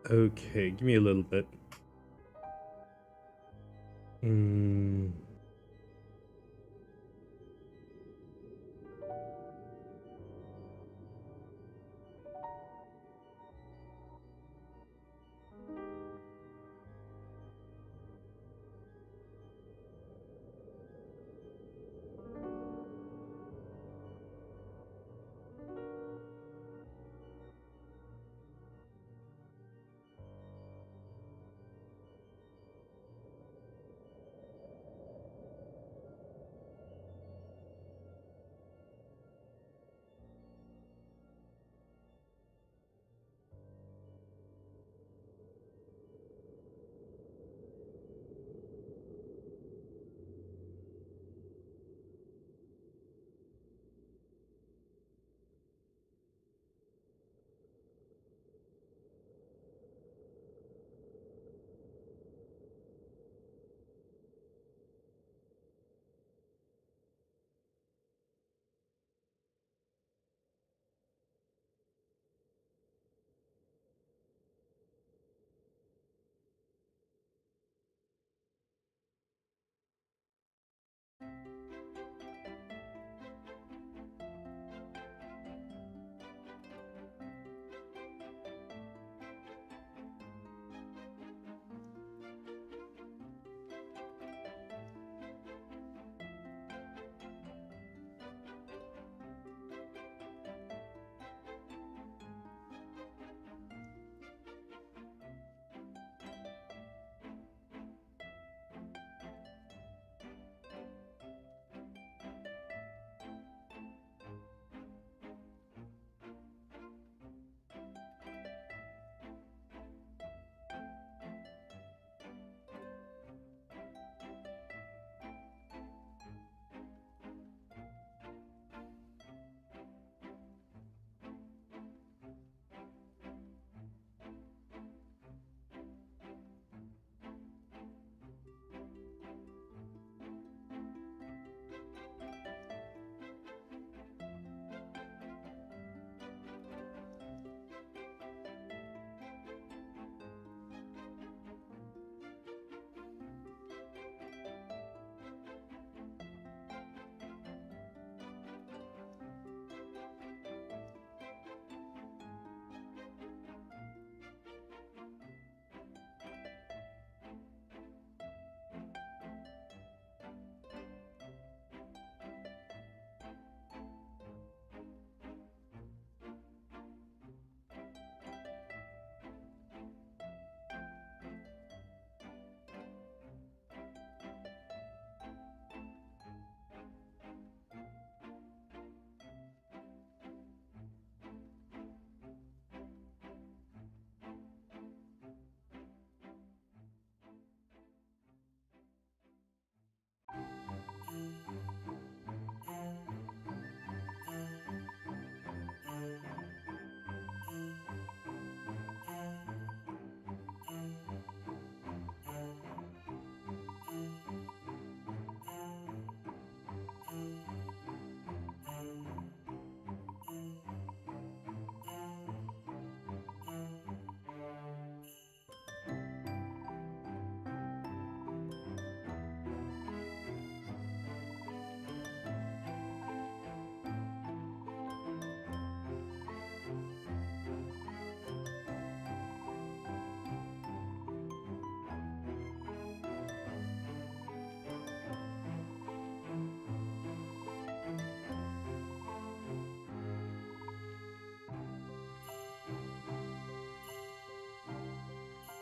Okay, give me a little bit.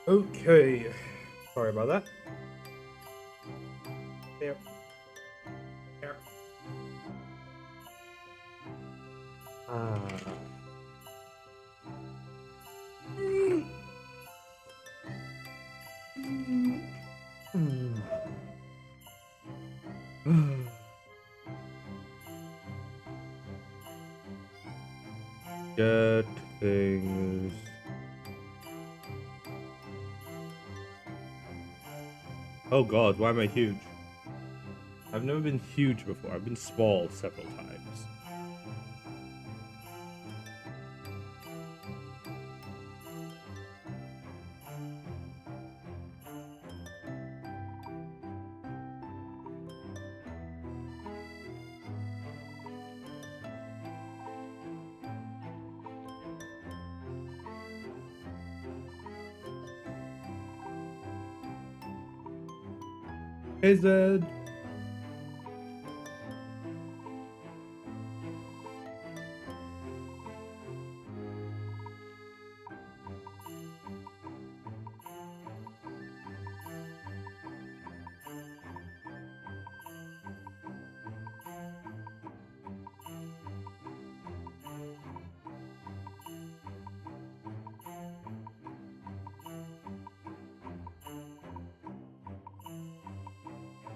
Okay, sorry about that. There. There. Get things. Oh god, why am I huge? I've never been huge before. I've been small several times. Hey Zed.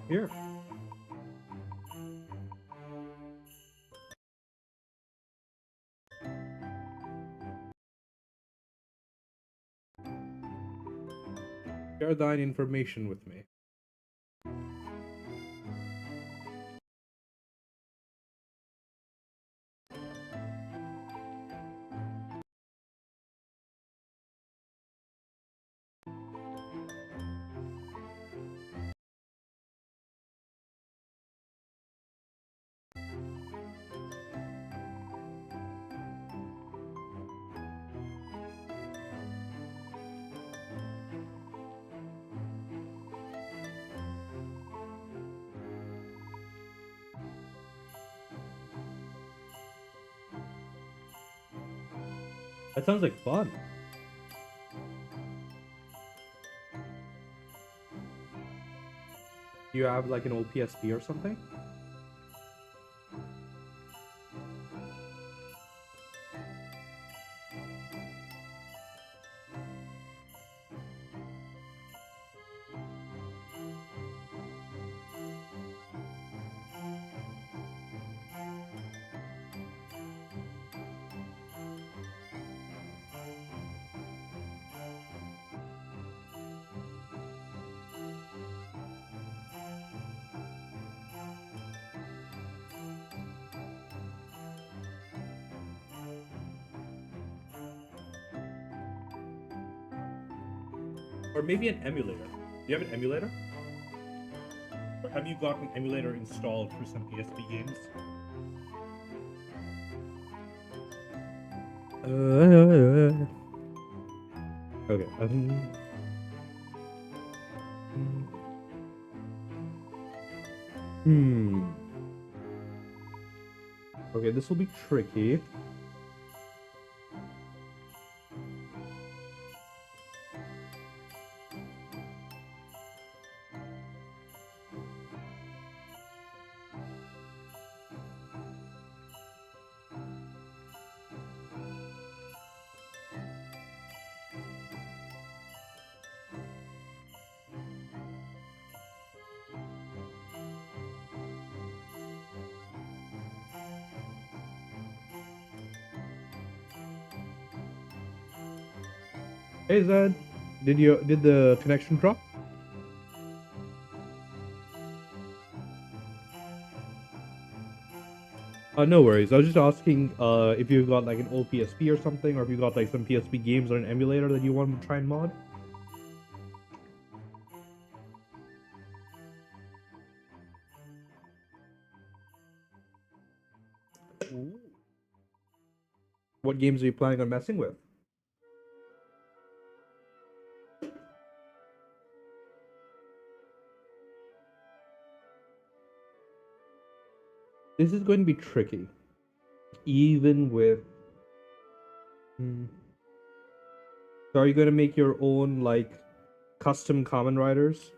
Here. Share thine information with me. That sounds like fun. Do you have like an OPSP or something? Or maybe an emulator. Do you have an emulator? Or have you got an emulator installed for some PSP games? Okay. Okay, this will be tricky. Hey Zed, did the connection drop? No worries. I was just asking if you got like an old PSP or something, or if you got like some PSP games on an emulator that you want to try and mod. Ooh. What games are you planning on messing with? This is going to be tricky. Even with... So are you going to make your own, like, custom Kamen Riders?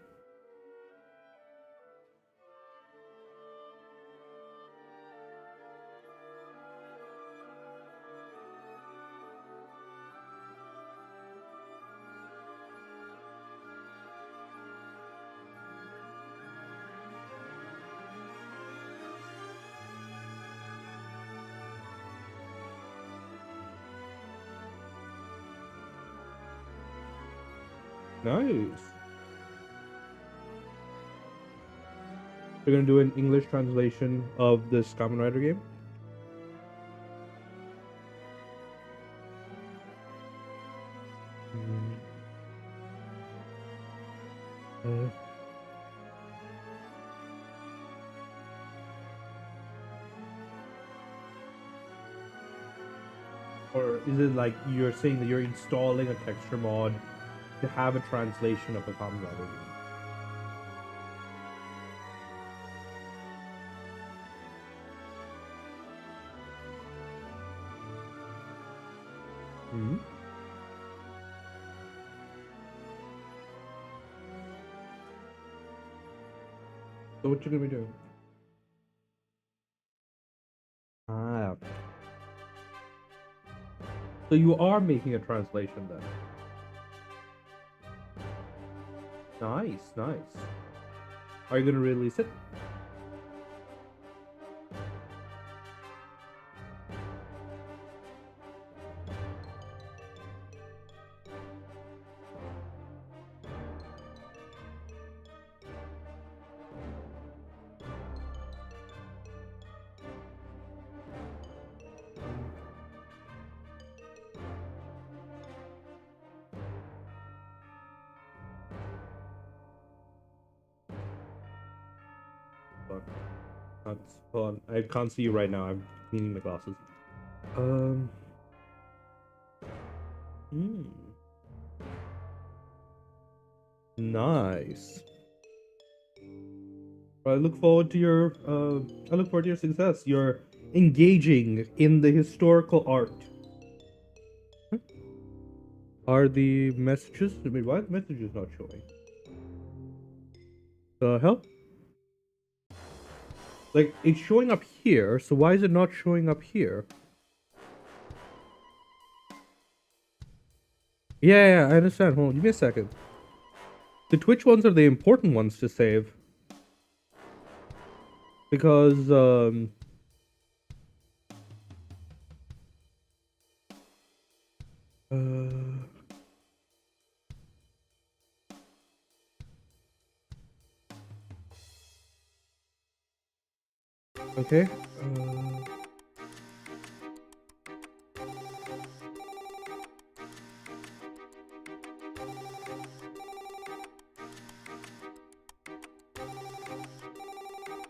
Nice. You're gonna do an English translation of this Kamen Rider game? Or is it like you're saying that you're installing a texture mod to have a translation of a Kamen Rider game? Hmm. So what you gonna be doing? Ah. So you are making a translation then? Nice, nice. Are you gonna release it? Fuck. That's hold on. I can't see you right now. I'm cleaning my glasses. Um. Hmm. Nice. I look forward to your I look forward to your success. You're engaging in the historical art. Are the messages? Wait, why are the messages not showing? The hell? Like it's showing up here, so why is it not showing up here? Yeah, I understand. Hold on, give me a second. The Twitch ones are the important ones to save. Because uh okay.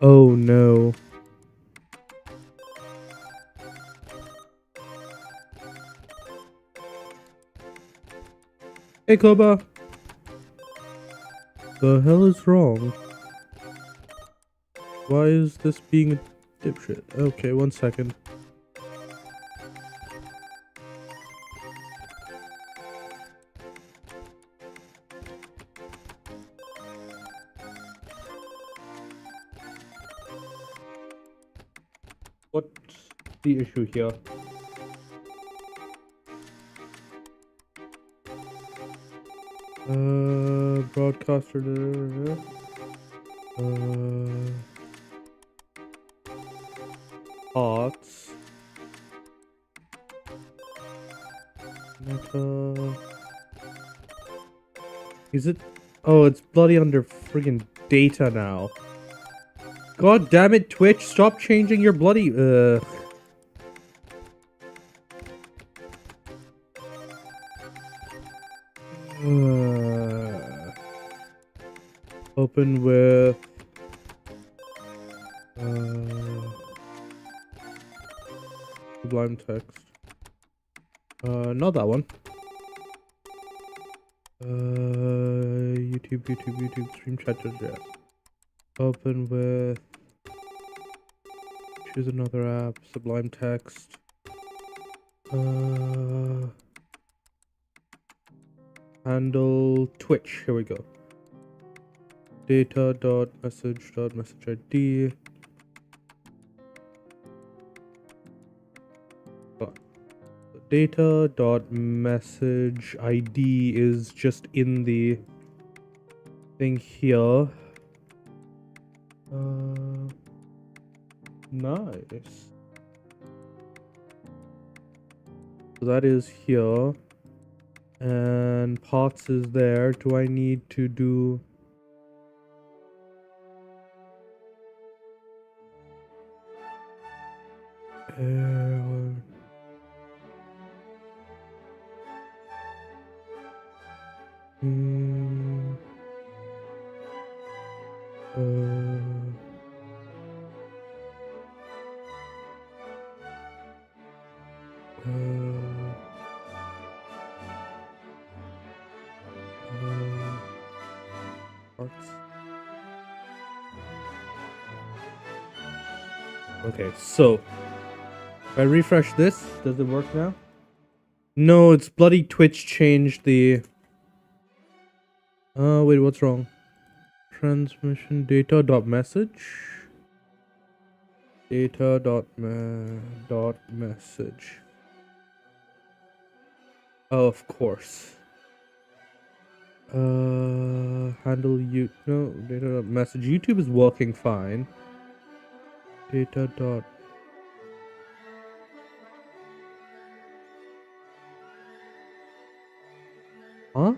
Oh no. Hey Koba. The hell is wrong? Why is this being a dipshit? Okay, 1 second. What's the issue here? Broadcaster. Pots. Meta. Is it? Oh, it's bloody under friggin' data now. God damn it, Twitch! Stop changing your bloody. Open with. Sublime text. Not that one. YouTube, stream chat, yeah. Open with. Choose another app. Sublime text. Handle Twitch. Here we go. Data.message ID. Data.message ID is just in the thing here. Nice. So that is here. And pots is there. Do I need to do... Okay, so if I refresh this, does it work now? No, it's bloody Twitch changed the... wait, what's wrong? Transmission data dot message. Data dot message. Oh, of course. Handle you no data dot message. YouTube is working fine. Data dot. Huh?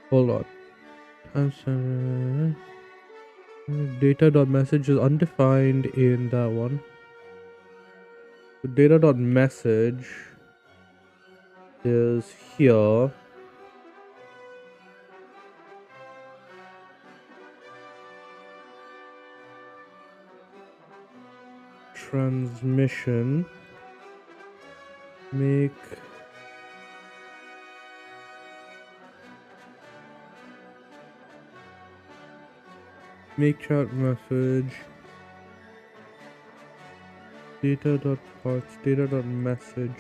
Hold on. Data dot message is undefined in that one. So data dot message is here. Transmission. Make chat message. Data dot parts. Data dot message.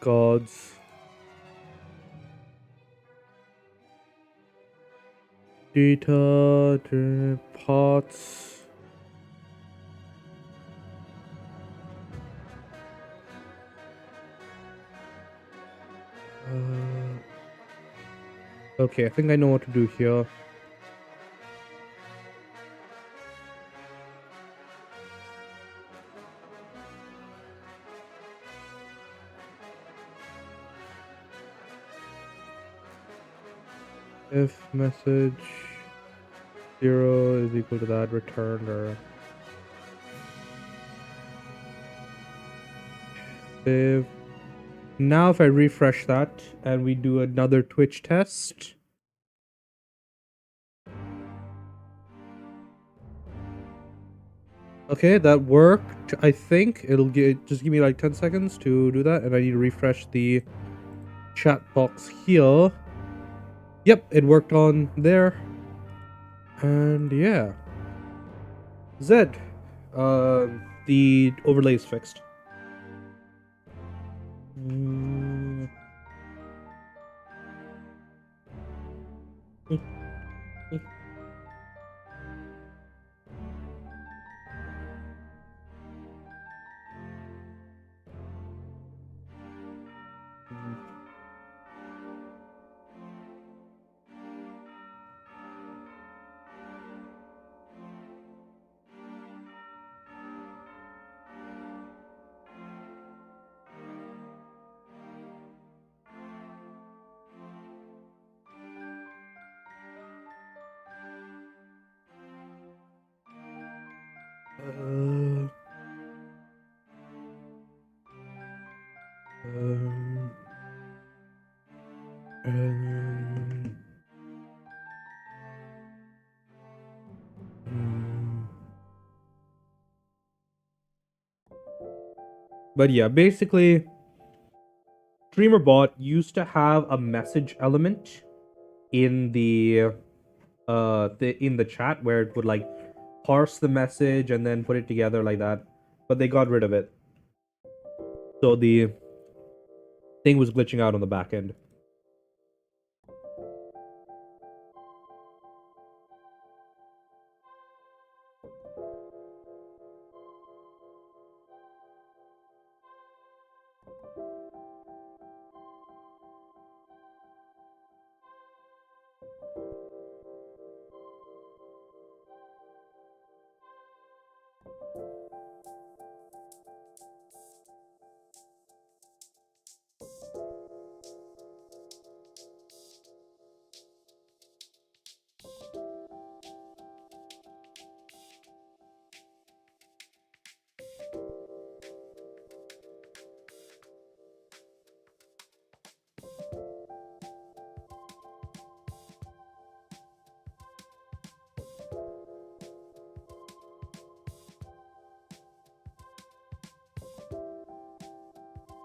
Gods. Data parts. Okay, I think I know what to do here. If message 0 is equal to that, return or save. Now if I refresh that and we do another Twitch test. Okay, that worked. I think it'll just give me like 10 seconds to do that, and I need to refresh the chat box here. Yep, it worked on there. And yeah. Zed. The overlay is fixed. But yeah, basically, StreamerBot used to have a message element in the chat where it would like parse the message and then put it together like that, but they got rid of it. So the thing was glitching out on the back end.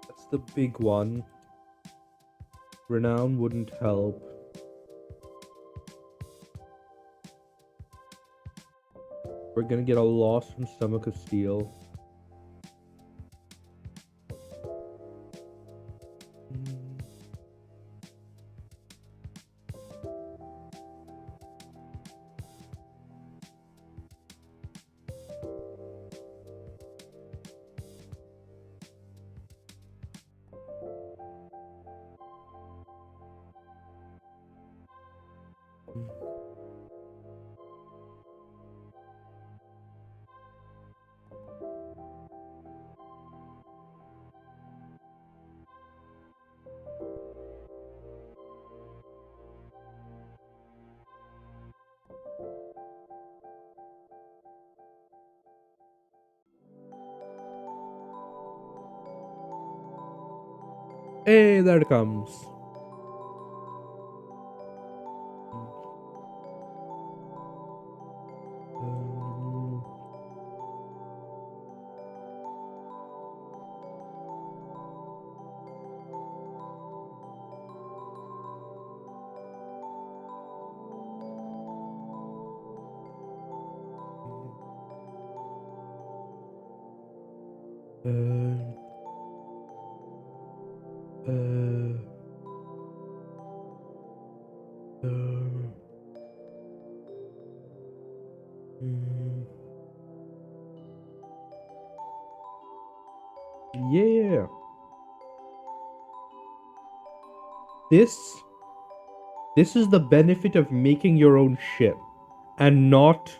That's the big one. Renown wouldn't help. We're gonna get a loss from Stomach of Steel. Hey, there it comes. Yeah. This is the benefit of making your own ship and not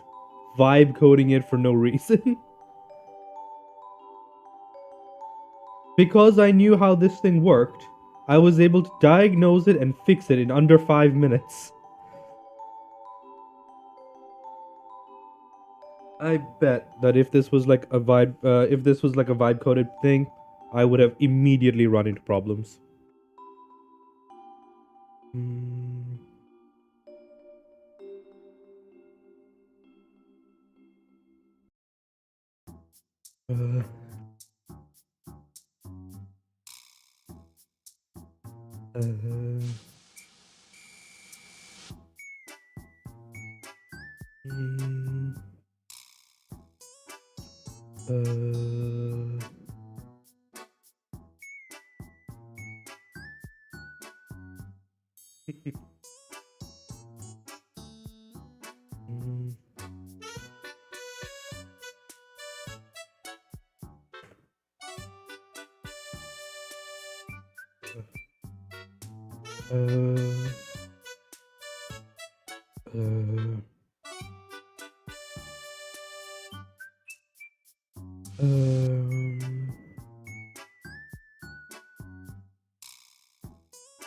vibe coding it for no reason. Because I knew how this thing worked, I was able to diagnose it and fix it in under 5 minutes. I bet that if this was like a vibe coded thing, I would have immediately run into problems. Uh, mm, uh,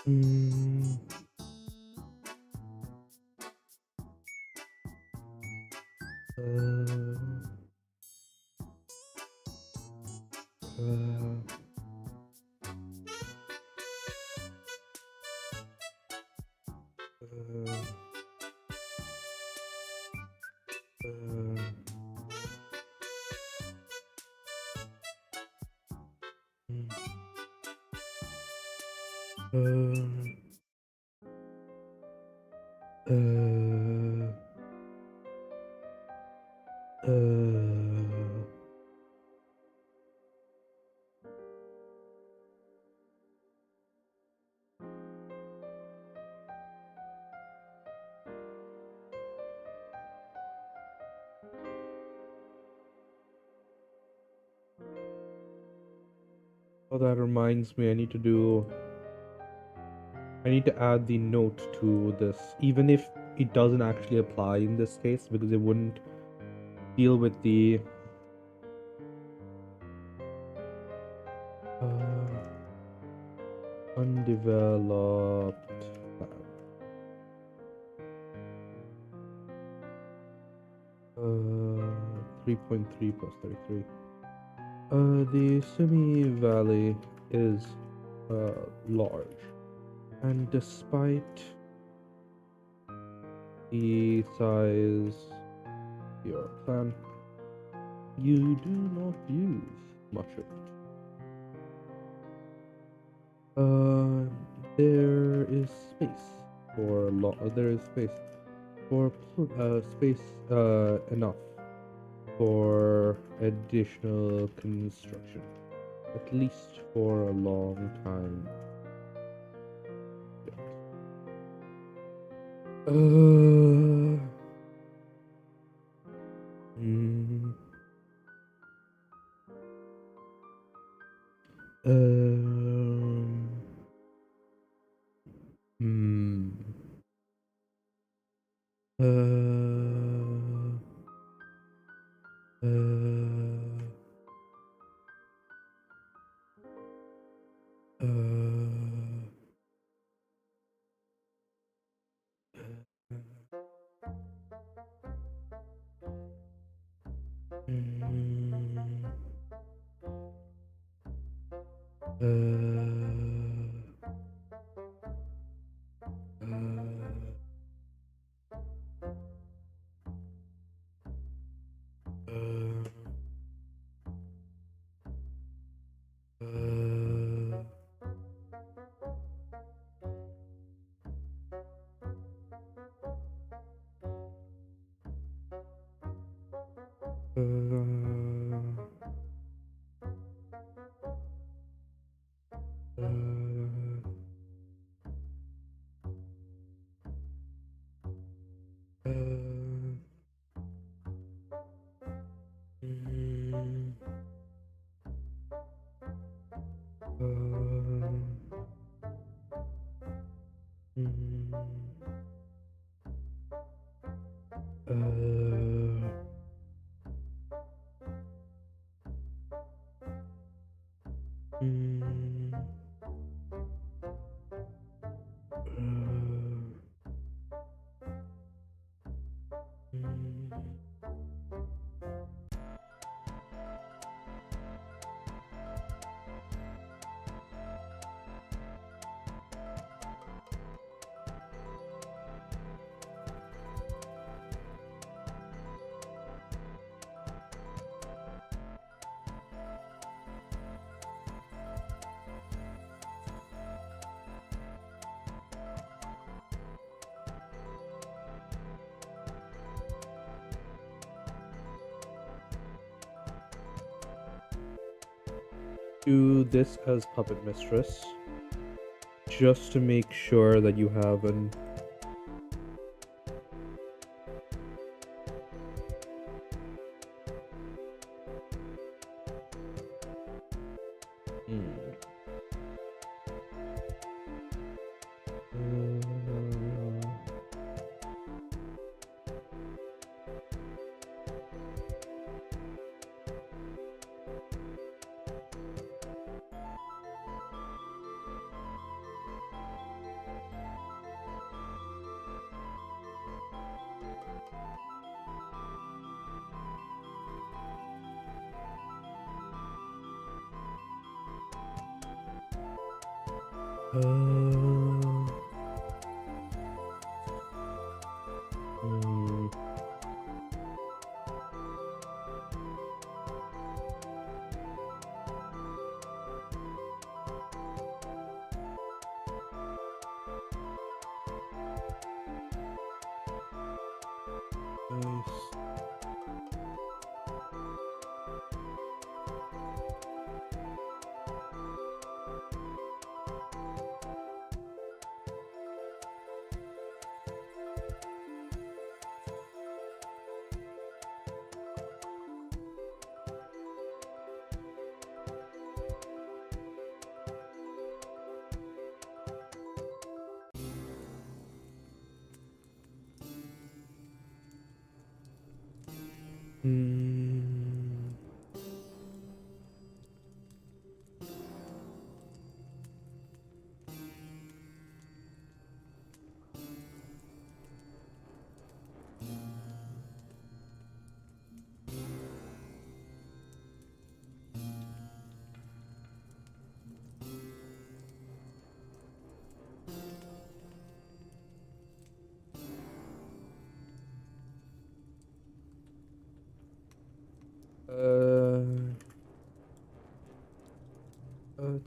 mm, uh, uh, um, mm, uh, Oh, that reminds me, I need to add the note to this, even if it doesn't actually apply in this case, because it wouldn't deal with the undeveloped 3.3 plus 33. The Sumi Valley is large, and despite the size of your clan, you do not use much of it. There lot. There is space for space enough for additional construction, at least for a long time. Mm, um, hmm. Uh, uh, do this as Puppet Mistress, just to make sure that you have an...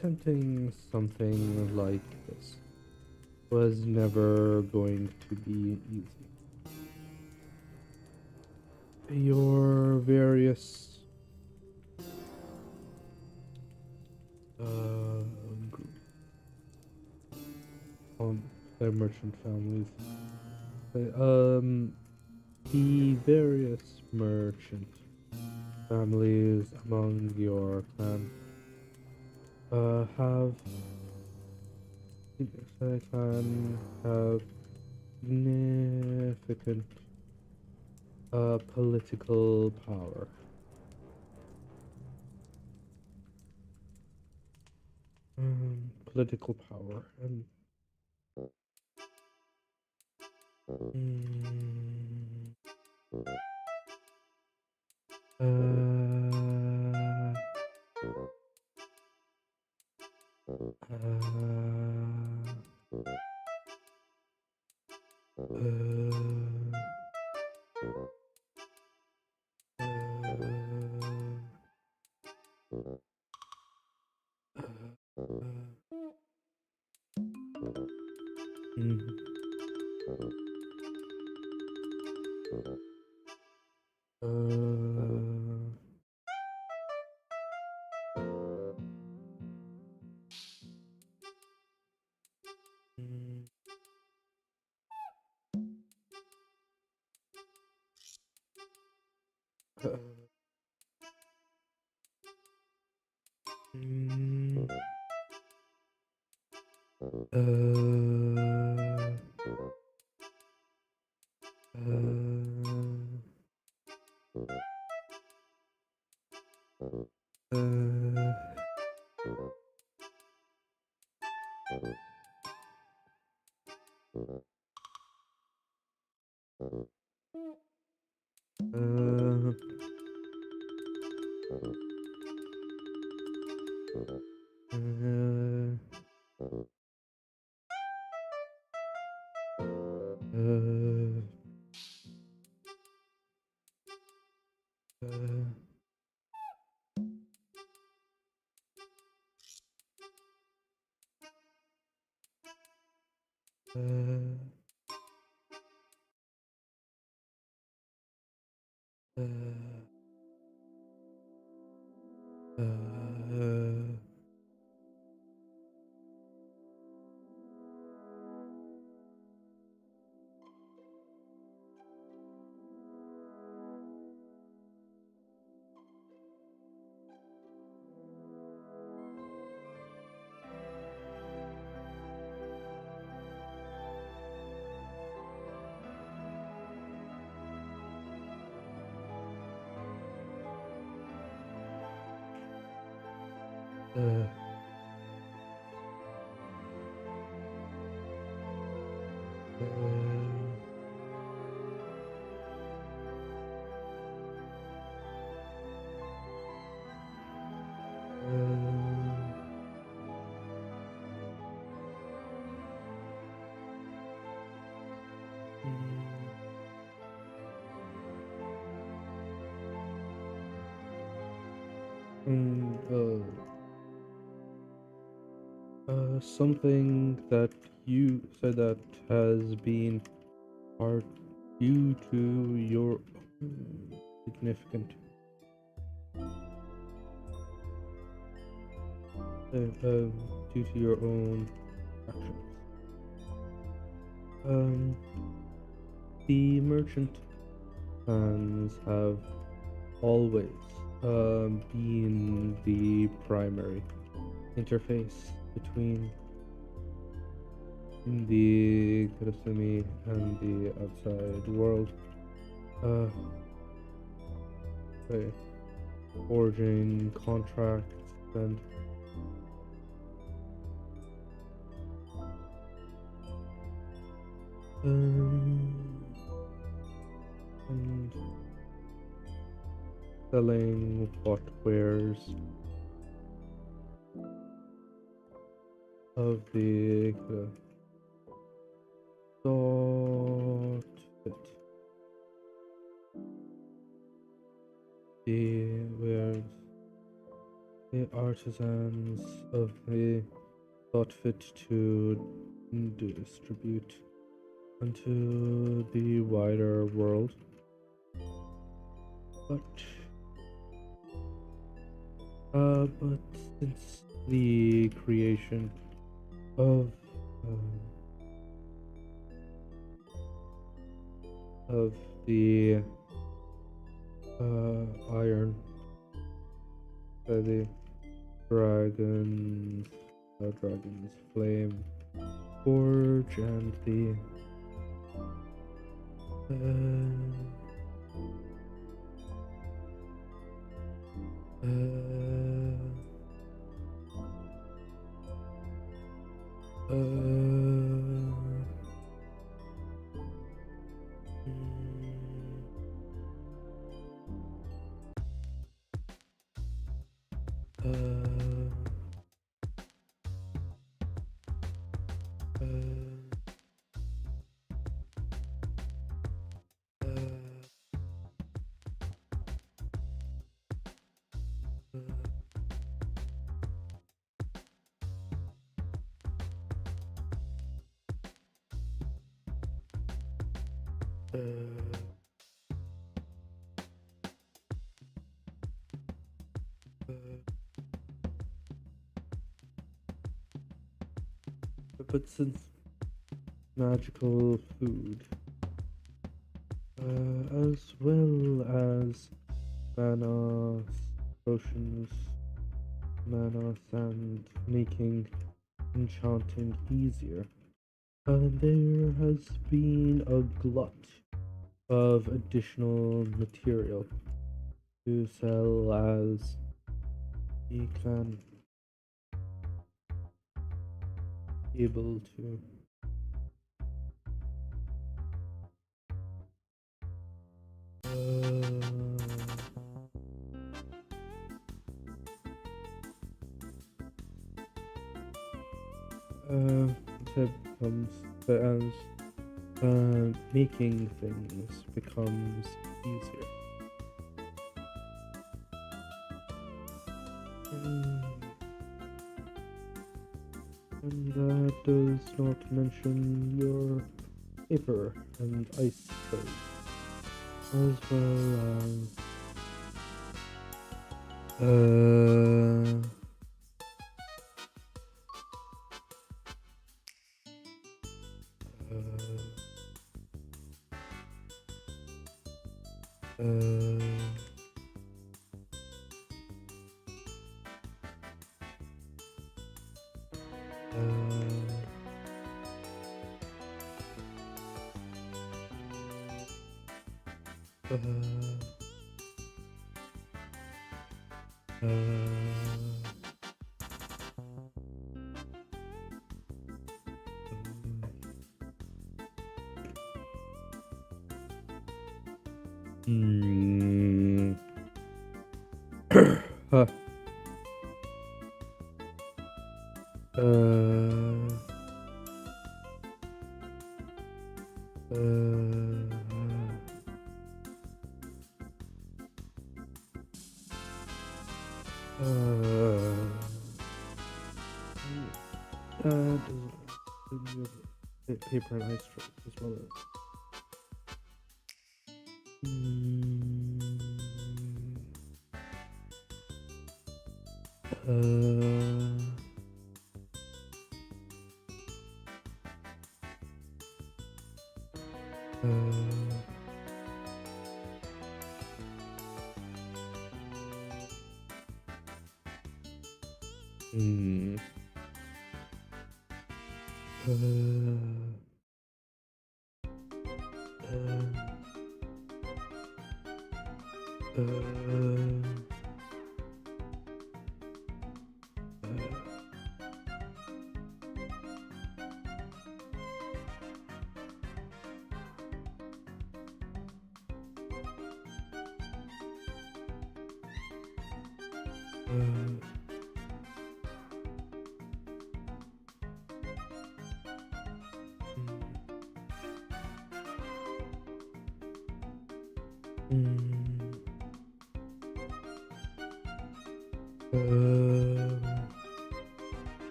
attempting something like this. was never going to be easy. Your various group on their merchant families. The various merchant families among your clan have significant political power. Political power and mm, uh, mm, uh, mm, uh, mm, something that you said that has been hard due to your significant due to your own actions. Um, the merchant fans have always been the primary interface between the Kurosumi and the outside world. Uh, by forging contracts and um, and selling what wares of the sort fit the wares the artisans of the thought fit to and distribute onto the wider world. But since the creation of the iron by the dragon's flame forge and the but since magical food, as well as mana potions, mana sand, making enchanting easier. There has been a glut of additional material to sell as he can able to. That becomes as making things becomes easier. And that does not mention your paper and ice code, as well as huh. Paper and ice tray as well as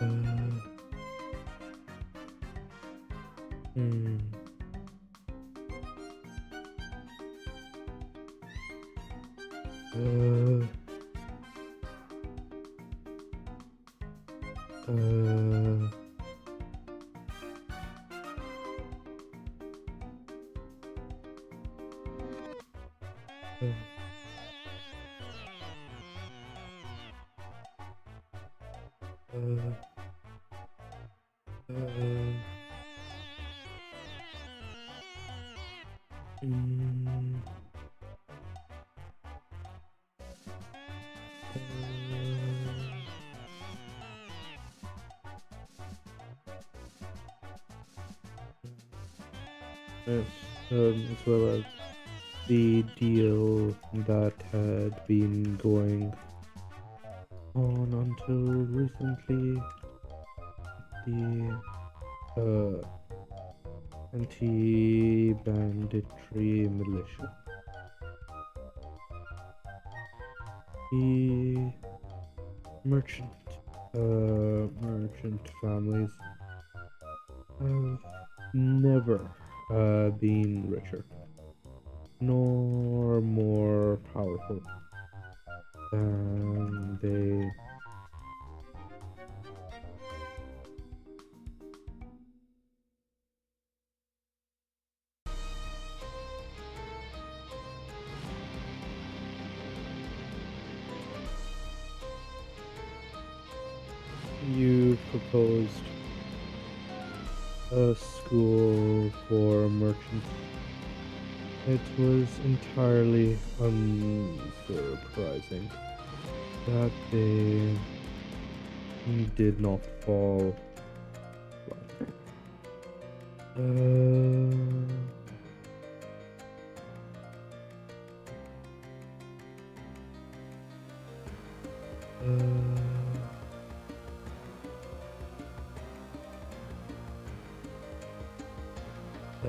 Uh, hmm. Uh, uh, uh, mm, yes, as well as the deal that had been going on until recently, the anti-banditry militia. The merchant, merchant families have never been richer nor more powerful than they. You proposed a school for merchants. It was entirely unsurprising that they did not fall. Uh, uh, uh,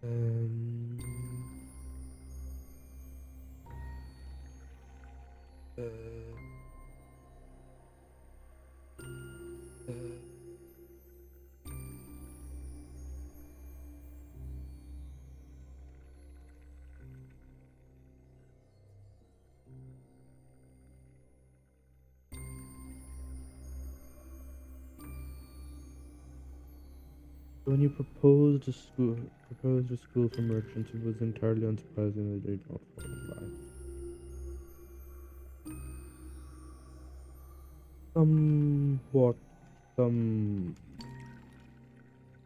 um, uh, uh, when you proposed a school for merchants, it was entirely unsurprising that they did not fall in line. Somewhat, some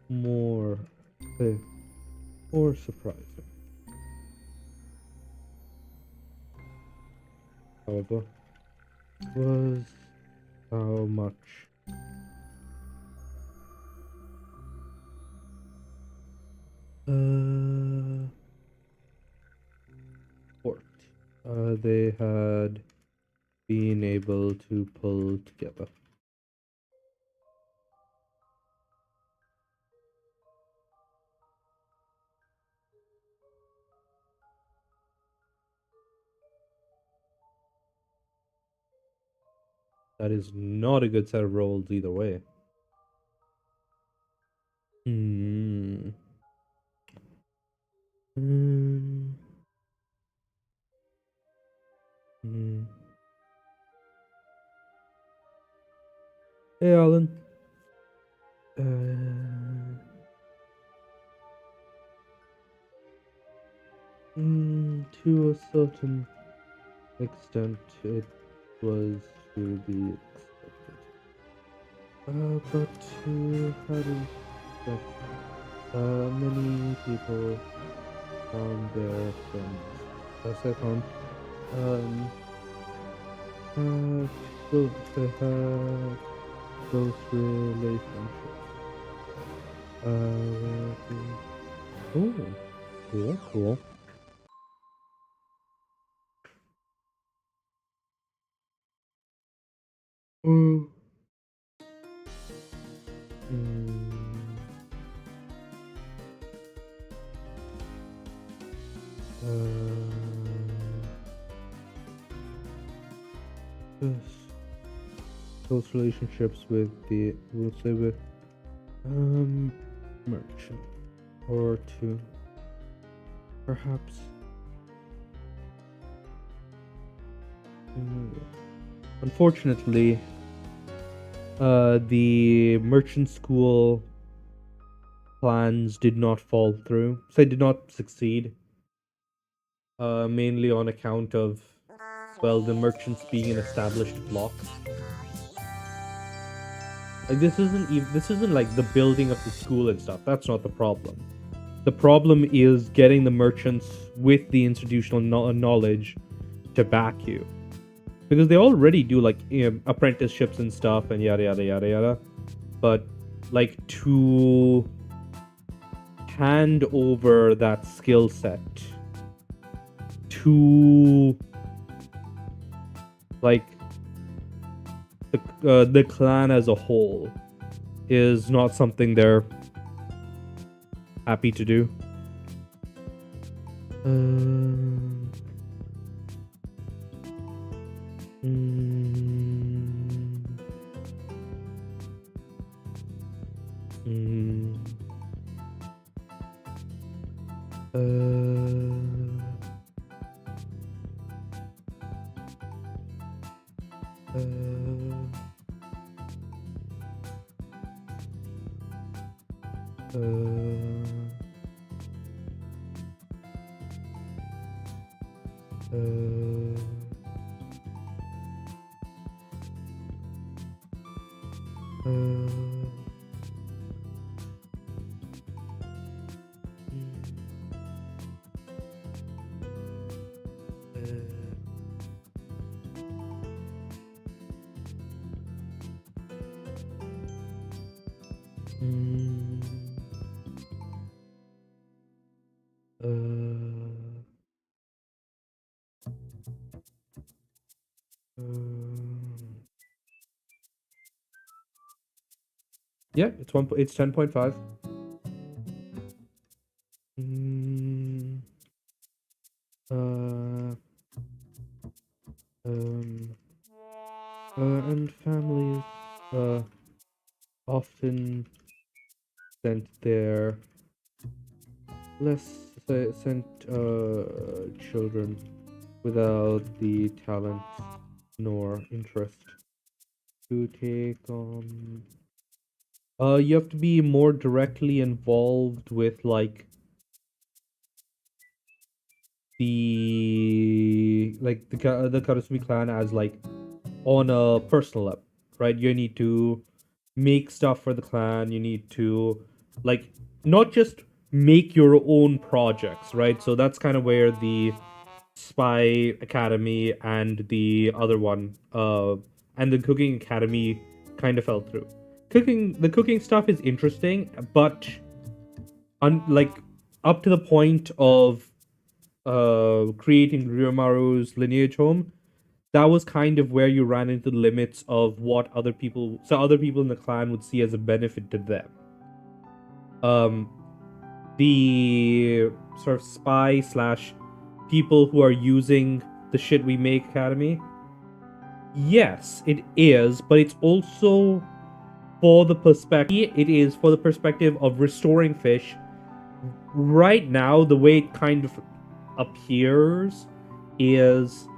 more, say, more surprising. However, was how much support they had been able to pull together. That is not a good set of rolls either way. Hmm. Mm. Mm. Hey, Alan. To a certain extent, it was to be expected. But how do you expect? Many people found their friends. As I found, um, close, they had close relationships. Oh, cool, cool. Mm. Mm. Yes. Close relationships with the, we'll say with, um, merchant or two, perhaps. Mm. Unfortunately, the merchant school plans did not fall through. So they did not succeed. Mainly on account of, well, the merchants being an established block. Like this isn't like the building of the school and stuff. That's not the problem. The problem is getting the merchants with the institutional knowledge to back you, because they already do like apprenticeships and stuff and yada yada yada yada. But like to hand over that skill set to like the clan as a whole is not something they're happy to do. Um, mm, mm, uh, yeah, it's 10.5. Mm, uh, um, and families often sent their less sent children without the talent nor interest to take on. You have to be more directly involved with like the Karasumi clan as like on a personal level, right? You need to make stuff for the clan. You need to like not just make your own projects, right? So that's kind of where the Spy Academy and the other one, and the Cooking Academy kind of fell through. The cooking stuff is interesting, but like up to the point of creating Ryumaru's lineage home, that was kind of where you ran into the limits of what other people in the clan would see as a benefit to them. Um, the sort of spy slash people who are using the shit we make academy. Yes, it is, but it's also for the perspective. It is for the perspective of restoring fish right now, the way it kind of appears is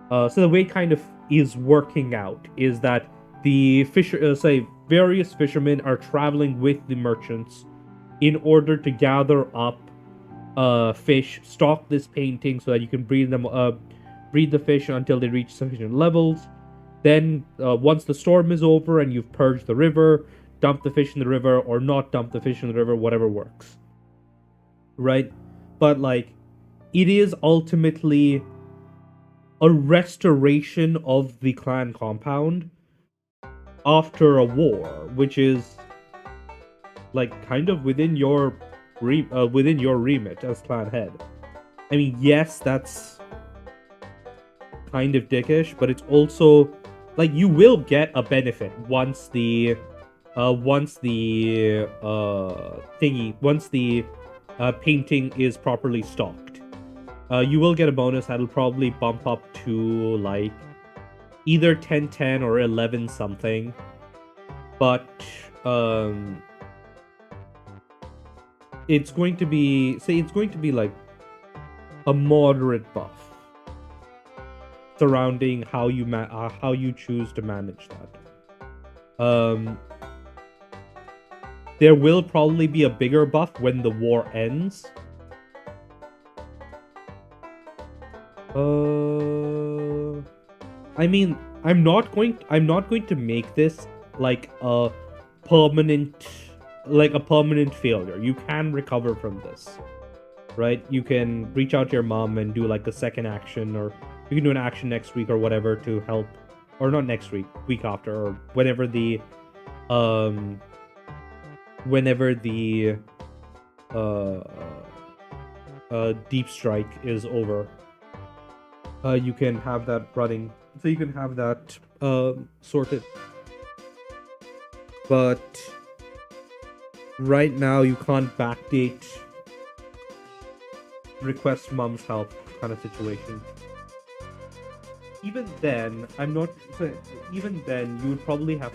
so the way it kind of is working out is that the various fishermen are traveling with the merchants in order to gather up fish, stock this painting so that you can breed the fish until they reach sufficient levels. Then once the storm is over and you've purged the river, dump the fish in the river or not dump the fish in the river, whatever works. Right? But like it is ultimately a restoration of the clan compound after a war, which is like kind of within your remit as clan head. I mean, yes, that's kind of dickish, but it's also like you will get a benefit once the painting is properly stocked. You will get a bonus that'll probably bump up to like either 10-10 or 11 something, but it's going to be like a moderate buff surrounding how you choose to manage that. There will probably be a bigger buff when the war ends. I mean, I'm not going to make this like a permanent failure. You can recover from this, right? You can reach out to your mom and do like a second action, or you can do an action next week or whatever to help, or not next week, week after, or whenever the deep strike is over. You can have that running, so you can have that sorted. But right now you can't backdate request mom's help kind of situation. Even then, you would probably have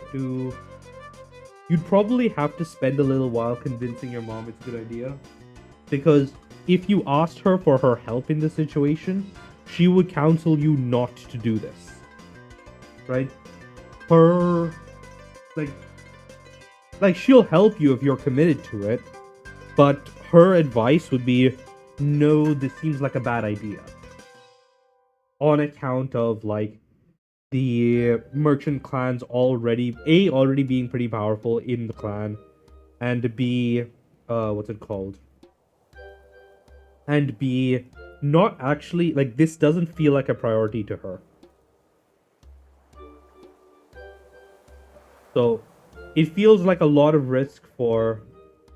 to spend a little while convincing your mom it's a good idea, because if you asked her for her help in this situation, she would counsel you not to do this, right? Her like she'll help you if you're committed to it, but her advice would be, no, this seems like a bad idea, on account of like the merchant clans already being pretty powerful in the clan, and B, and B, not actually, like, this doesn't feel like a priority to her. So it feels like a lot of risk for,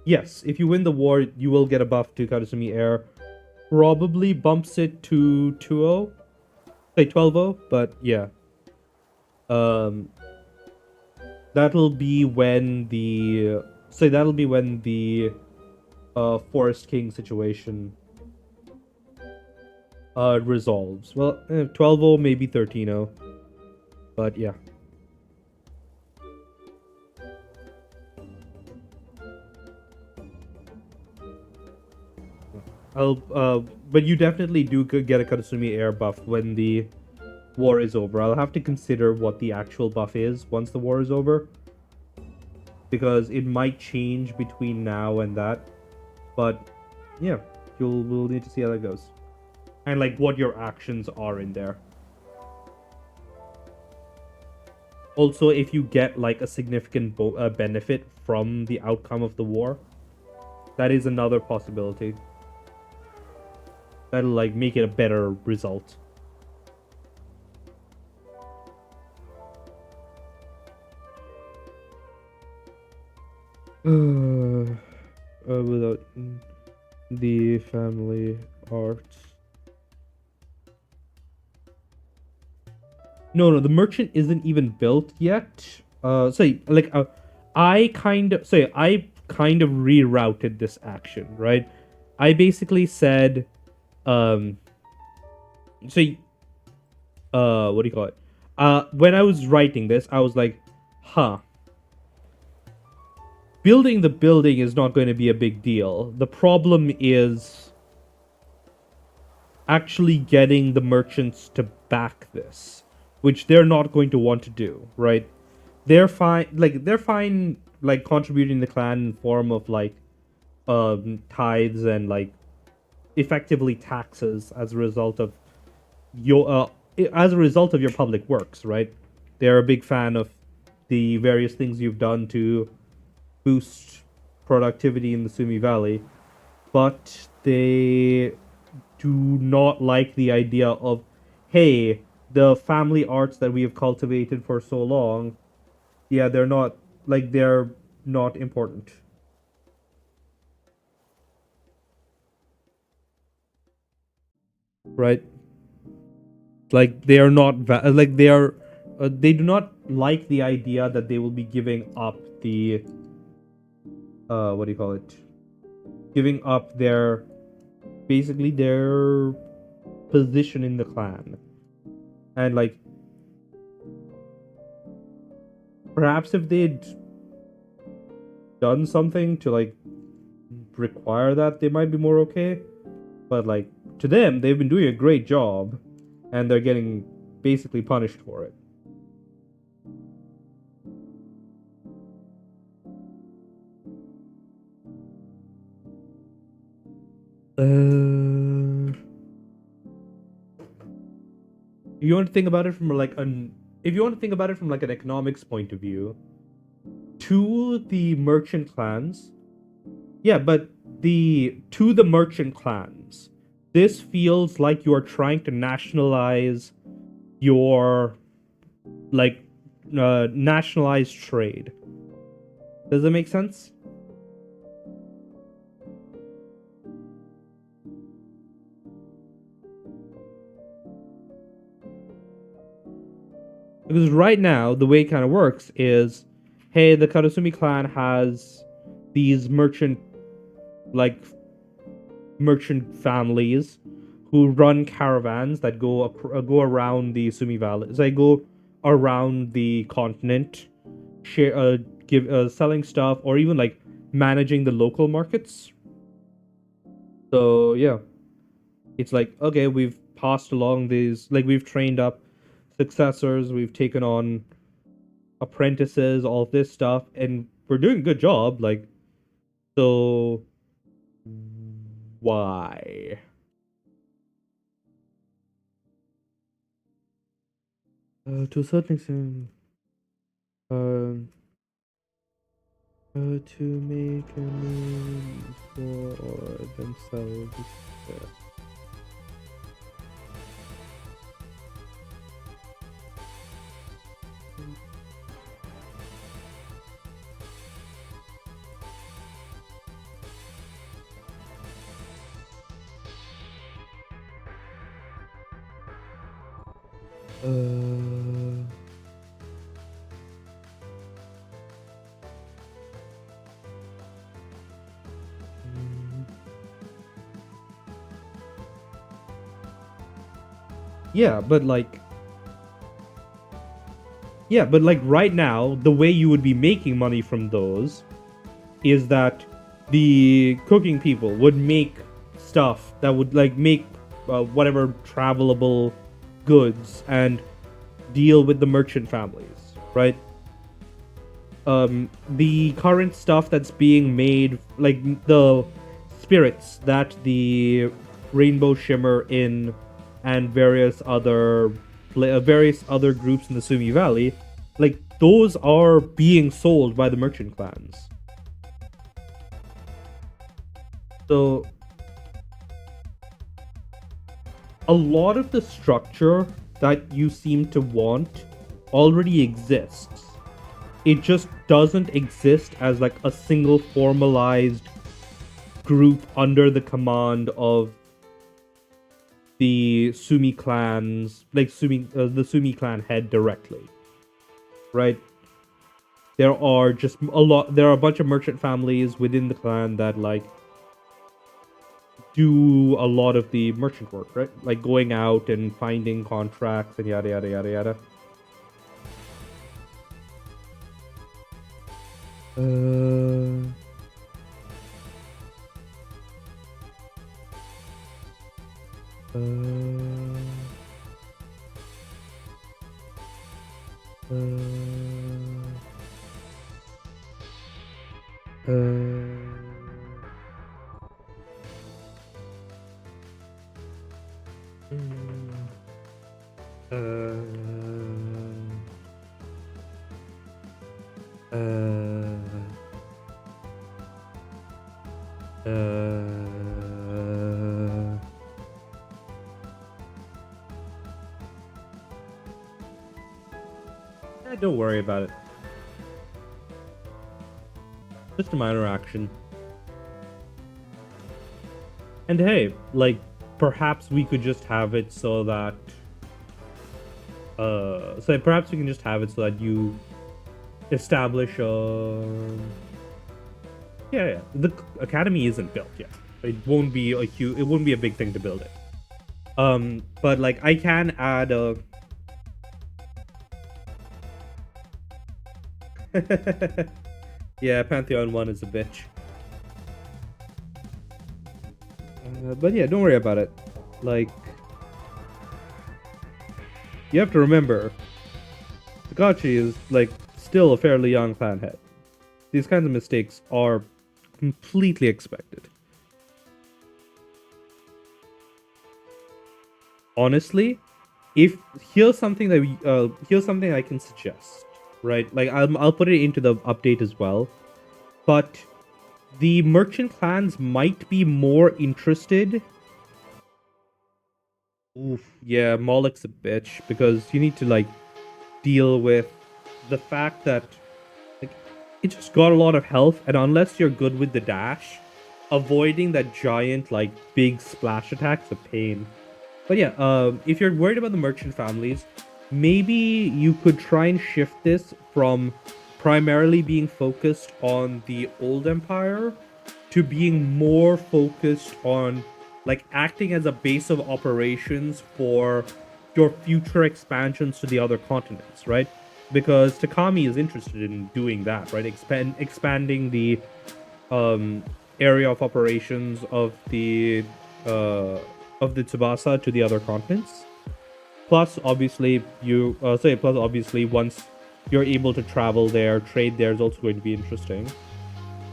yes, if you win the war, you will get a buff to Karasumi Air. Probably bumps it to 2-0, say 12-0, but yeah. That'll be when the Forest King situation resolves. Well, 12-0, maybe 13-0, but yeah. But you definitely do get a Karasumi Air buff when the war is over. I'll have to consider what the actual buff is once the war is over, because it might change between now and that. But yeah, we'll need to see how that goes, and like what your actions are in there. Also, if you get like a significant benefit from the outcome of the war, that is another possibility. That'll like make it a better result. Without the family arts. No, the merchant isn't even built yet. I kind of rerouted this action, right? I basically said, what do you call it? When I was writing this, I was like, building the building is not going to be a big deal. The problem is actually getting the merchants to back this, which they're not going to want to do, right? They're fine like contributing the clan in form of like tithes and like effectively taxes as a result of your public works, right? They're a big fan of the various things you've done to boost productivity in the Sumi Valley, but they do not like the idea of, hey, the family arts that we have cultivated for so long, yeah, they're not important. Right? Like they are not like they do not like the idea that they will be giving up the what do you call it? Giving up their basically their position in the clan. And like perhaps if they'd done something to like require that, they might be more okay. But like to them, they've been doing a great job and they're getting basically punished for it. If you want to think about it from like an if you want to think about it from like an economics point of view, to the merchant clans, yeah, but to the merchant clans, this feels like you are trying to nationalize your like nationalized trade. Does that make sense? Because right now, the way it kind of works is, hey, the Karasumi clan has these merchant families who run caravans that go around the Sumi Valley. They go around the continent, selling stuff or even like managing the local markets. So yeah, it's like okay, we've passed along these, like we've trained up successors, we've taken on apprentices, all this stuff, and we're doing a good job. Like, so why? To a certain extent, to make a name for themselves. Yeah, but like right now, the way you would be making money from those is that the cooking people would make stuff that would like make whatever travelable goods and deal with the merchant families, right? The current stuff that's being made, like the spirits that the Rainbow Shimmer Inn and various other groups in the Sumi Valley, like those are being sold by the merchant clans. So a lot of the structure that you seem to want already exists. It just doesn't exist as like a single formalized group under the command of the Sumi clans, like the Sumi clan head directly, right? There are a bunch of merchant families within the clan that like do a lot of the merchant work, right? Like going out and finding contracts and yada yada yada yada. Don't worry about it. Just a minor action. And hey, like, perhaps we could just have it so that so perhaps we can just have it so that you establish yeah, the academy isn't built yet. It won't be a big thing to build it. But like I can add a yeah, Pantheon 1 is a bitch. But yeah, don't worry about it. Like, you have to remember, Takachi is, like, still a fairly young clan head. These kinds of mistakes are completely expected. Honestly, here's something I can suggest, right? Like, I'll put it into the update as well. But the merchant clans might be more interested. Oof, yeah, Moloch's a bitch because you need to like deal with the fact that like it just got a lot of health, and unless you're good with the dash, avoiding that giant like big splash attack's a pain. But yeah, if you're worried about the merchant families, maybe you could try and shift this from primarily being focused on the old empire to being more focused on like acting as a base of operations for your future expansions to the other continents, right? Because Takami is interested in doing that, right? Expanding the area of operations uh, of the Tsubasa to the other continents. Plus, obviously, once you're able to travel there, trade there is also going to be interesting.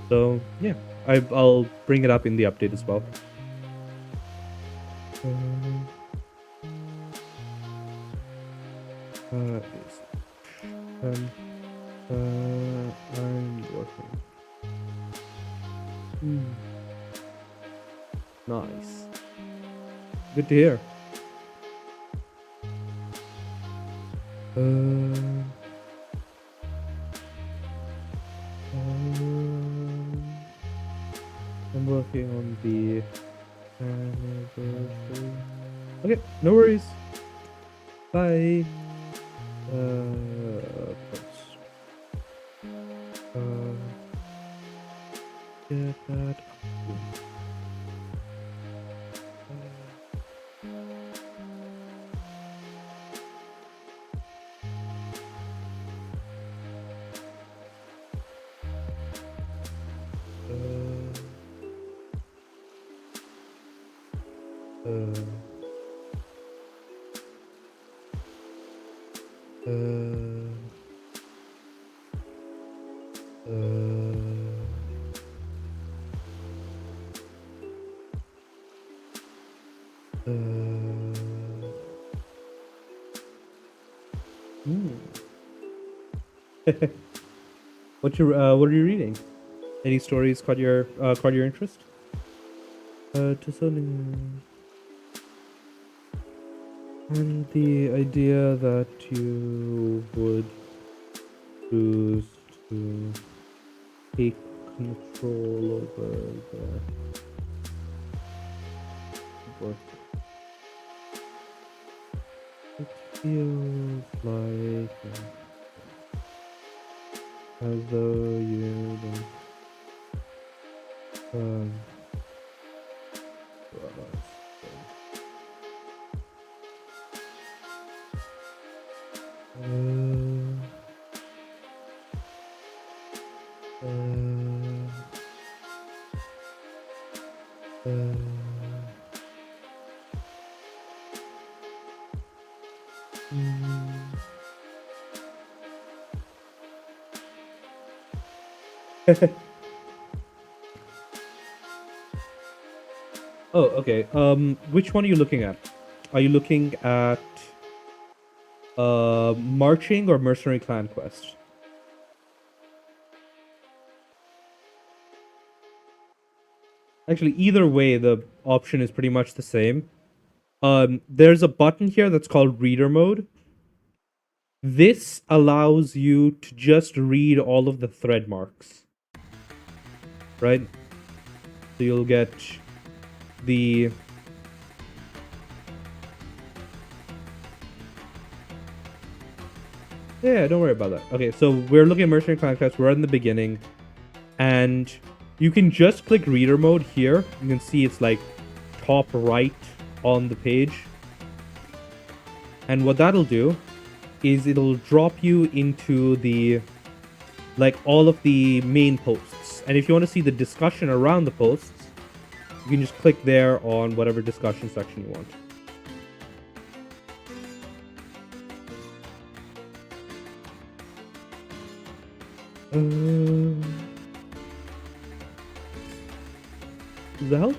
So yeah, I'll bring it up in the update as well. I'm working. Nice. Good to hear. I'm working on the anniversary. Okay, no worries. Bye. Get that. What are you reading? Any stories caught your interest? To something. And the idea that you would choose to take control over the work. It feels like as though you don't Oh, okay. Which one are you looking at? Are you looking at marching or mercenary clan quest? Actually, either way, the option is pretty much the same. There's a button here that's called reader mode. This allows you to just read all of the thread marks, right? So you'll get the yeah, don't worry about that. Okay, so we're looking at mercenary clan quest. We're in the beginning, and you can just click reader mode here. You can see it's like top right on the page, and what that'll do is it'll drop you into the like all of the main posts. And if you want to see the discussion around the posts, you can just click there on whatever discussion section you want. Does that help?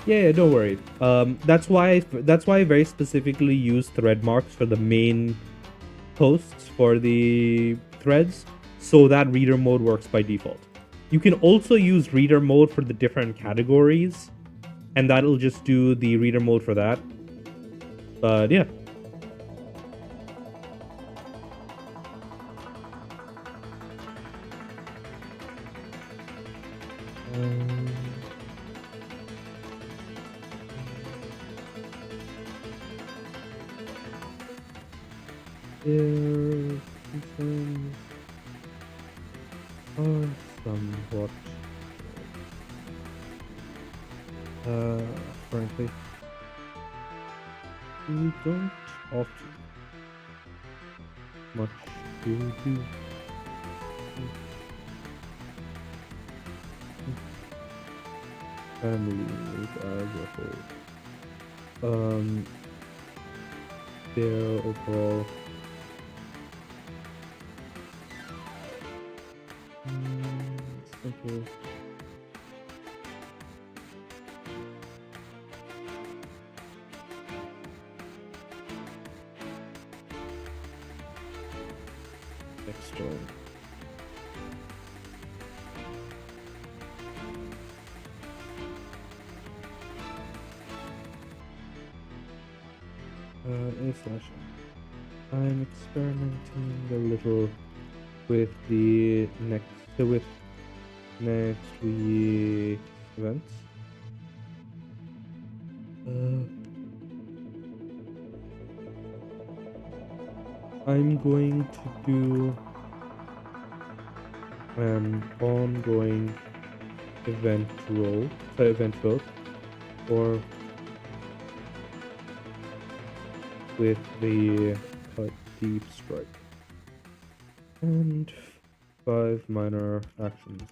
Yeah, don't worry. That's why I very specifically use thread marks for the main posts for the threads, so that reader mode works by default. You can also use reader mode for the different categories, and that'll just do the reader mode for that. But yeah. Their concerns are somewhat, frankly, we don't often much to do. Families as a whole. Their overall simple. Next turn. I'm experimenting a little with the next week's events. I'm going to do an ongoing event vote, or with the Cut Deep Strike, and 5 minor actions.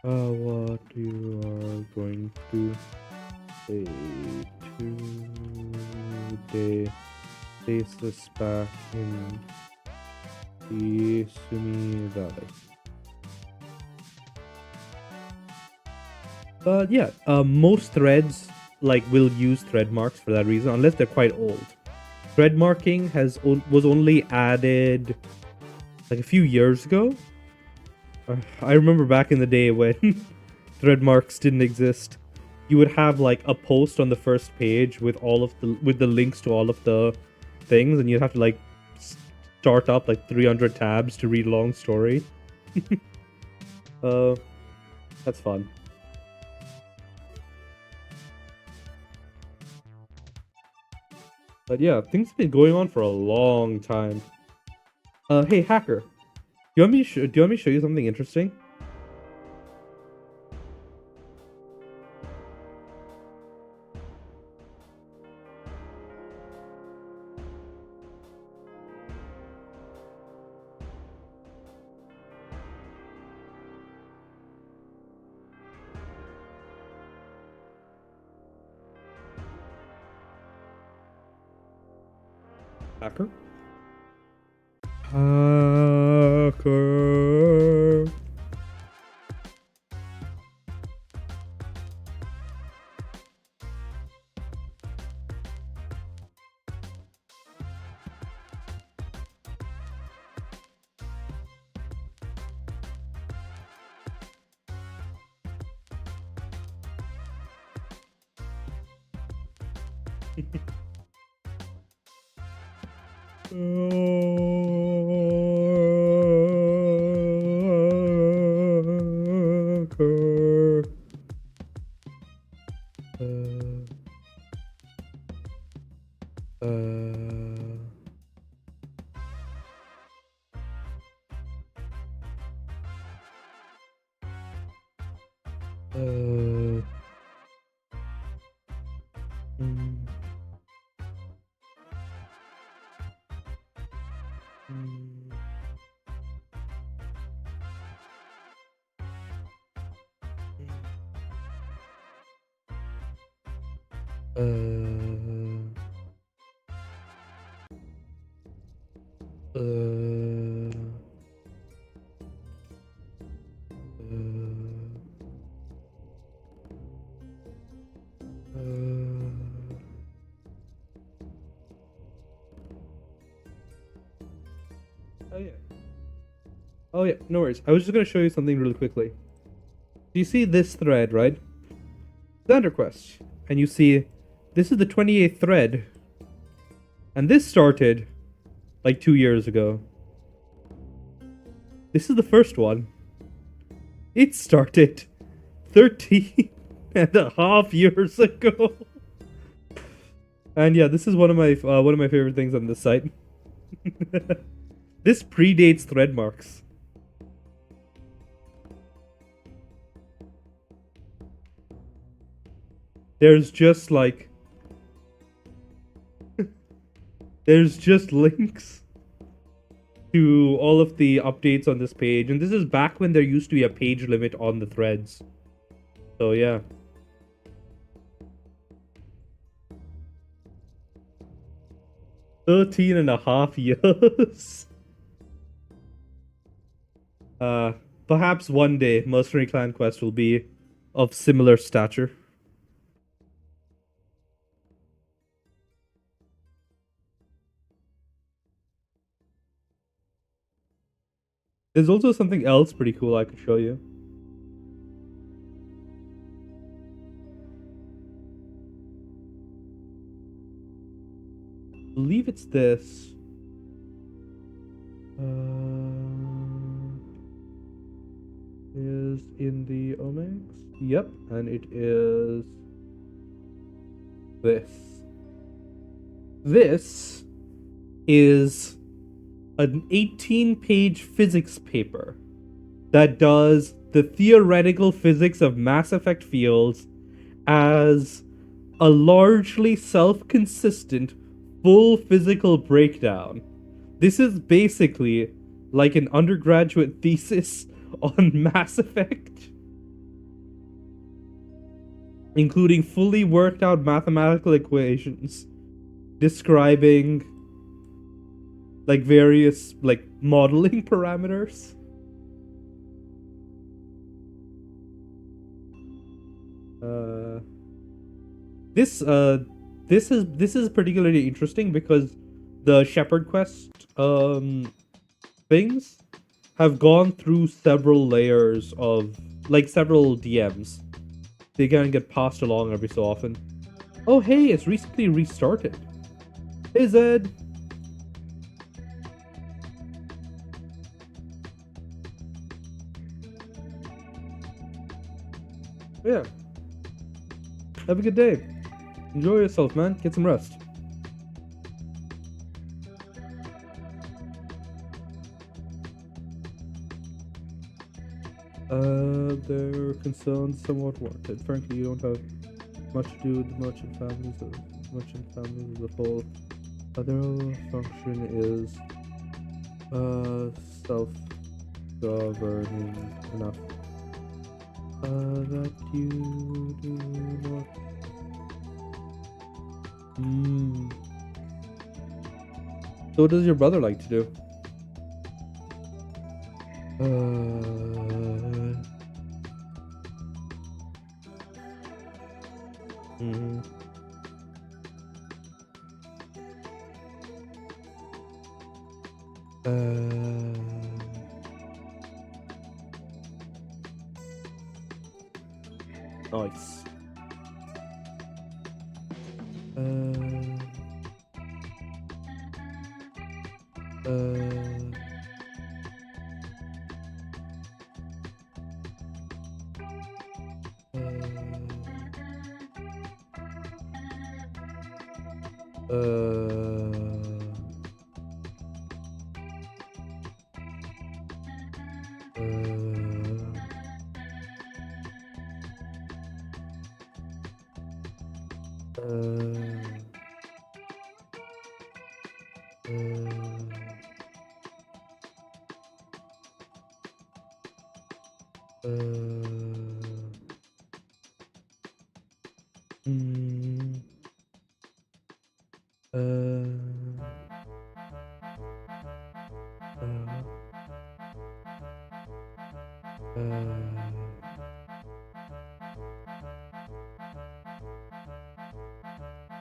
What you are going to say today places back in the Sumi Valley. But yeah, most threads will use thread marks for that reason, unless they're quite old. Thread marking was only added like a few years ago. I remember back in the day when thread marks didn't exist. You would have like a post on the first page with the links to all of the things, and you'd have to like start up like 300 tabs to read a long story. That's fun. But yeah, things have been going on for a long time. Hey hacker, do you want me to show you something interesting? Hacker? Hacker. Oh yeah, no worries. I was just gonna show you something really quickly. Do you see this thread, right? Xander Quest. And you see, this is the 28th thread. And this started like 2 years ago. This is the first one. It started 13 and a half years ago. And yeah, this is one of my favorite things on this site. This predates thread marks. There's just like there's just links to all of the updates on this page, and this is back when there used to be a page limit on the threads. So yeah. "13 and a half years." Perhaps one day Mercenary Clan Quest will be of similar stature. There's also something else pretty cool I could show you. I believe it's this. Is in the Omex? Yep, and it is this. This is an 18-page physics paper that does the theoretical physics of Mass Effect fields as a largely self-consistent, full physical breakdown. This is basically like an undergraduate thesis on Mass Effect, including fully worked out mathematical equations describing like various like modeling parameters. This is particularly interesting because the Shepherd Quest things have gone through several layers of like several DMs. They kind of get passed along every so often. Oh hey, it's recently restarted. Hey Zed. Yeah. Have a good day. Enjoy yourself, man. Get some rest. Their concerns somewhat warranted. Frankly, you don't have much to do with the merchant families as a whole. Their function is self-governing enough that you do not. So what does your brother like to do? Mm, nice. Mm,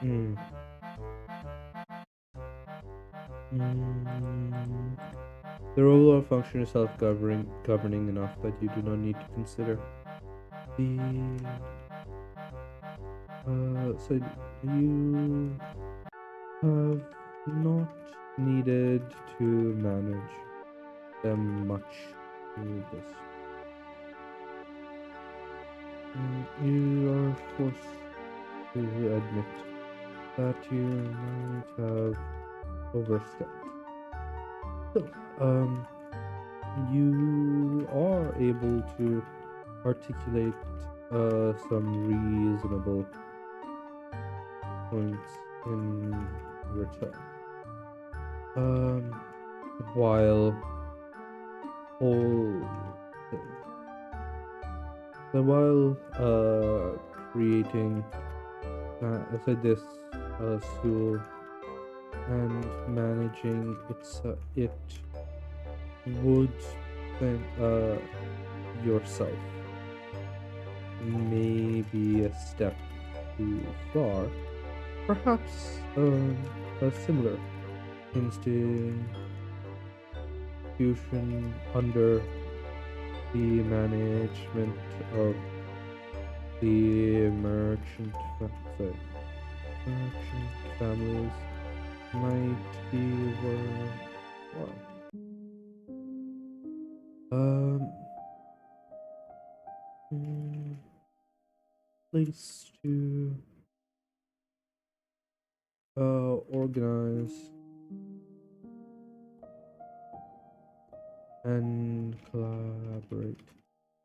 hmm. Mm. The role of function is governing enough that you do not need to consider the so you have not needed to manage them much through this. You are forced to admit that you might have overstepped. So, you are able to articulate some reasonable points in return. While all creating this stool and managing it would yourself may be a step too far. Perhaps a similar institution under the management of the merchant families might be worthwhile. Place to organize and collaborate,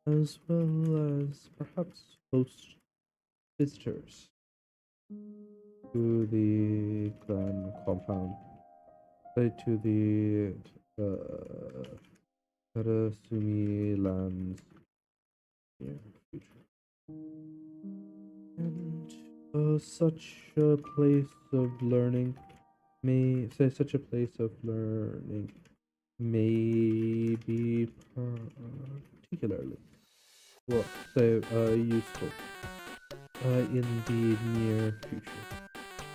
as well as perhaps host visitors to the clan compound, to the Karasumi lands near future. And such a place of learning may be particularly useful in the near future,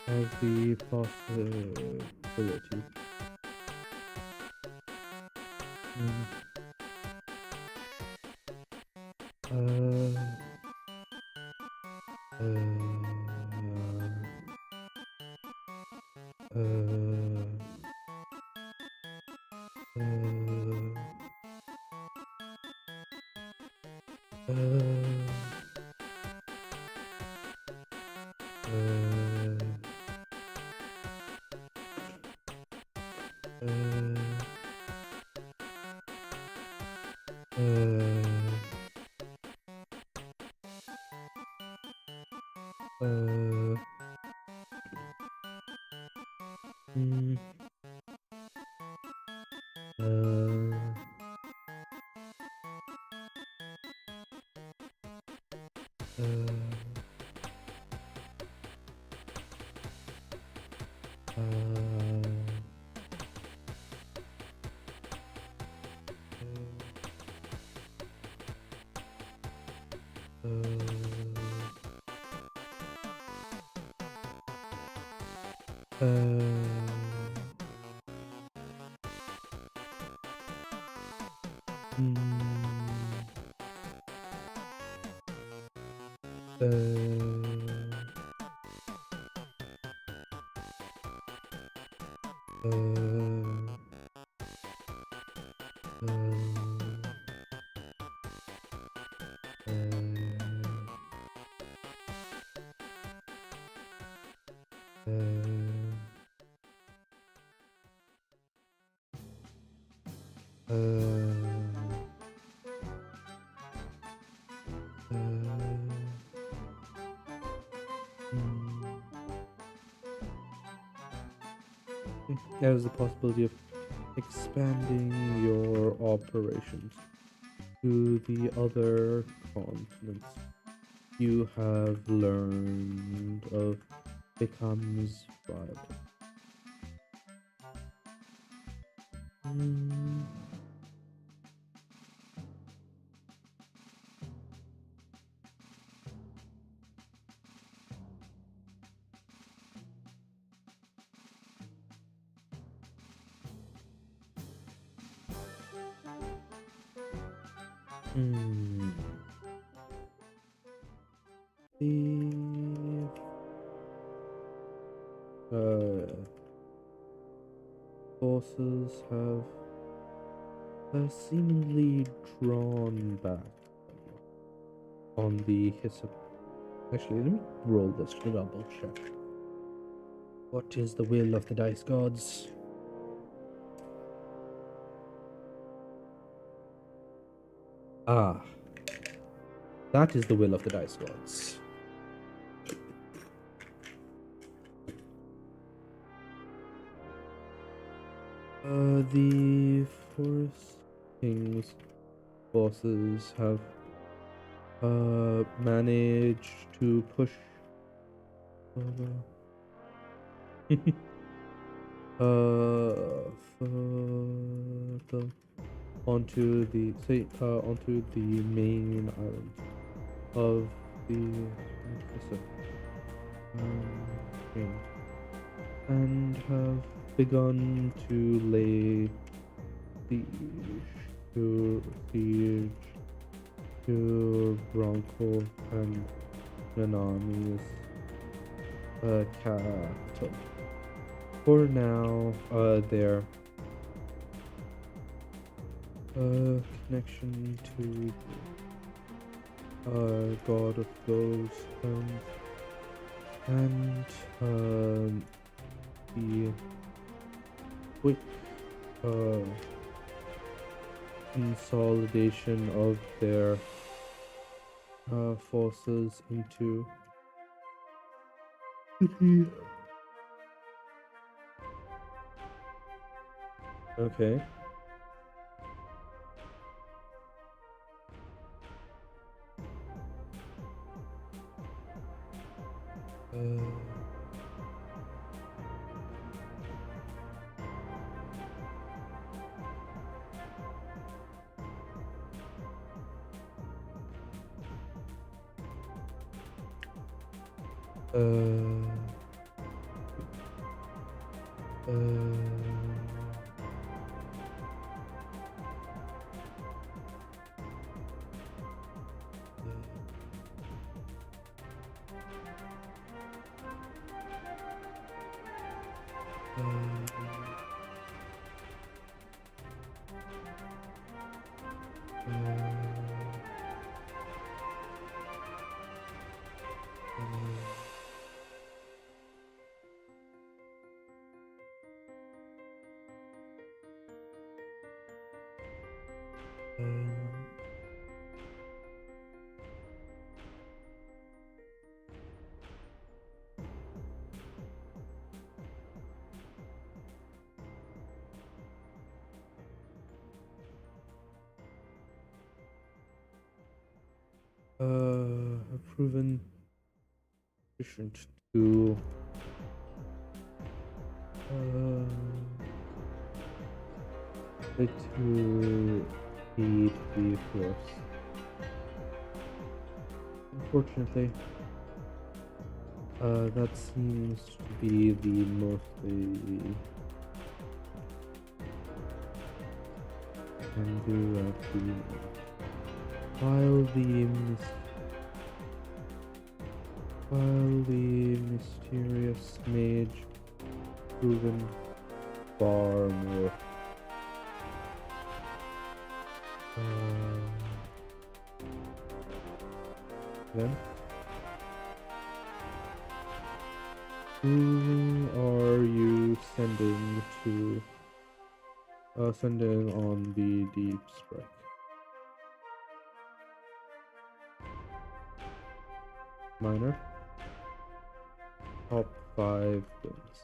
as the possibility. Uh, mm, There's the possibility of expanding your operations to the other continents you have learned of becomes viable. The forces have seemingly drawn back on the hyssop. Actually, let me roll this to double check. What is the will of the dice gods? Ah, that is the will of the dice gods. The Forest King's forces have managed to push further onto the main island of the King, and have begun to lay siege to Bronco and Nanami's capital. For now, their connection to the God of Ghosts and the quick consolidation of their forces into okay. Proven efficient to feed the force. Unfortunately, that seems to be the mostly can do at the while the mysterious mage proven far more then who are you sending on the deep strike? Minor. Top 5 wins.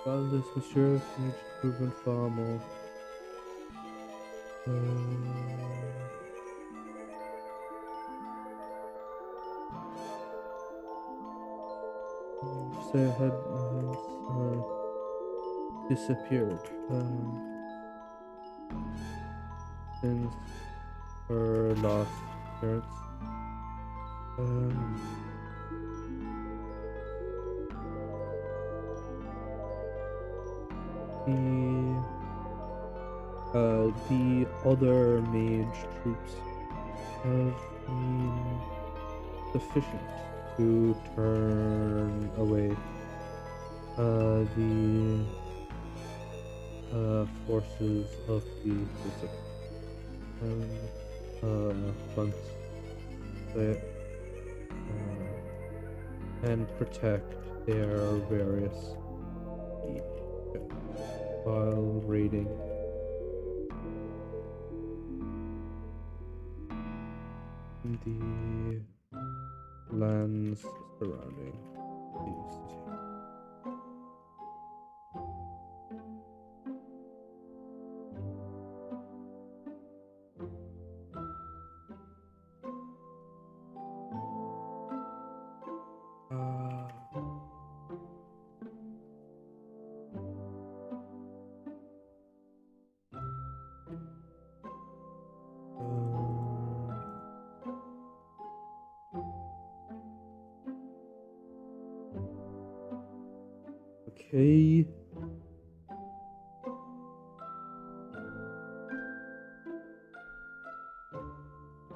Well, this mysterious mage proven far more. Say had disappeared since her last appearance. The other mage troops have been sufficient to turn away the forces of the Pacific once and protect their various needs while raiding the lands surrounding the city. Okay.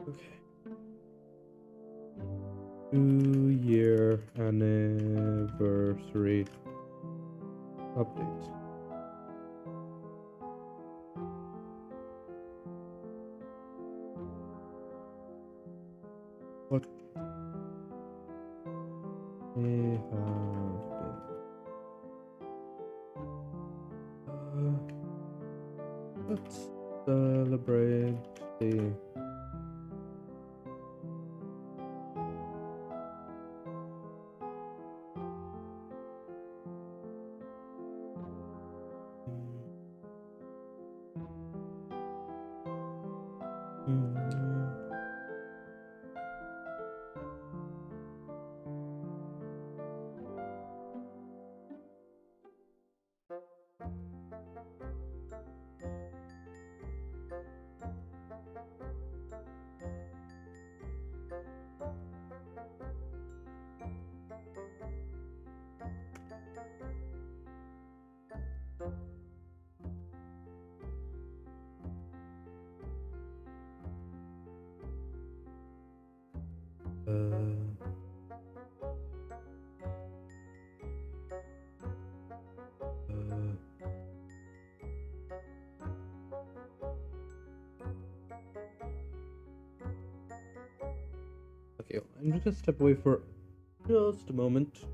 Okay. 2-year anniversary update. What may have been. Let's celebrate the Okay, I'm just gonna step away for just a moment.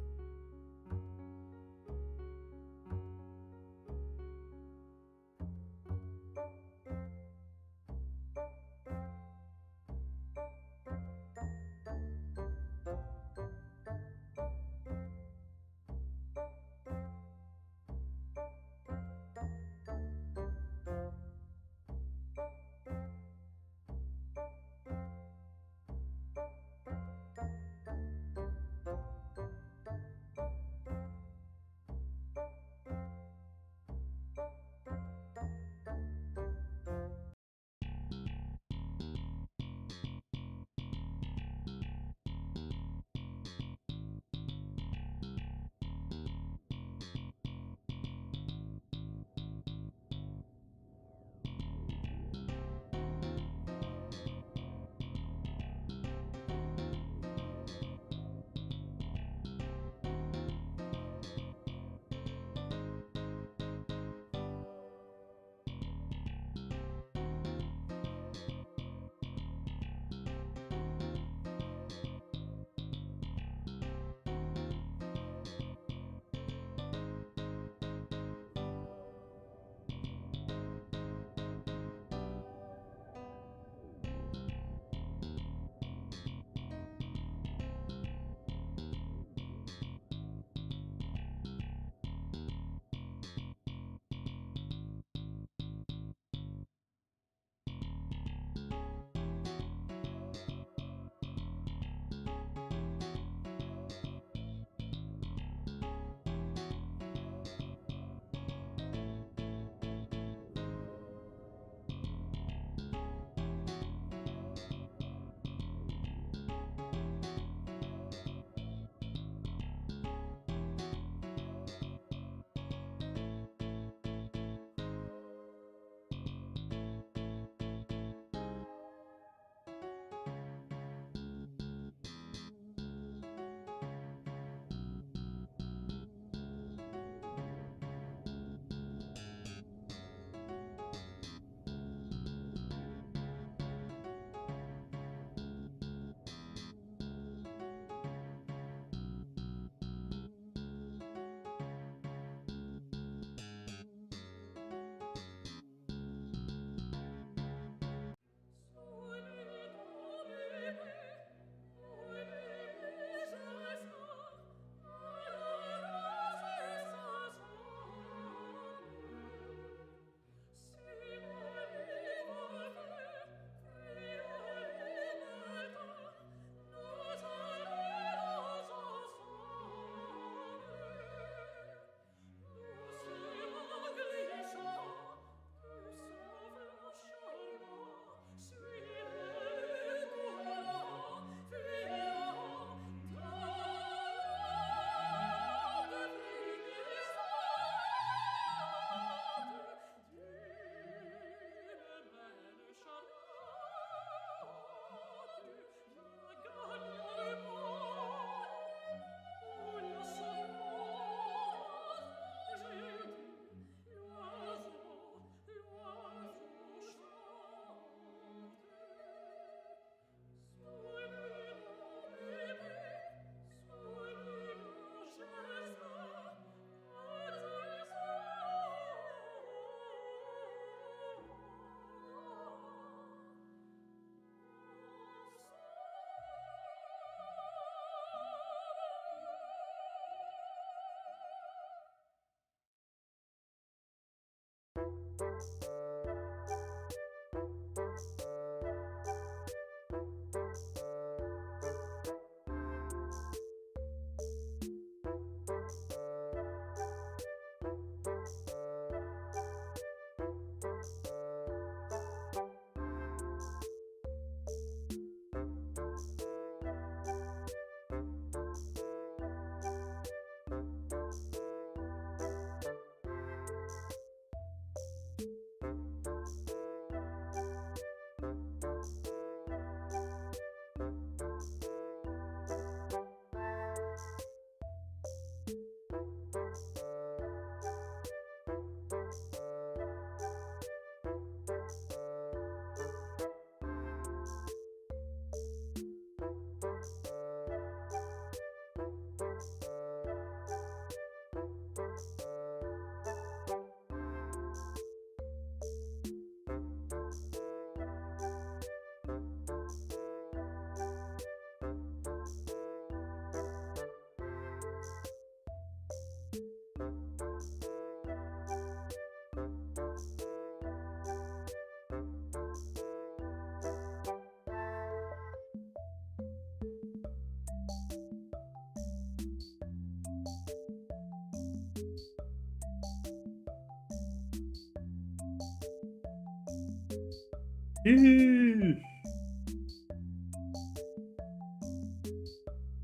Yeesh.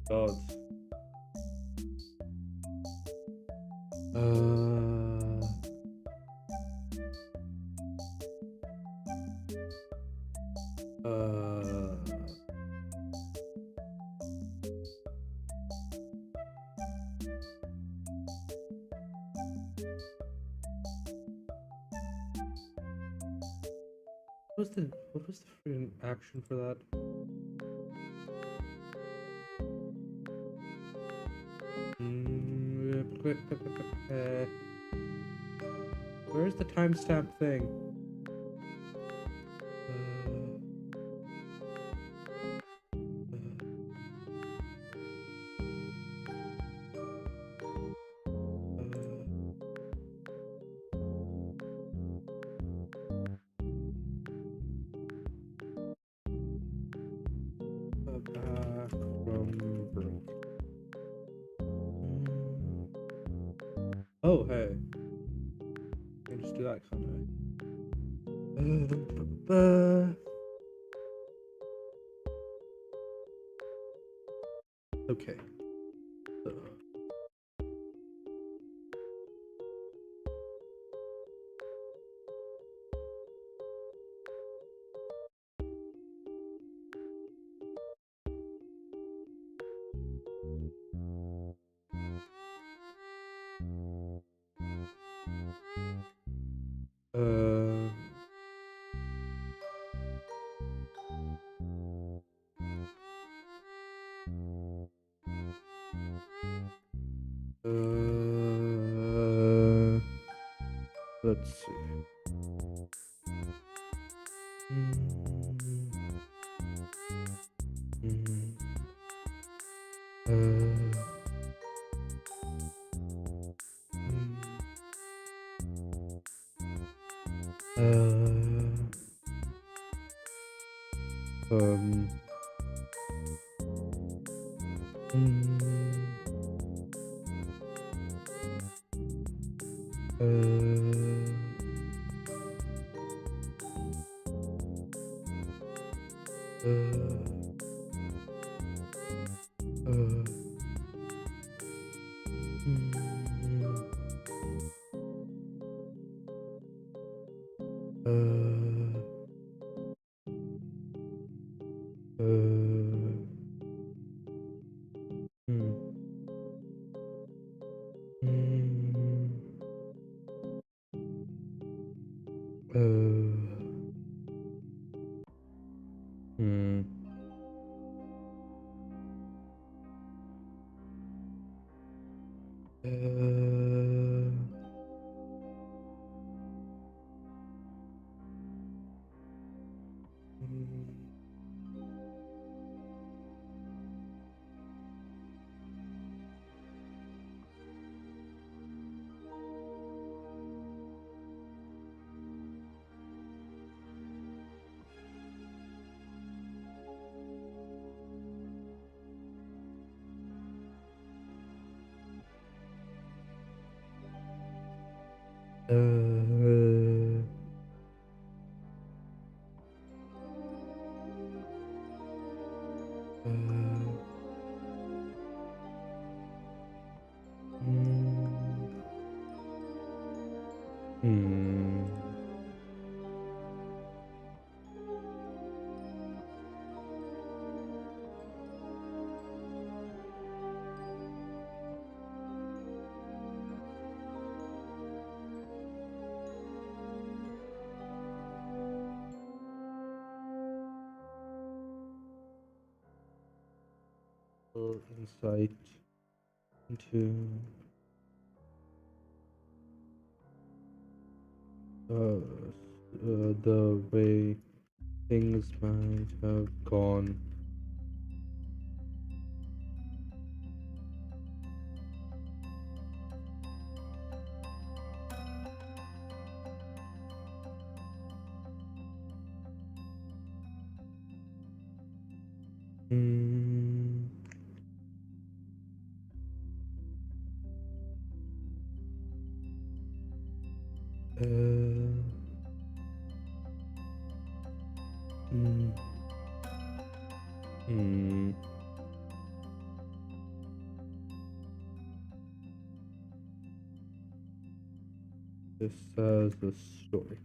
God. What was the freaking action for that? Where's the timestamp thing? Back from break. Oh, hey. I can just do that, can't I? Okay. Let's see. Insight into the way things might have gone. Hmm. This says the story.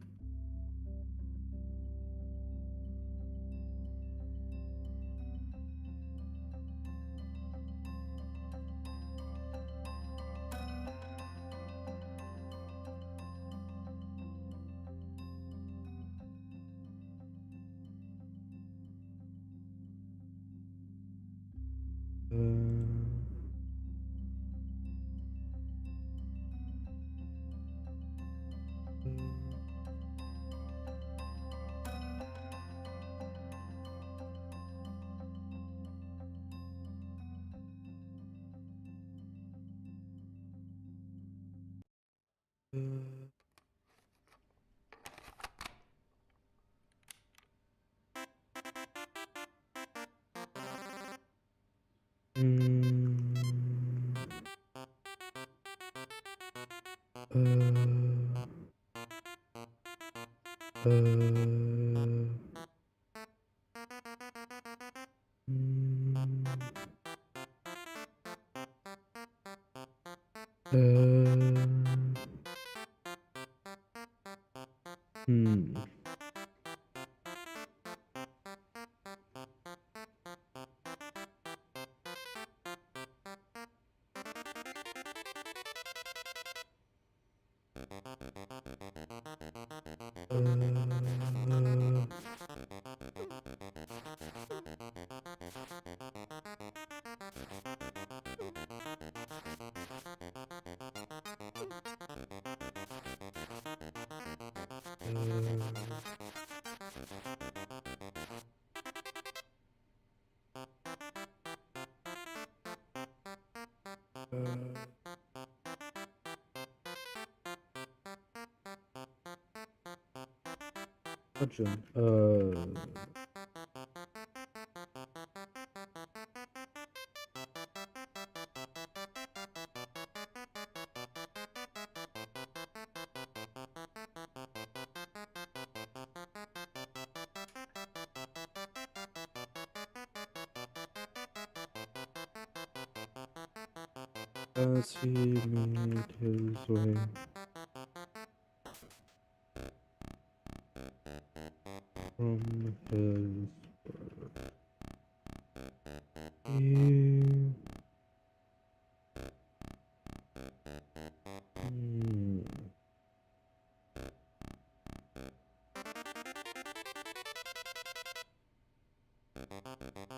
Legend. As he made his way from his work, he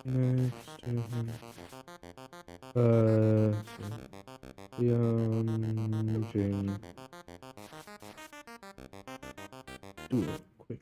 next to him, lounging. Do it quick.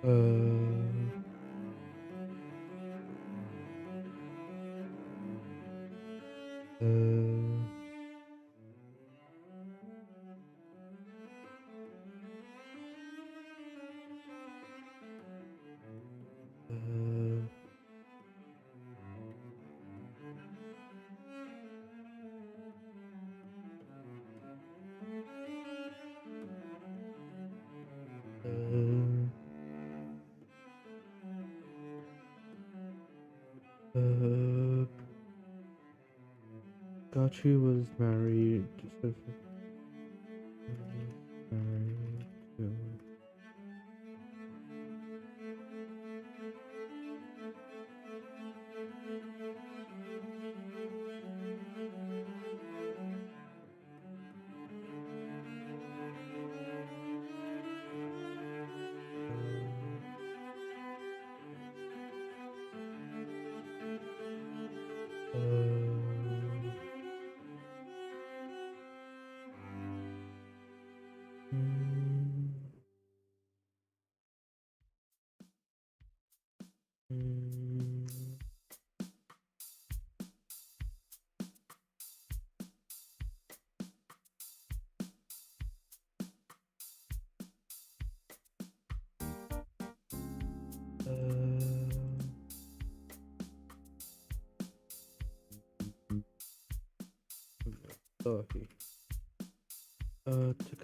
Uh, Gotchi was married to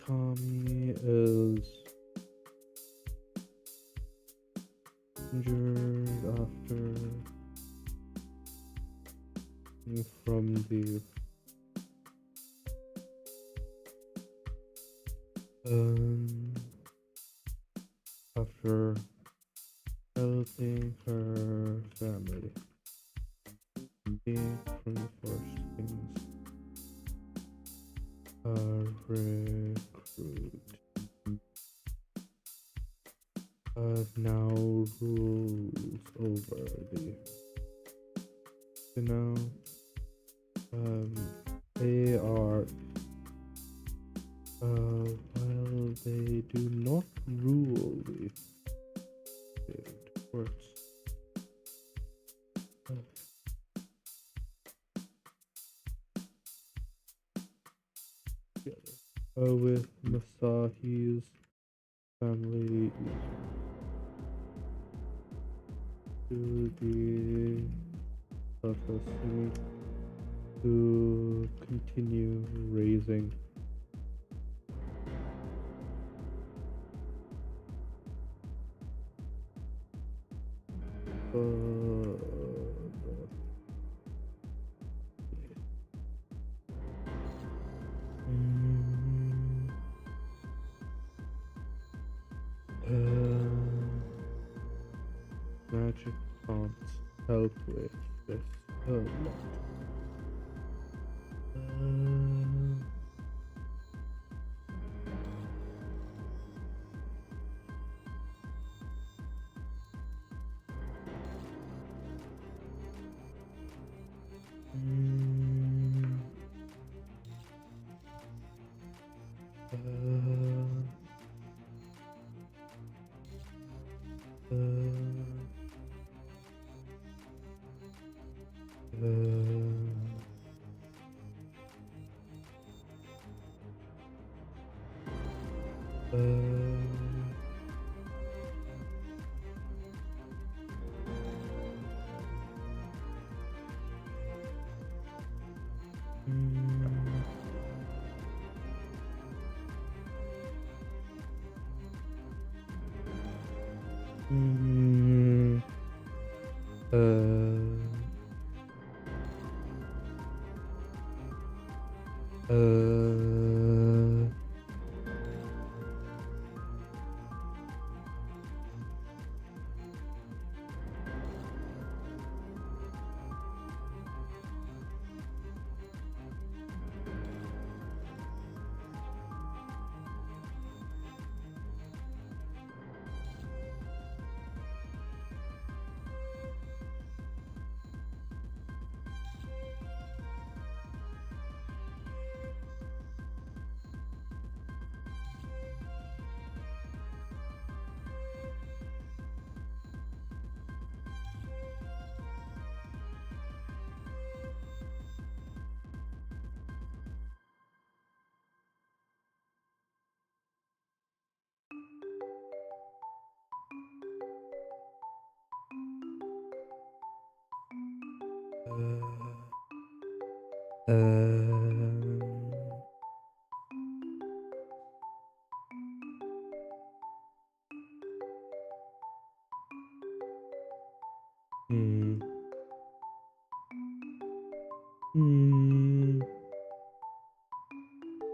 Takami is injured after from the after helping her family from the Forest Kings recruit now rules over the they are while they do not rule the courts with Masahi's family to the Sasasumi to continue raising magic can't help with this a lot. Hmm. Hmm.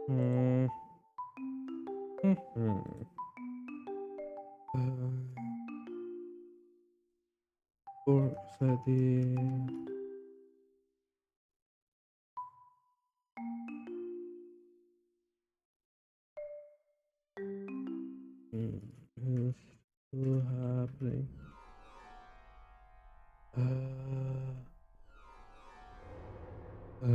Hmm. Hmm. For study. Is still happening. Uh. Uh.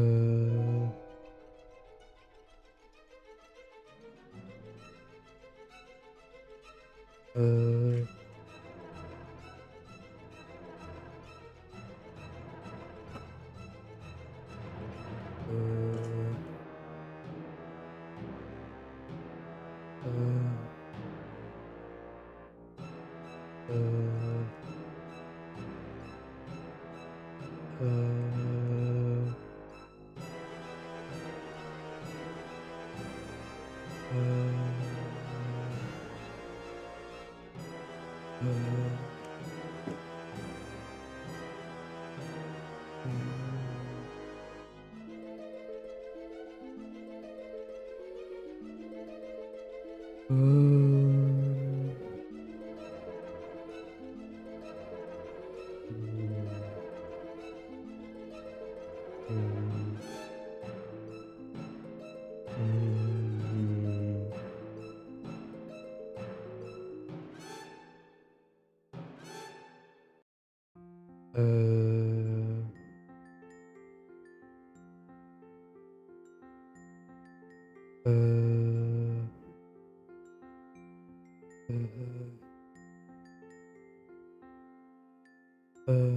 Uh.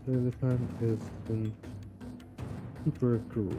The elephant is super cool.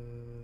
Following.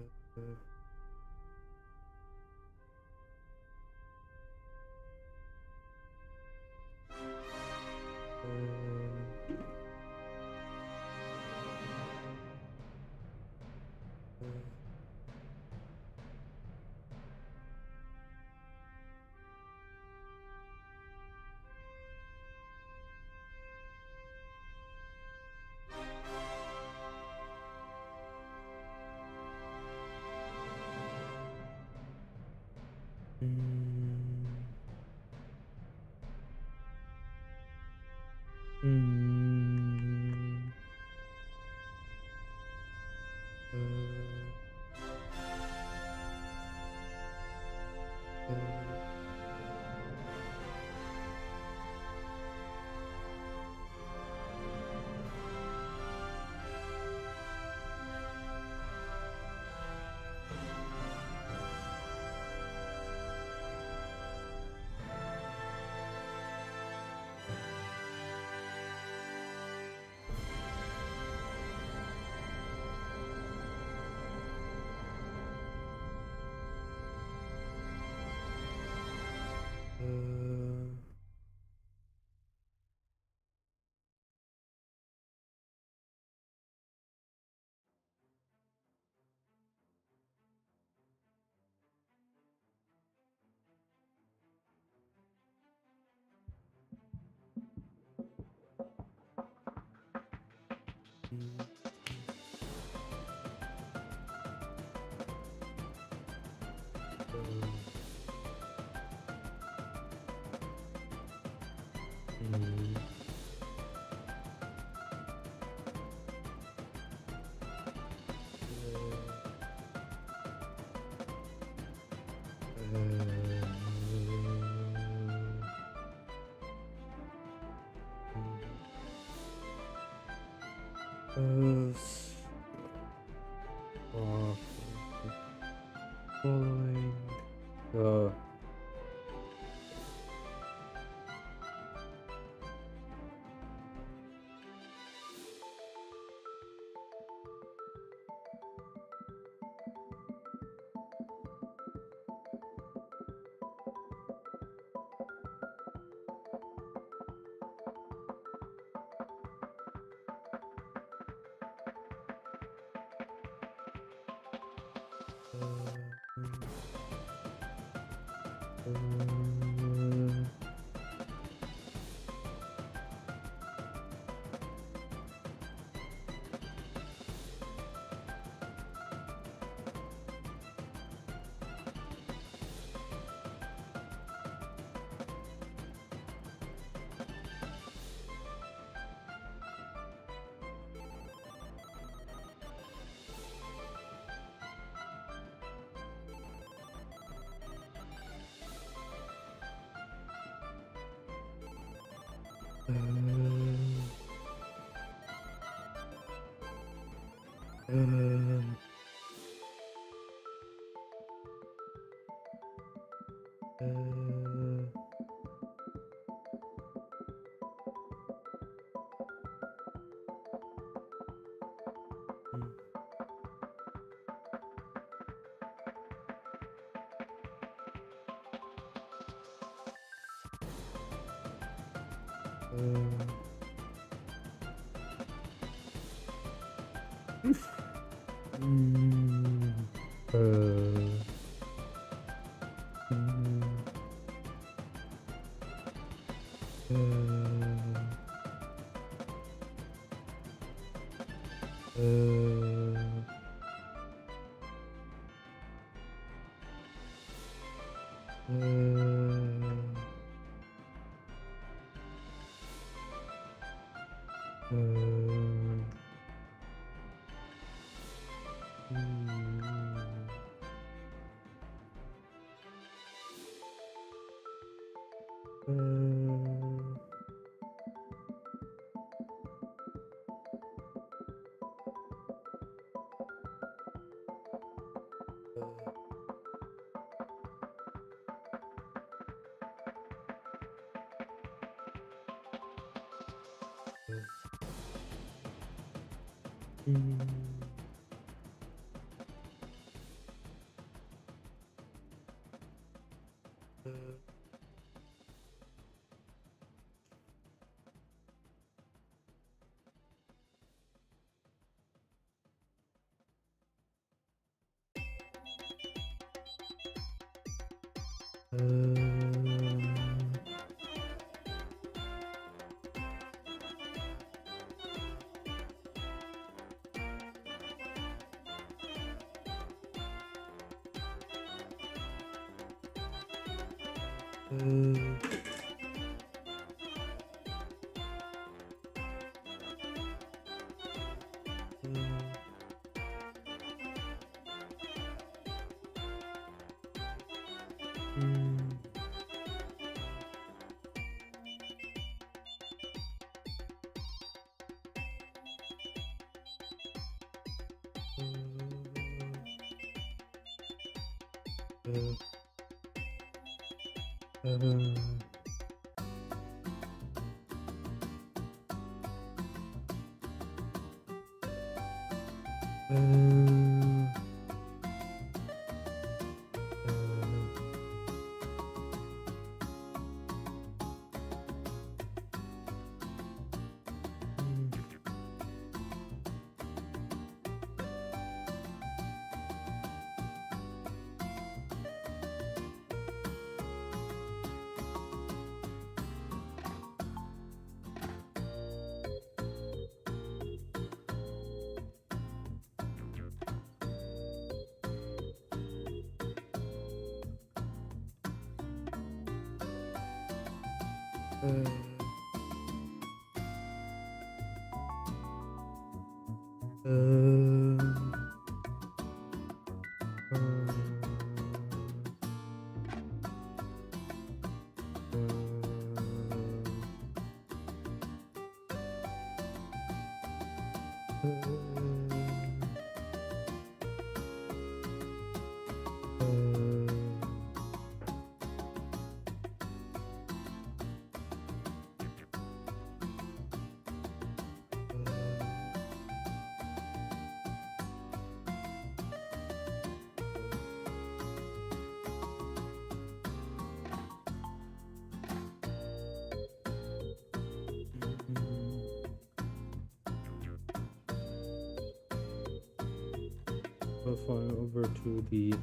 Fly over to the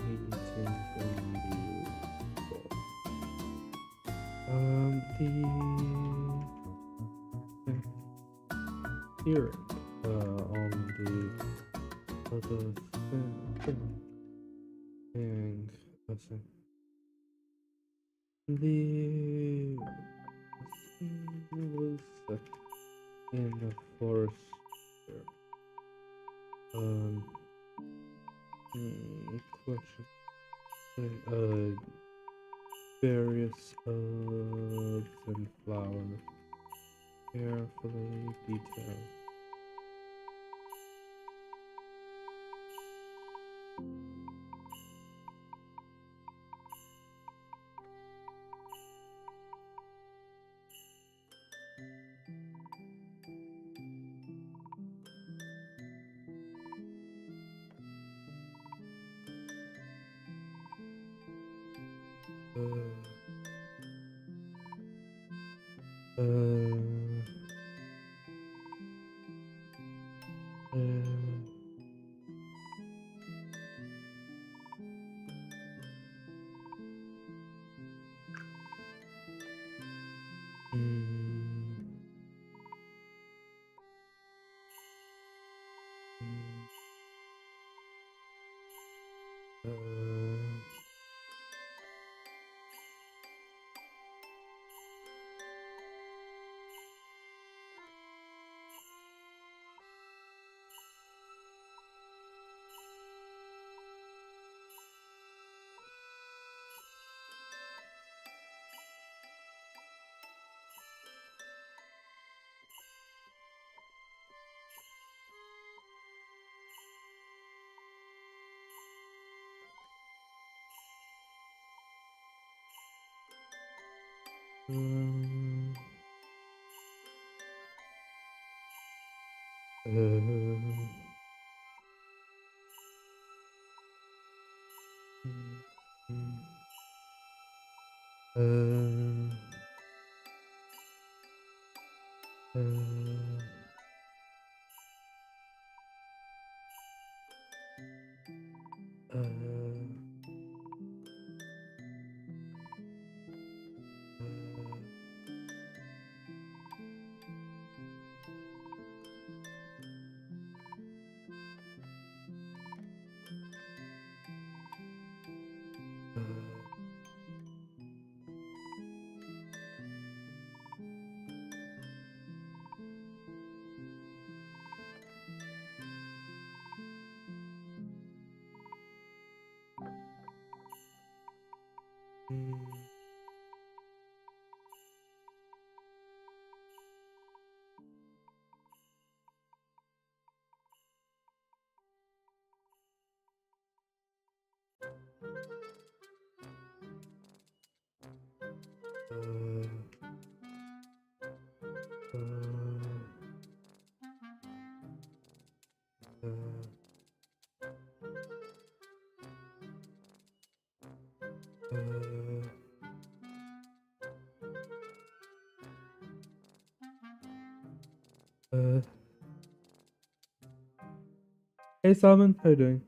meeting venue. The hearing on the other thing. Listen. The was in the forest. Question. Various herbs and flowers, carefully detailed. Mm. Hey Salmon, how you doing?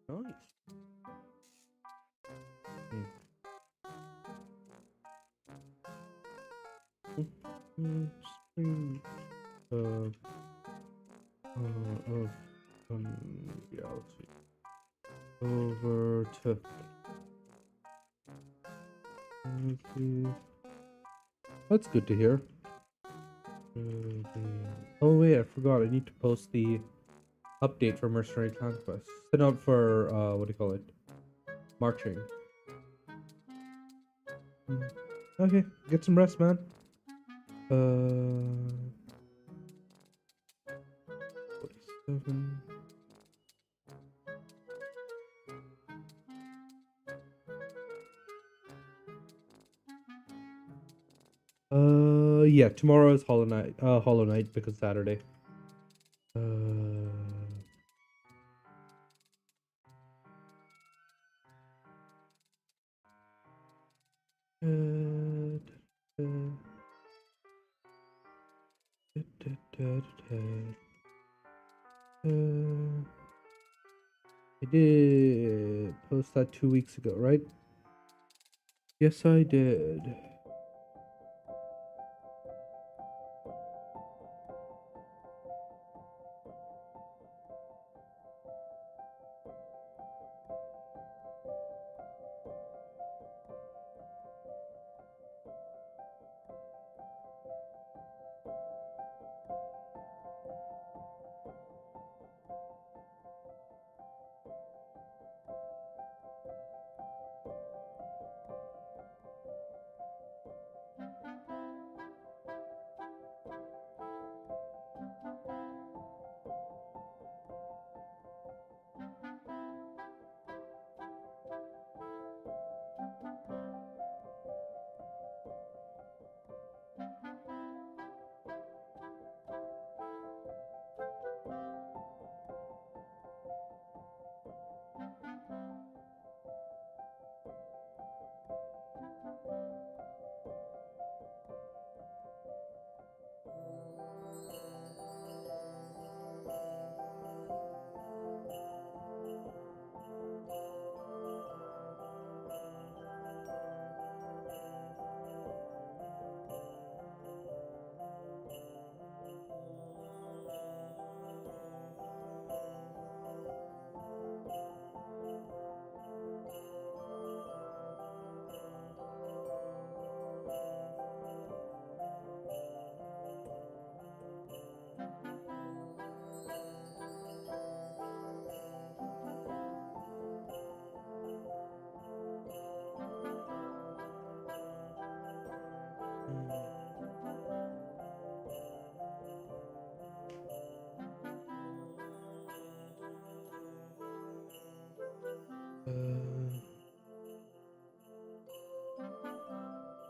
Nice. Stream of reality over to. That's good to hear. Oh wait, I forgot. I need to post the update for Mercenary Conquest. Send out for what do you call it? Marching. Okay, get some rest, man. 47. Yeah, tomorrow is Hollow Knight because Saturday. I did post that 2 weeks ago, right? Yes, I did.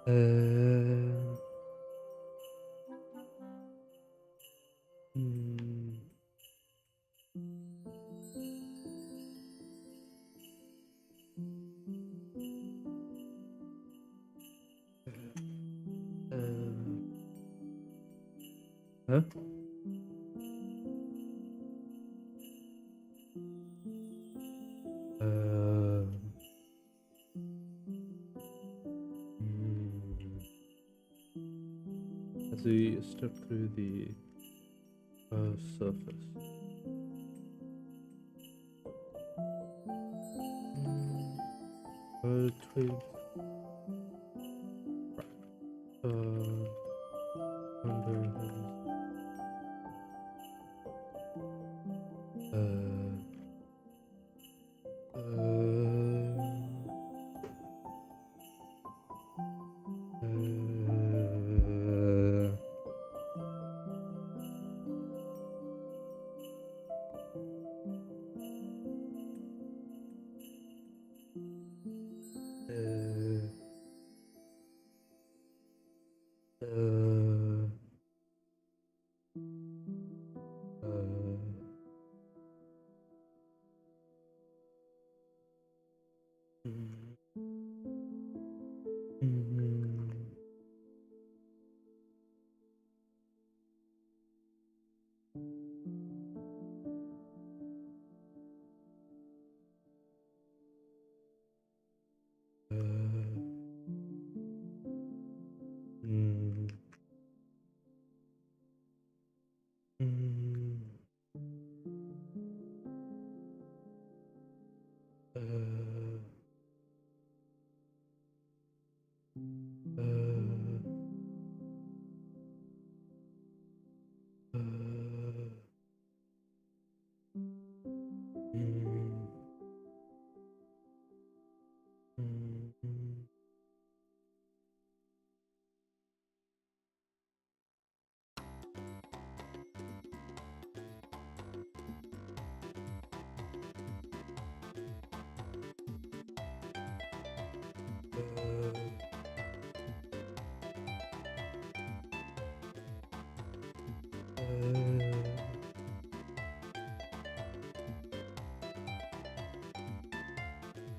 Hmm. Huh? As we step through the surface. Twigs. Under his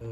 As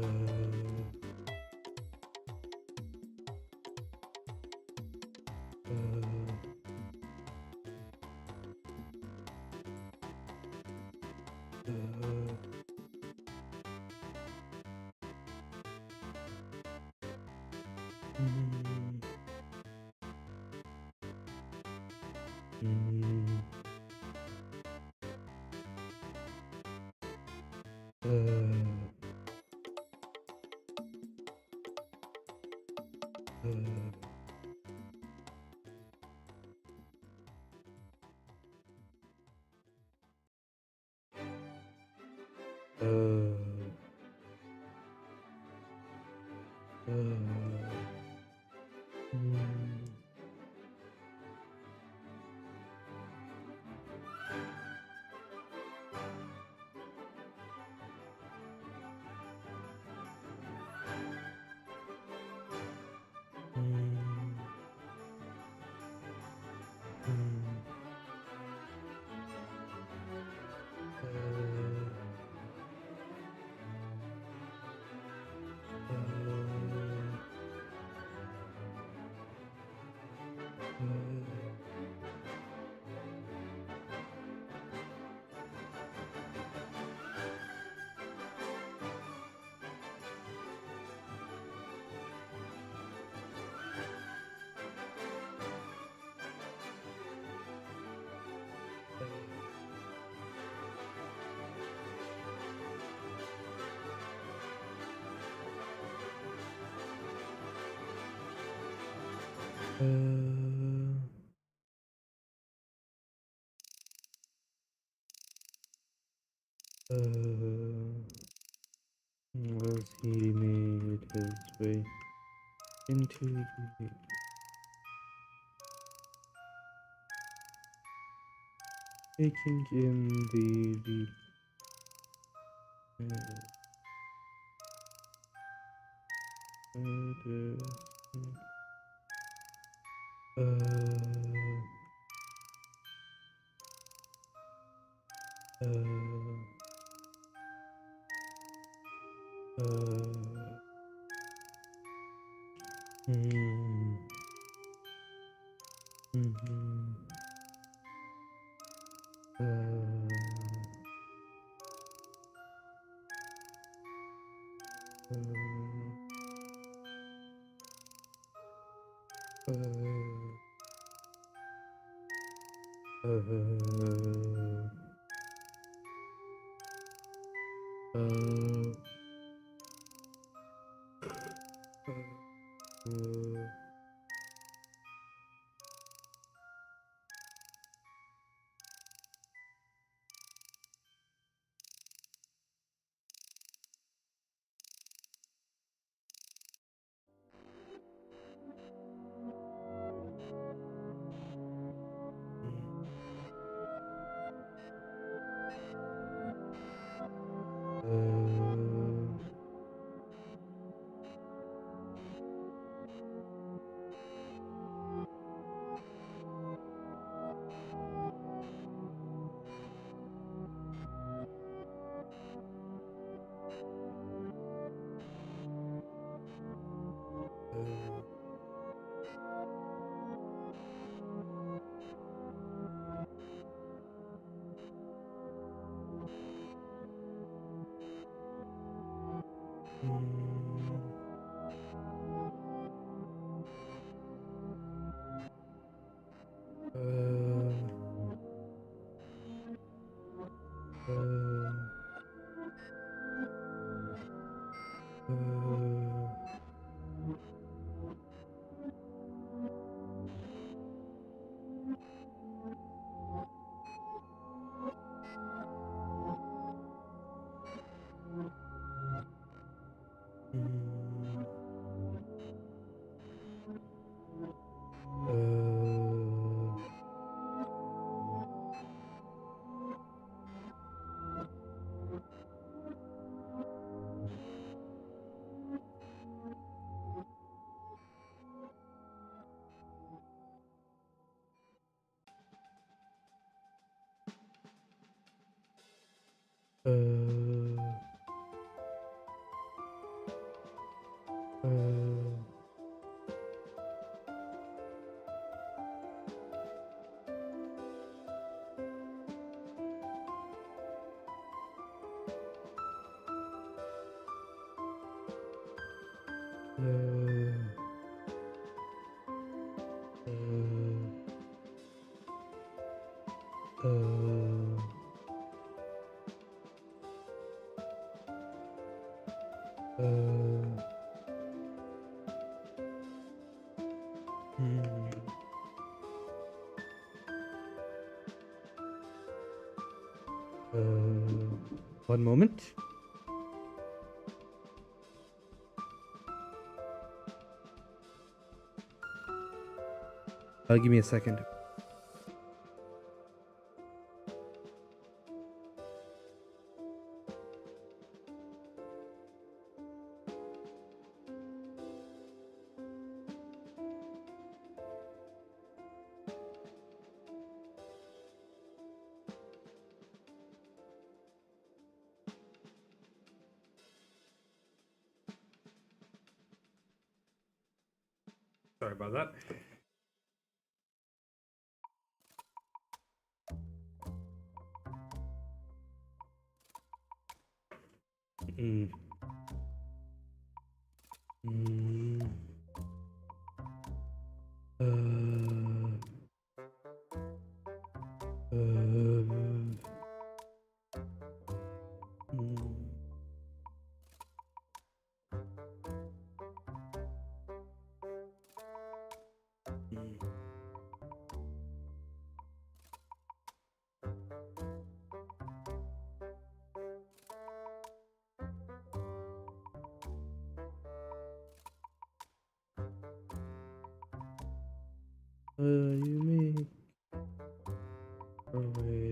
he made his way into the taking in the view. One moment. Give me a second. Sorry about that. You make a way.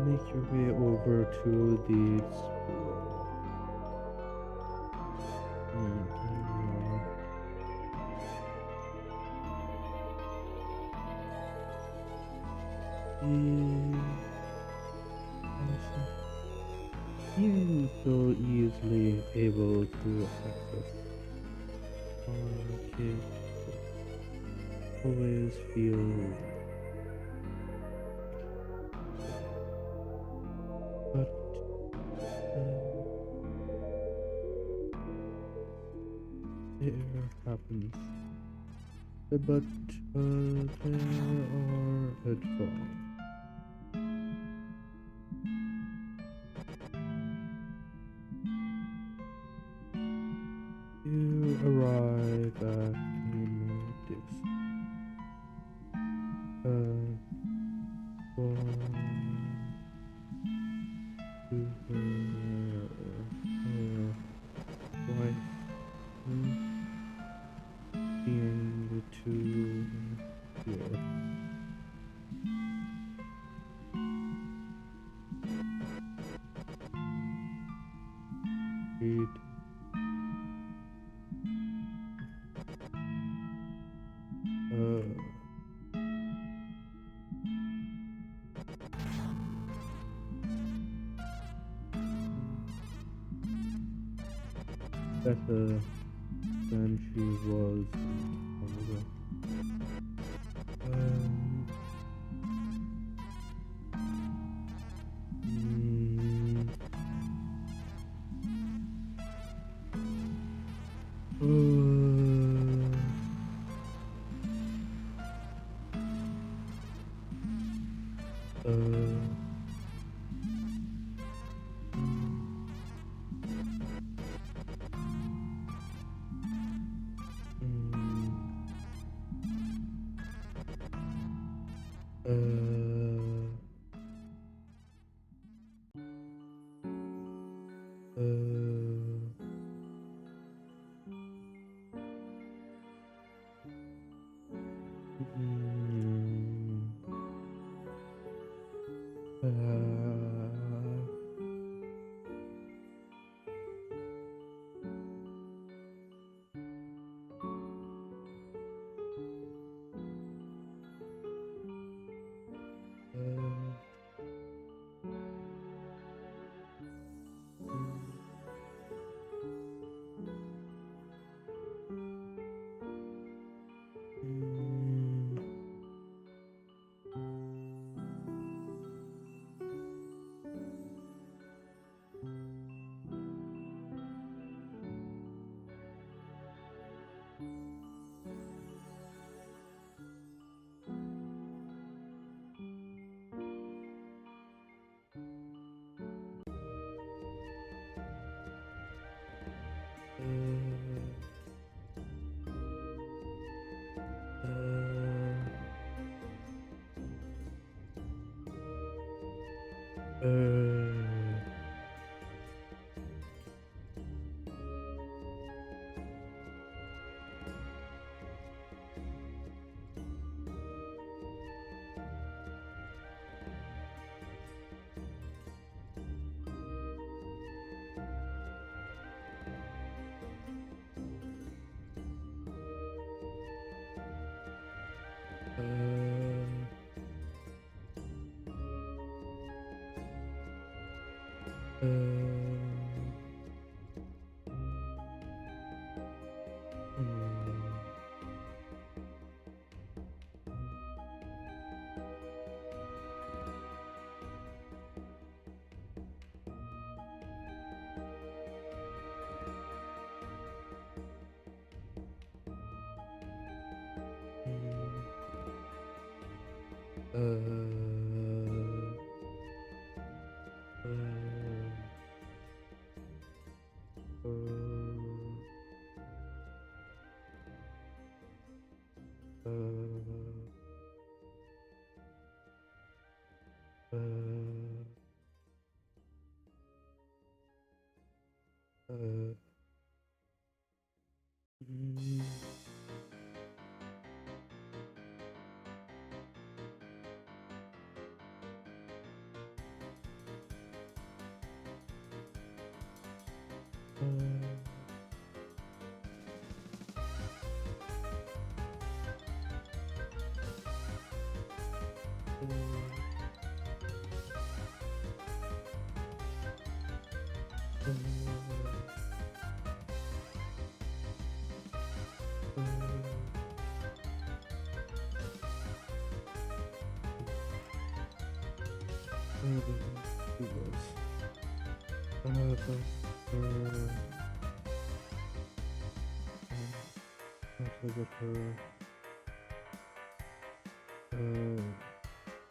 Make your way over to the school. You so easily able to access kids always feel but it happens. But there are advantages. You arrive at this wife being to here. Read. Better than she was.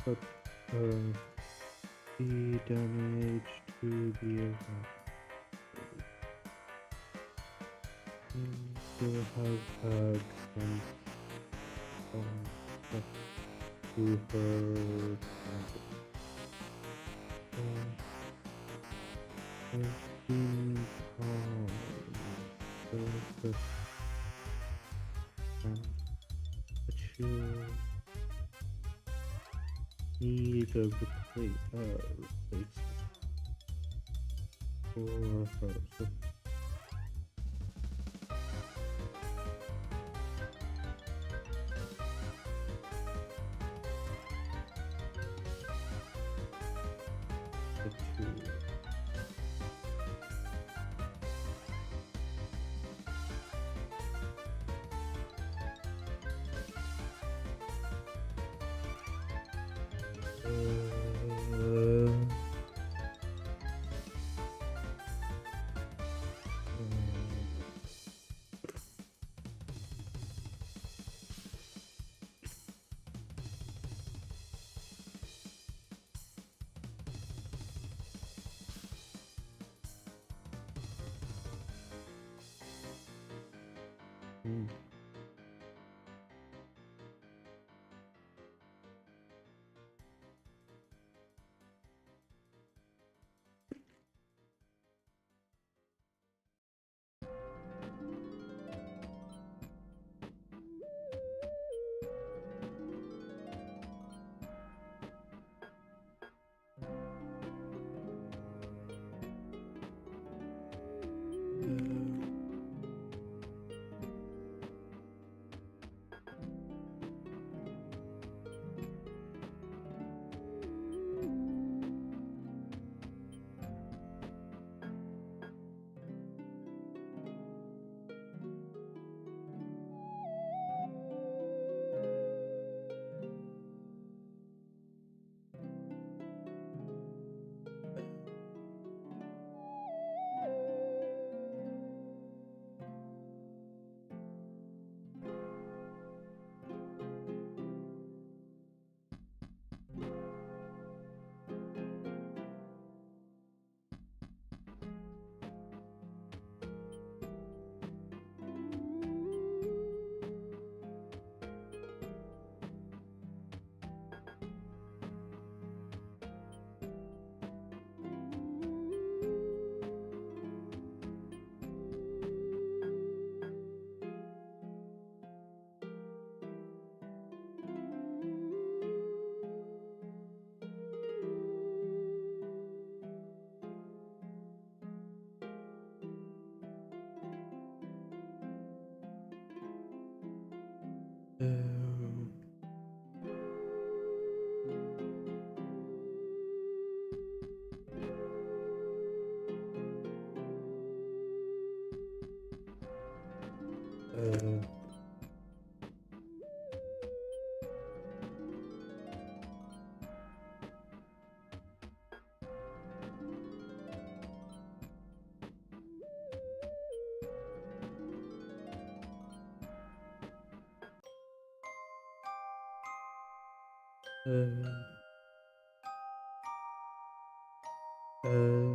But the damage to the still have had some stuff to her. I've been but you need a replacement for her. So Uh, uh,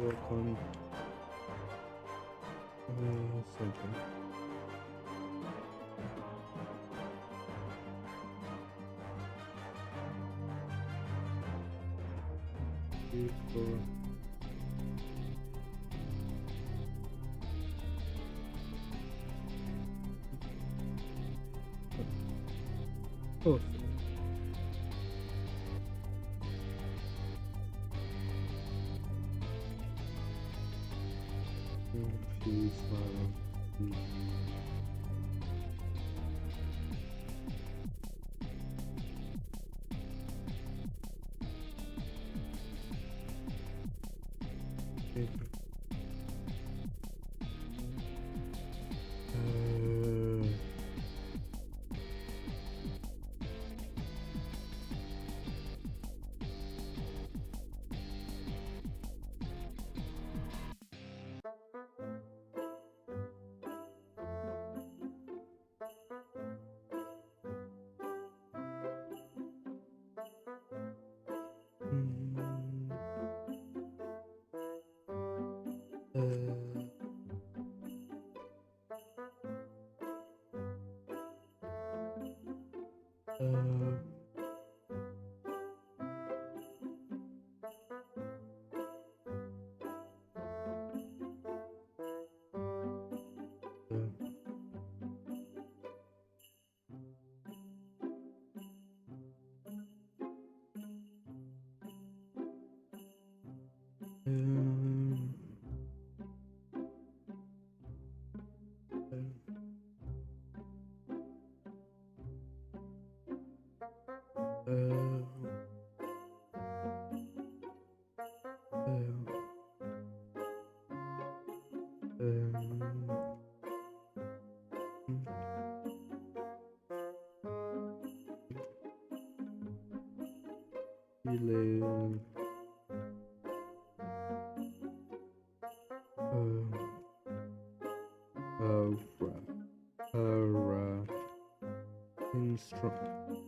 work on something. Oh. live. Instructors.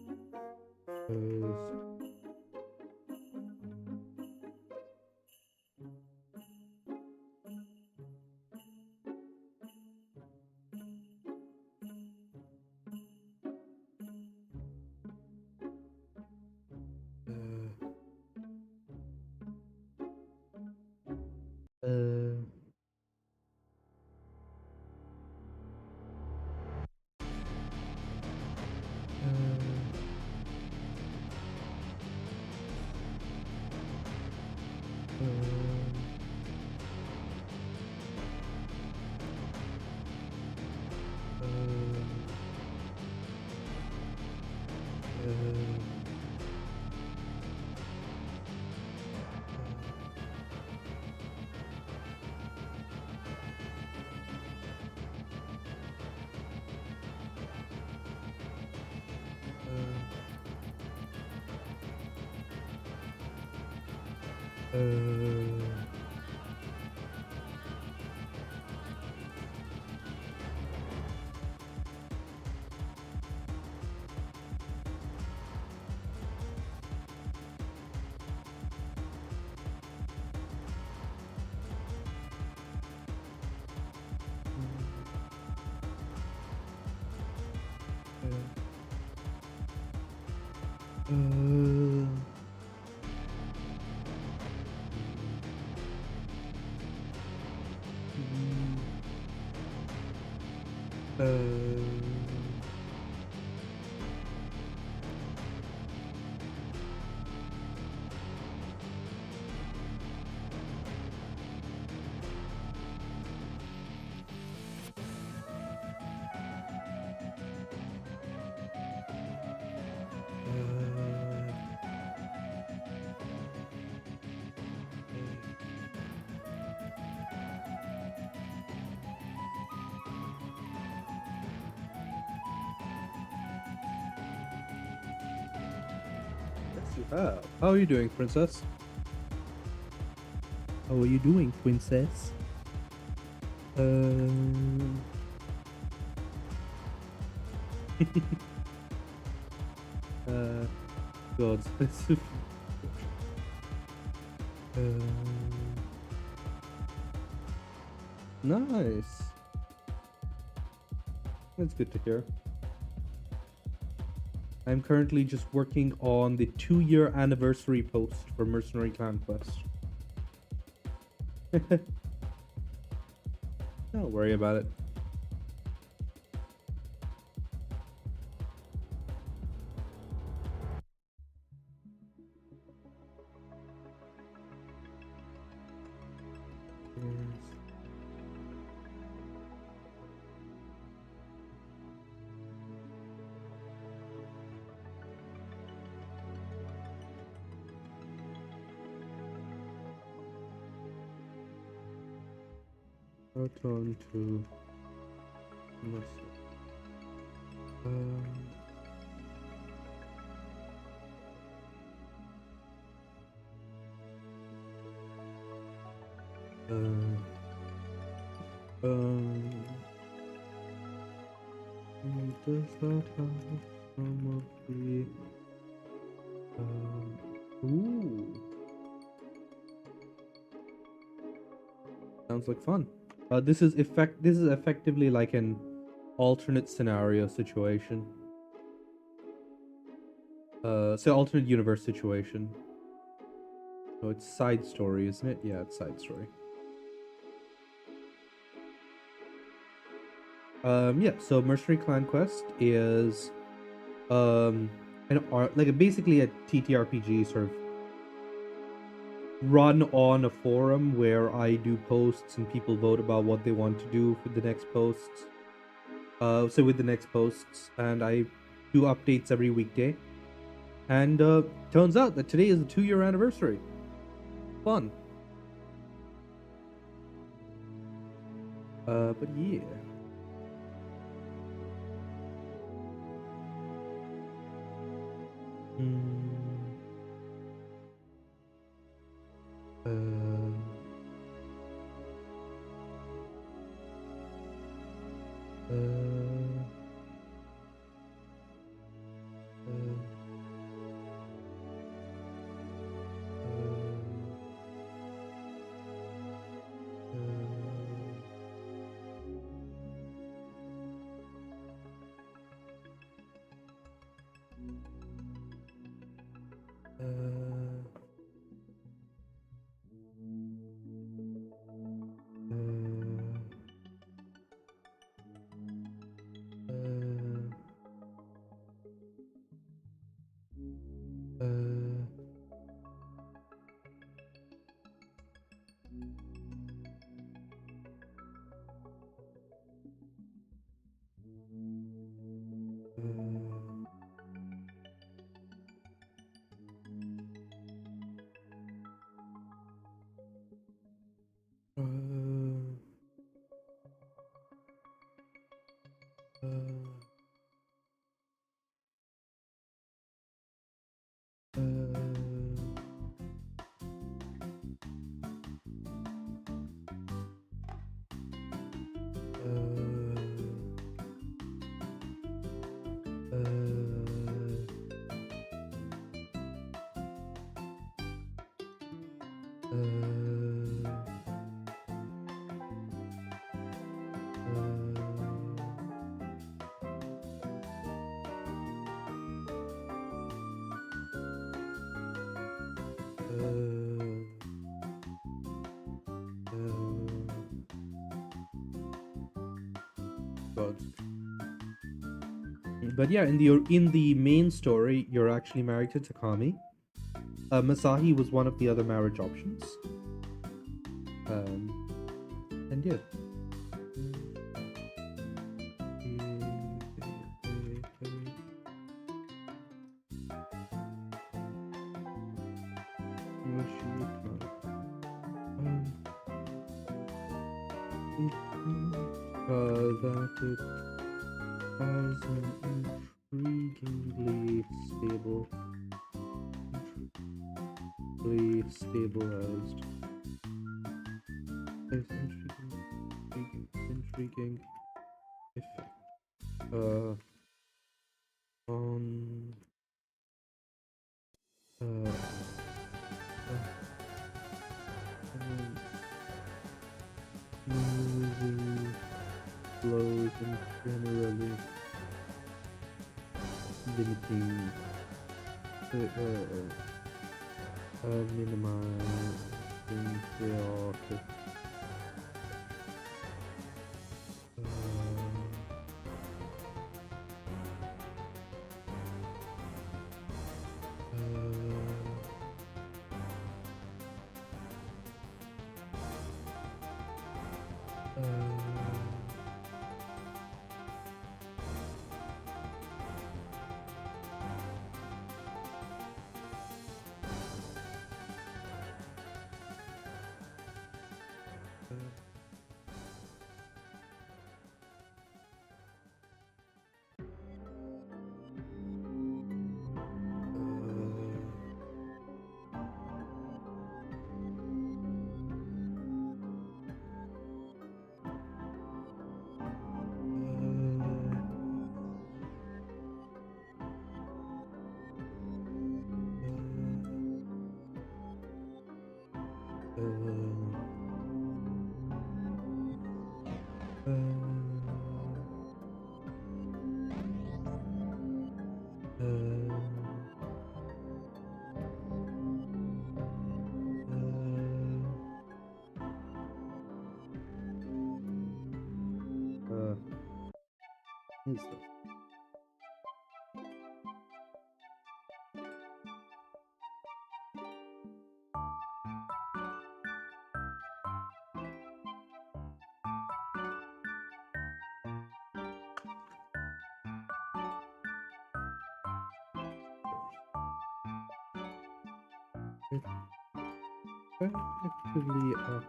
How are you doing, princess? How are you doing, princess? God. Nice. That's good to hear. I'm currently just working on the 2-year anniversary post for Mercenary Clan Quest. Don't worry about it. Out on to myself. Does that have some of the ooh, sounds like fun. This is effectively like an alternate scenario situation. So alternate universe situation. So it's side story, isn't it? Yeah, it's side story. Yeah, so Mercenary Clan Quest is basically a TTRPG sort of run on a forum where I do posts and people vote about what they want to do for the next posts. So with the next posts, and I do updates every weekday. And turns out that today is the 2-year anniversary. Fun. But yeah. God. But yeah, in the main story, you're actually married to Takami. Masahi was one of the other marriage options. And yeah. That it has an intriguingly stabilized. It's intriguing effect on movie flows and generally limiting minimizing chaotic is this? It effectively acts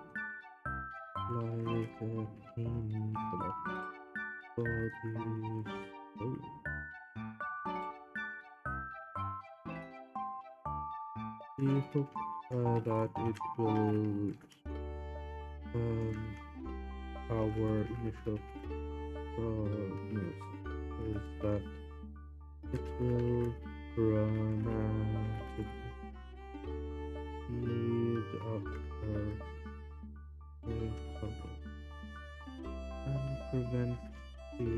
like a painkiller for the soul. We hope that it will our initial news is that it will dramatically speed up her recovery and prevent the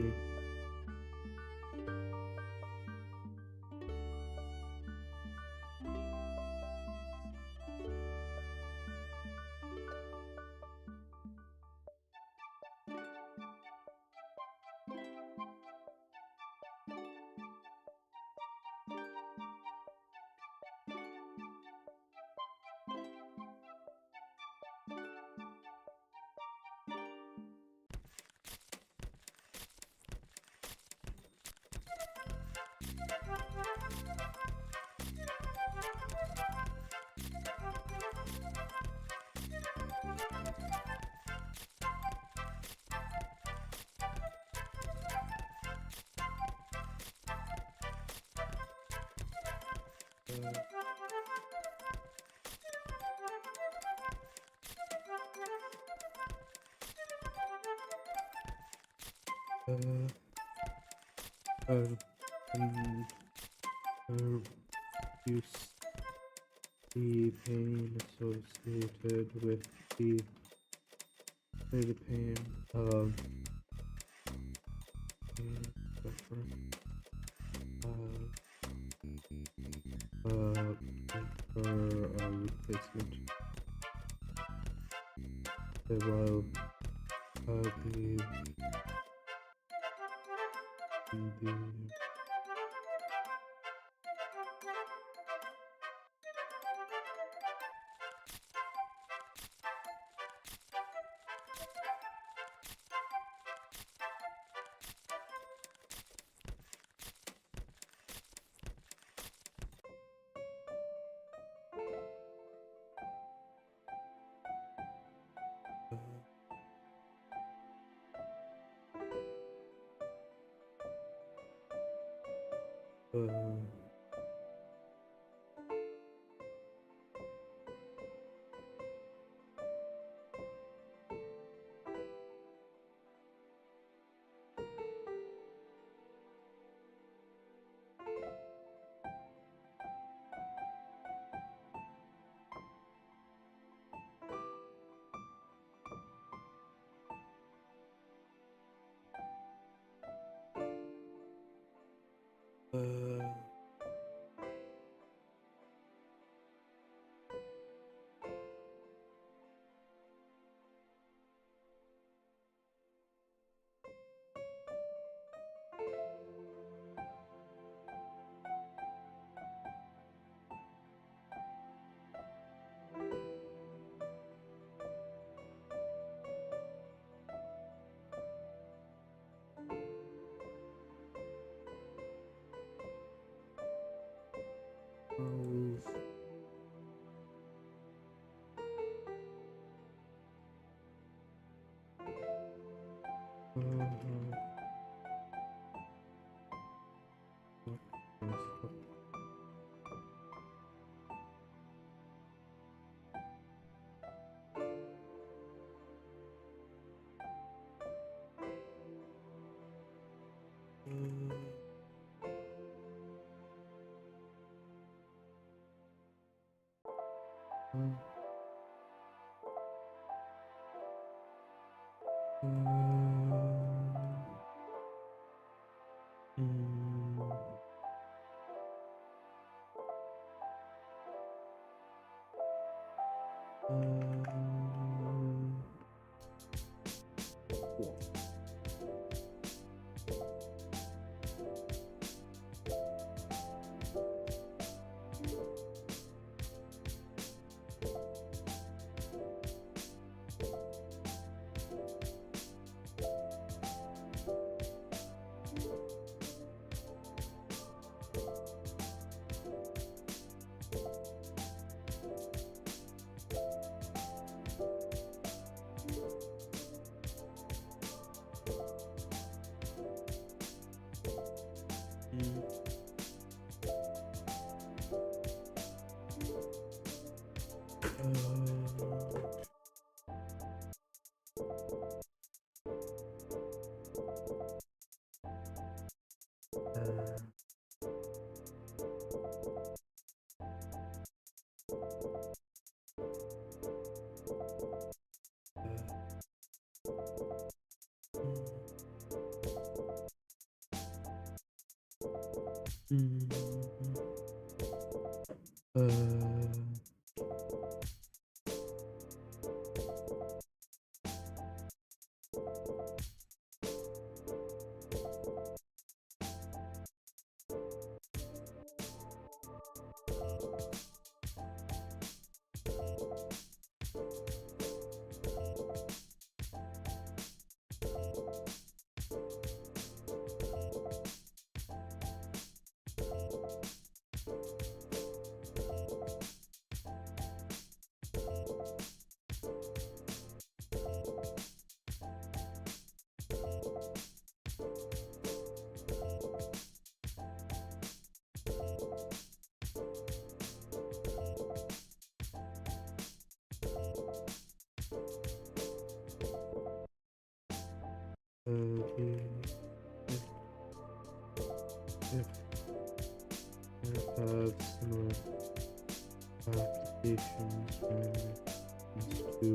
Reduce the pain associated with the pain of suffering. For a replacement. They will be if I have similar applications when it comes to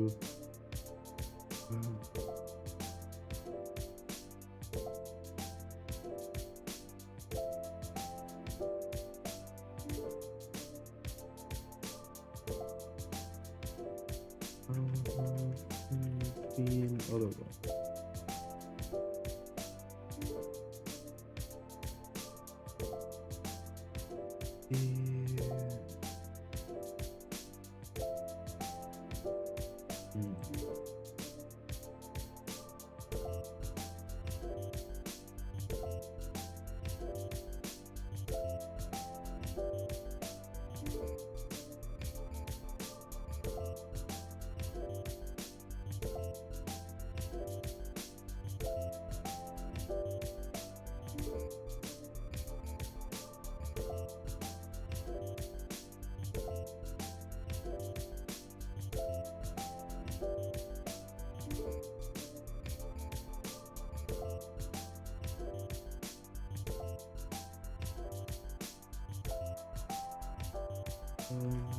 seen other one.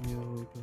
Yoga.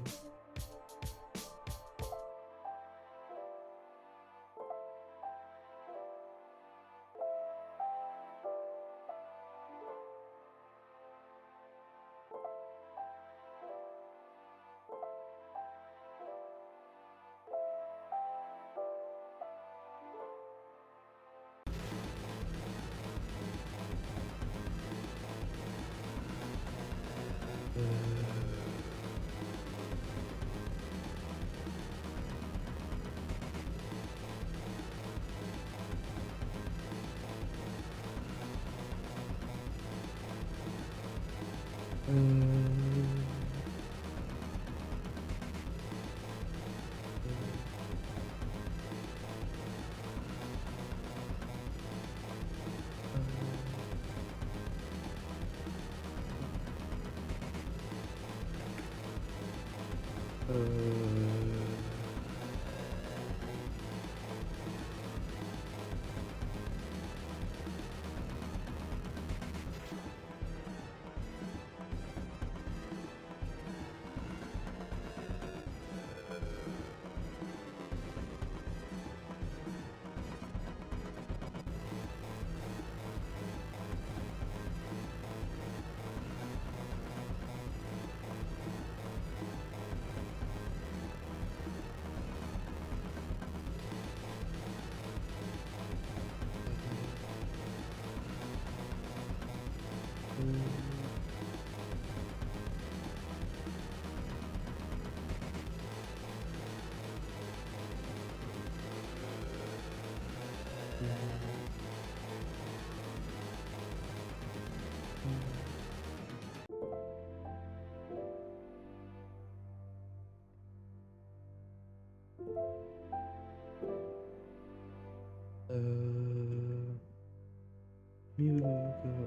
Music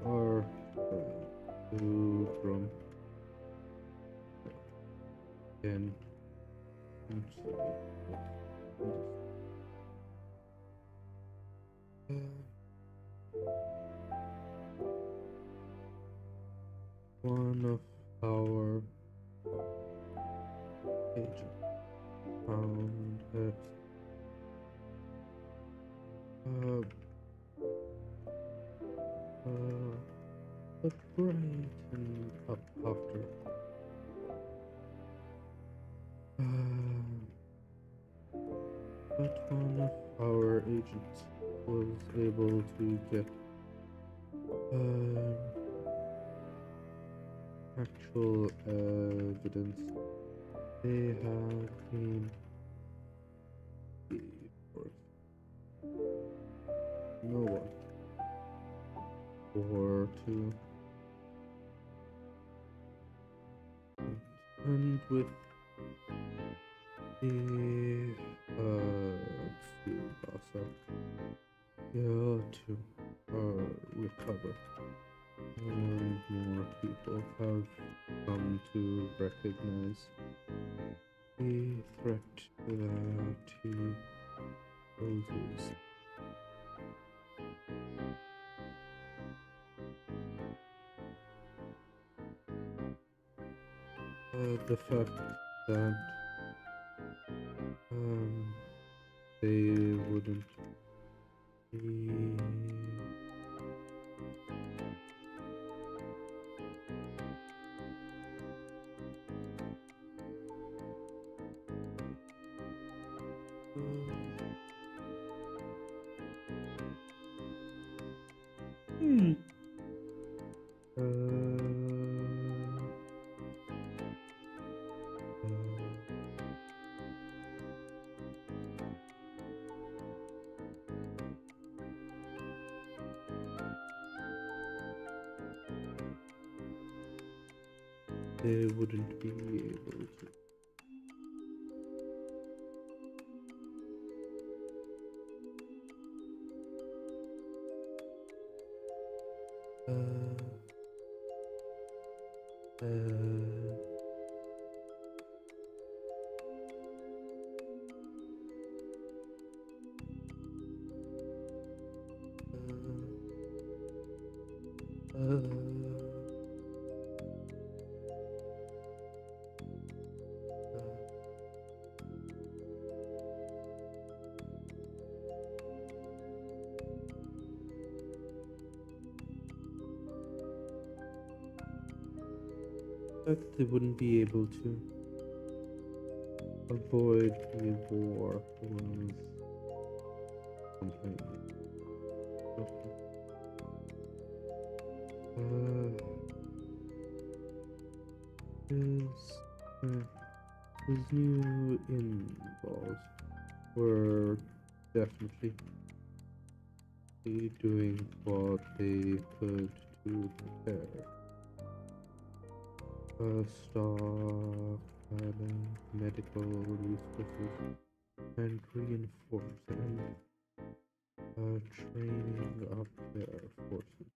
or food from and one of our agents found it but brighten up after but one of our agents was able to get actual evidence. They have been no one or two and with the to recover. More and more people have come to recognize the threat that he poses. The fact that they wouldn't be hmm. Uh, they wouldn't be able to. That they wouldn't be able to avoid the war was something. His new in-laws were definitely doing what they could to prepare. Stock, medical resources, and reinforcing training up their forces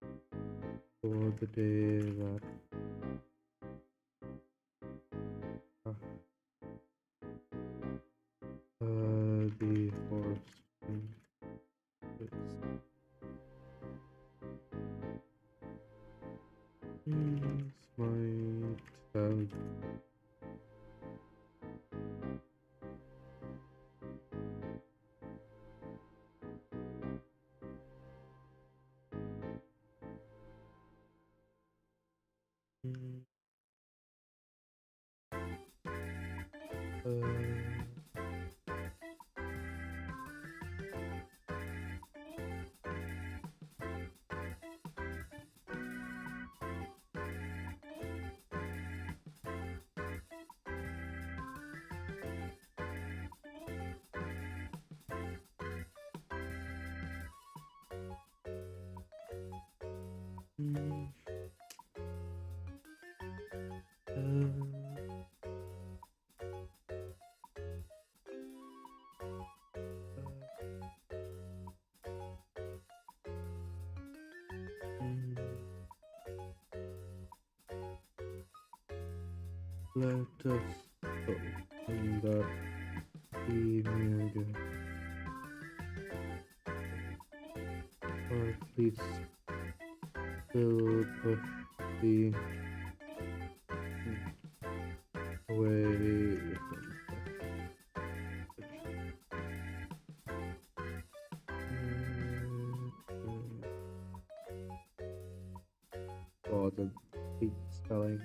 for the day that the horsemen might have let us hope that the Mega, or at least will push the away or the beat spelling.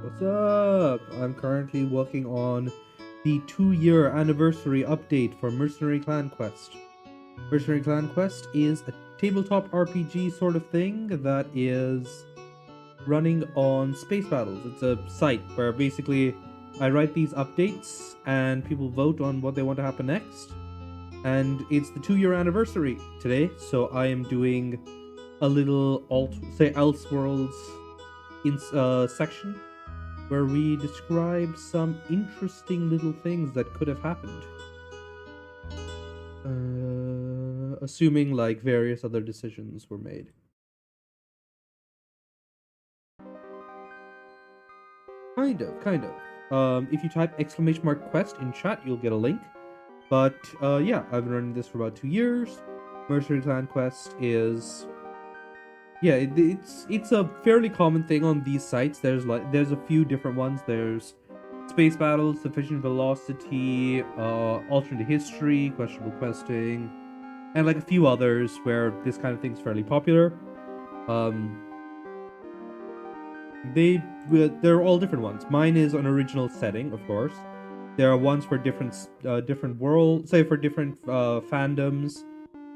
What's up? I'm currently working on the 2-year anniversary update for Mercenary Clan Quest. Mercenary Clan Quest is a tabletop RPG sort of thing that is running on Spacebattles. It's a site where basically I write these updates and people vote on what they want to happen next. And it's the 2-year anniversary today, so I am doing a little Elseworlds section where we describe some interesting little things that could have happened. Assuming like various other decisions were made. Kind of. If you type !quest in chat, you'll get a link. But yeah, I've been running this for about 2 years. Mercenary Clan Quest is Yeah, it's a fairly common thing on these sites. There's a few different ones. There's Spacebattles, Sufficient Velocity, Alternate History, Questionable Questing, and like a few others where this kind of thing's fairly popular. Um, they're all different ones. Mine is an original setting, of course. There are ones for different worlds, say for different fandoms.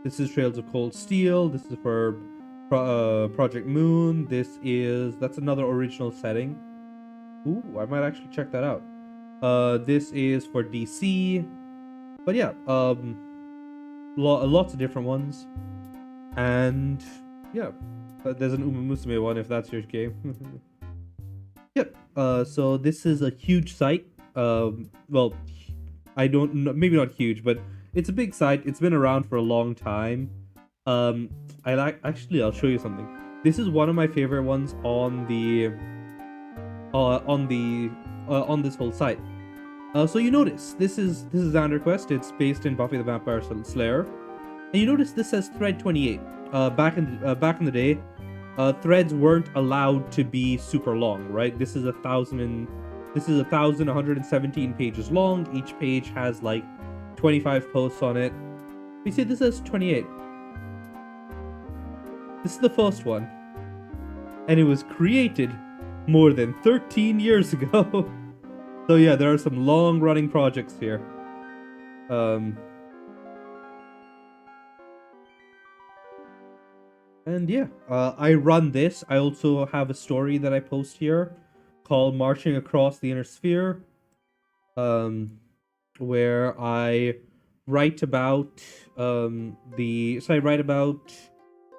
This is Trails of Cold Steel. This is for Project Moon. That's another original setting. Ooh, I might actually check that out. This is for DC. But yeah, lots of different ones. And yeah, there's an Uma Musume one if that's your game. Yep. So this is a huge site. Well, I don't know, maybe not huge, but it's a big site. It's been around for a long time. I'll show you something. This is one of my favorite ones on this whole site. So you notice this is Xander Quest. It's based in Buffy the Vampire Slayer, and you notice this says thread 28. Back in the day, threads weren't allowed to be super long, right? This is 1,117 pages long. Each page has like 25 posts on it. We see this says 28. This is the first one, and it was created more than 13 years ago. So yeah, there are some long-running projects here. And yeah, I run this. I also have a story that I post here called Marching Across the Inner Sphere, where I write about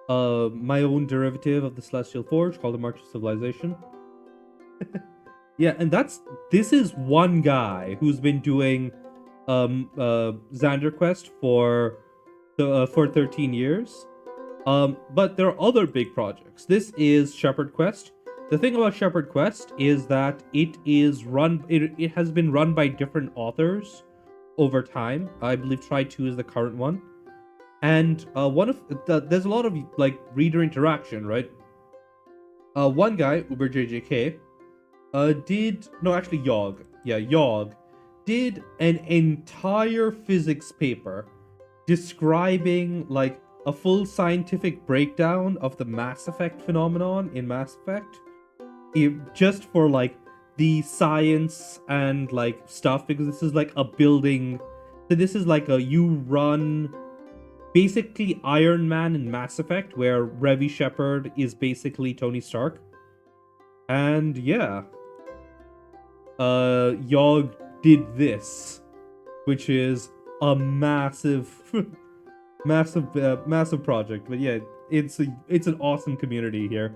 my own derivative of the Celestial Forge called the March of Civilization. Yeah, and this is one guy who's been doing Xander Quest for 13 years. But there are other big projects. This is Shepherd Quest. The thing about Shepherd Quest is that it has been run by different authors over time. I believe Try 2 is the current one. And there's a lot of like reader interaction, right? One guy, Uber JJK, Yog. Yeah, Yog did an entire physics paper describing like a full scientific breakdown of the Mass Effect phenomenon in Mass Effect, just for like the science and like stuff, because this is like a building. So this is like you run basically Iron Man in Mass Effect, where Revy Shepard is basically Tony Stark. And yeah, Yog did this, which is a massive massive project. But yeah, it's an awesome community here.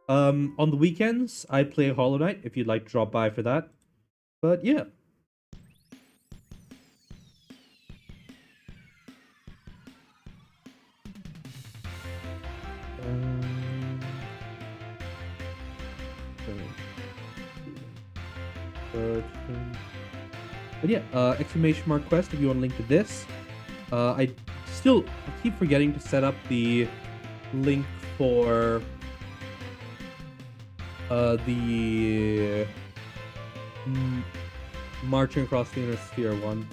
On the weekends I play Hollow Knight if you'd like to drop by for that. But yeah. But yeah, exclamation mark quest if you want to link to this. I keep forgetting to set up the link for the Marching Across the Inner Sphere one.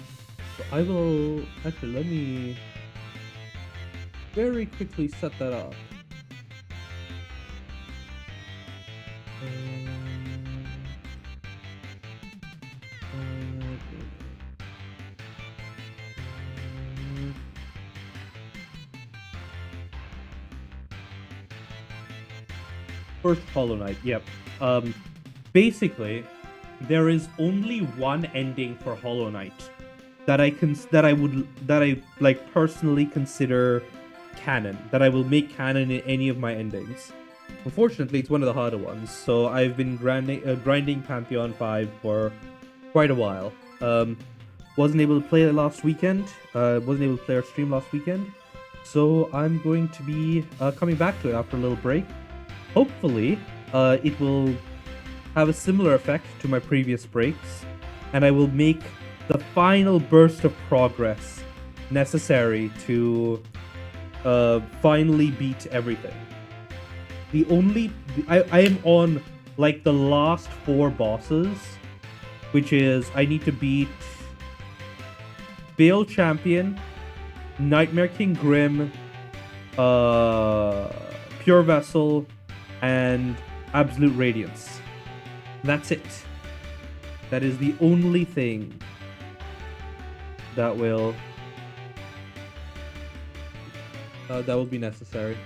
So I will actually, let me very quickly set that up. First Hollow Knight, yep. Basically, there is only one ending for Hollow Knight that I personally consider canon, that I will make canon in any of my endings. Unfortunately, it's one of the harder ones, so I've been grinding Pantheon 5 for quite a while. Wasn't able to play it last weekend. Wasn't able to play our stream last weekend, so I'm going to be coming back to it after a little break. Hopefully, it will have a similar effect to my previous breaks, and I will make the final burst of progress necessary to finally beat everything. I am on like the last 4 bosses, which is I need to beat Bale Champion, Nightmare King Grim, Pure Vessel, and Absolute Radiance. That's it. That is the only thing that will be necessary.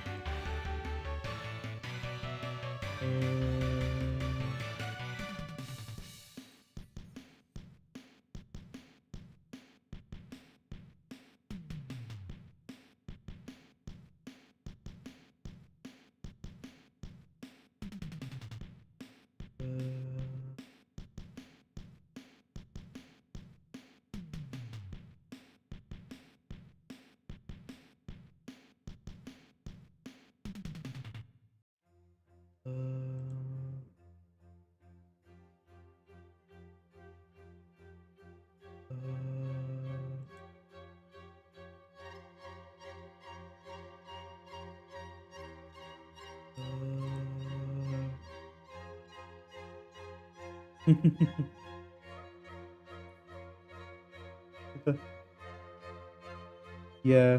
Yeah,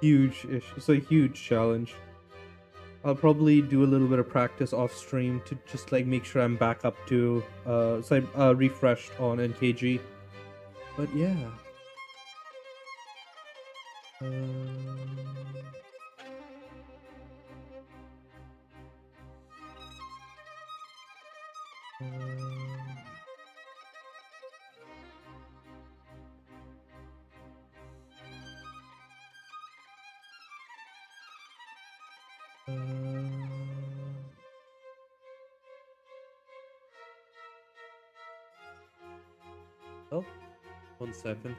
huge issue. It's a huge challenge. I'll probably do a little bit of practice off stream to just like make sure I'm back up to refreshed on NKG. But yeah. Oh, 1 second.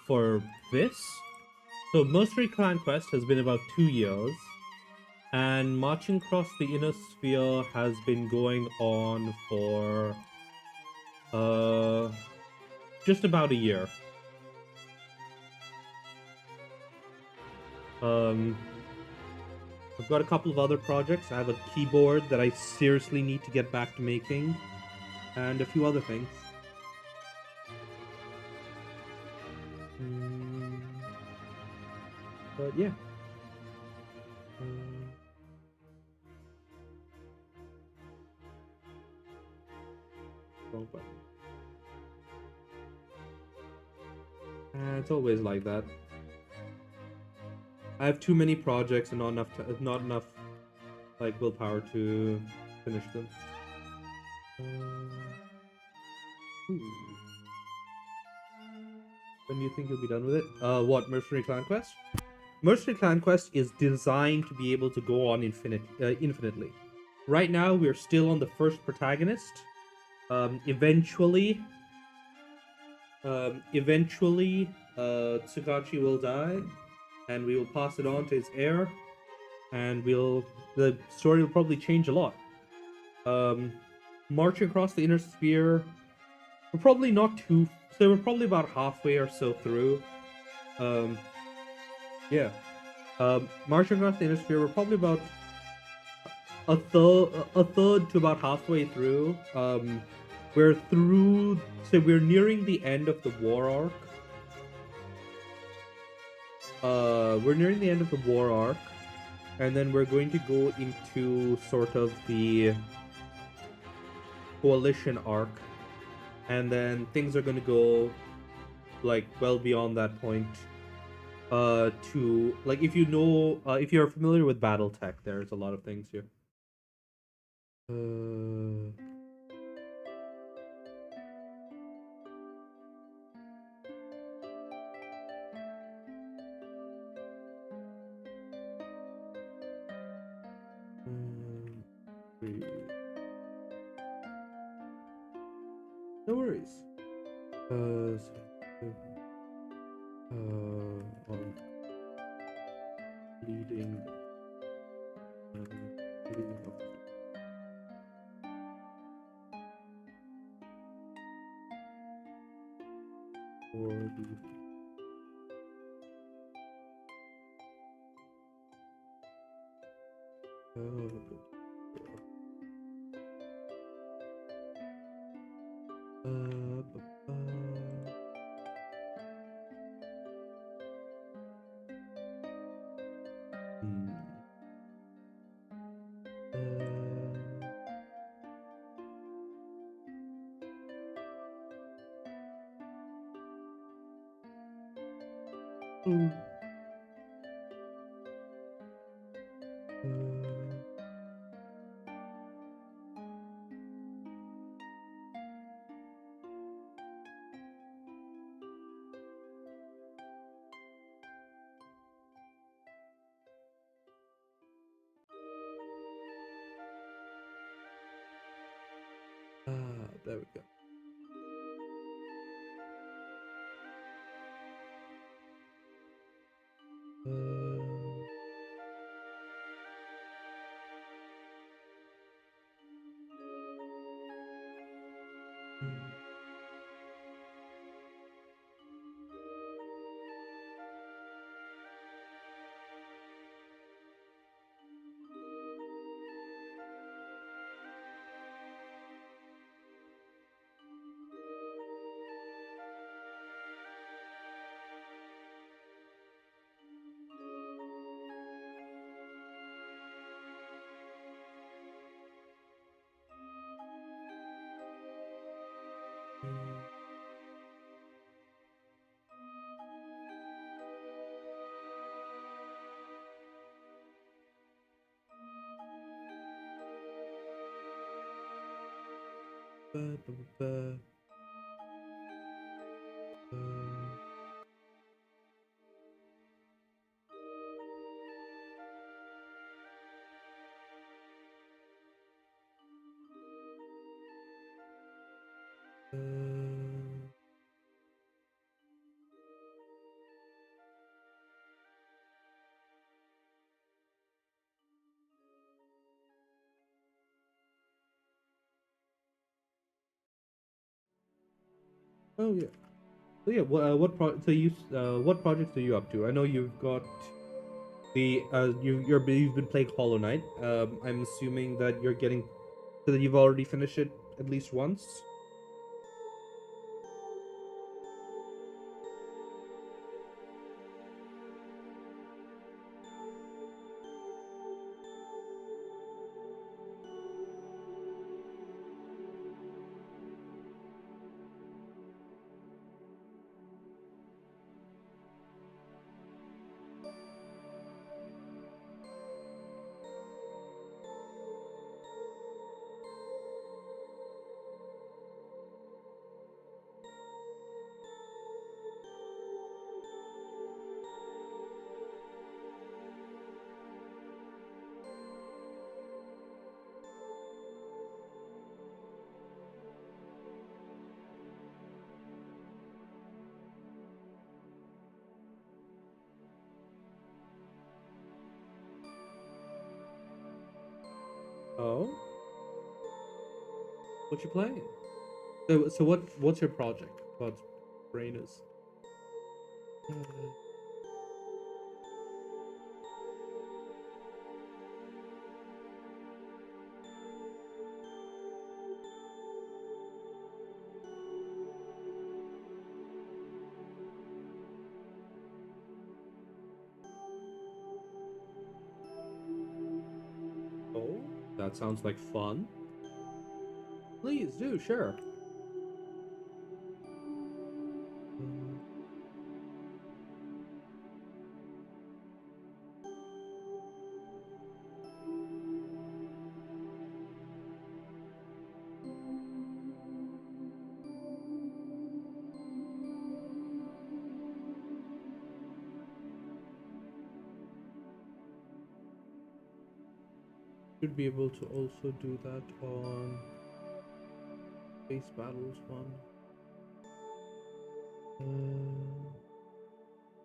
For this, so Mercenary Clan Quest has been about 2 years, and Marching Across the Inner Sphere has been going on for just about a year. I've got a couple of other projects. I have a keyboard that I seriously need to get back to making, and a few other things. But yeah. Wrong button. It's always like that. I have too many projects and not enough like willpower to finish them. When do you think you'll be done with it? What, Mercenary Clan Quest? Mercenary Clan Quest is designed to be able to go on infinitely. Right now, we're still on the first protagonist. Eventually, Tsukachi will die, and we will pass it on to his heir, and the story will probably change a lot. Marching Across the Inner Sphere, we're probably not too. So we're probably about halfway or so through. Yeah. Marching Across the Inner Sphere, we're probably about a third to about halfway through. We're through. So we're nearing the end of the war arc. We're nearing the end of the war arc, and then we're going to go into sort of the coalition arc, and then things are going to go like well beyond that point. To like if you're familiar with BattleTech, there's a lot of things here. No worries. On leading, leading up for the there we go. Oh yeah. So yeah, what projects are you up to? I know you've got the you've been playing Hollow Knight. I'm assuming that you're getting so that you've already finished it at least once. Oh, what you playing? So what's your project? What's brain is? Oh, that sounds like fun. Please do, sure. Should be able to also do that on Spacebattles one.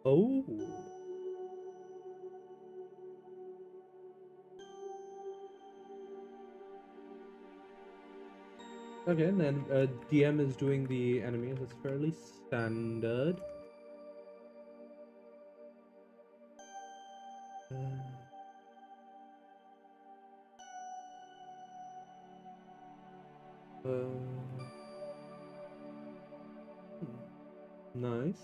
Oh. Okay, and then DM is doing the enemies. That's fairly standard. Nice.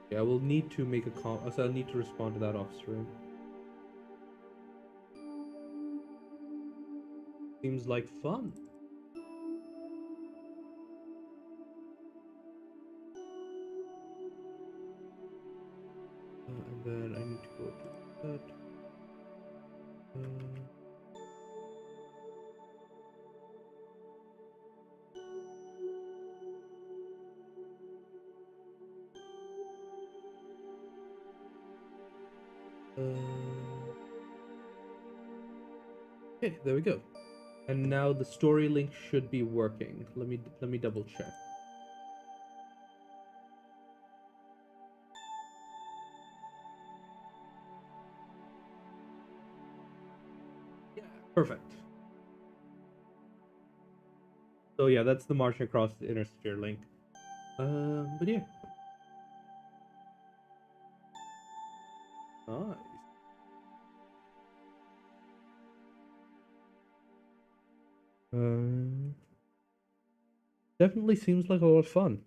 Yeah, we'll need to make a call. So I'll need to respond to that off stream. Seems like fun. And then I need to go to that. Okay, there we go. And now the story link should be working. Let me double check. Yeah, perfect. So yeah, that's the march across the inner sphere link. But yeah. Nice. Definitely seems like a lot of fun.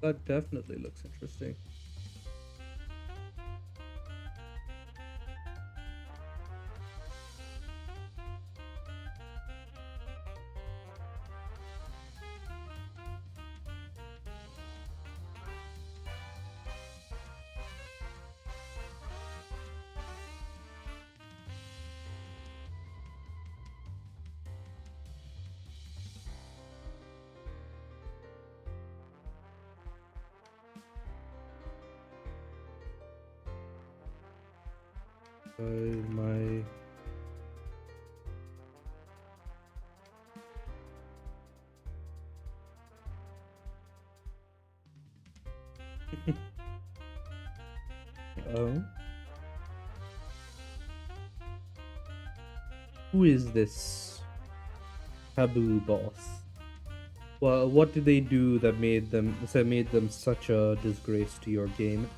That definitely looks interesting. My oh, who is this taboo boss? Well, what did they do that made them such a disgrace to your game?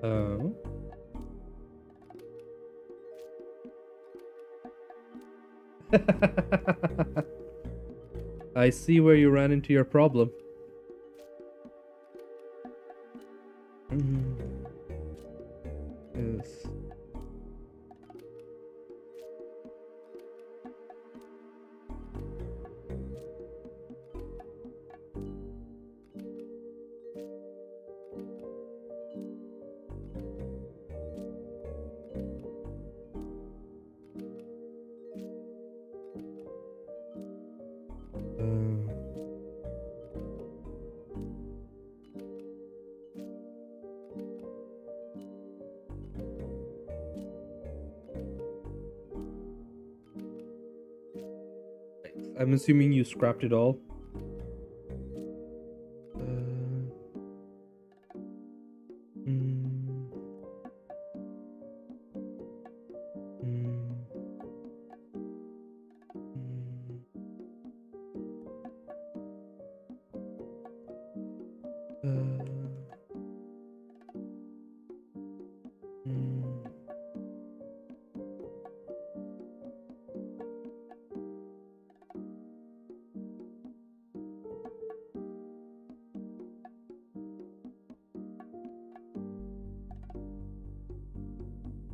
Oh. I see where you ran into your problem. Yes. I'm assuming you scrapped it all.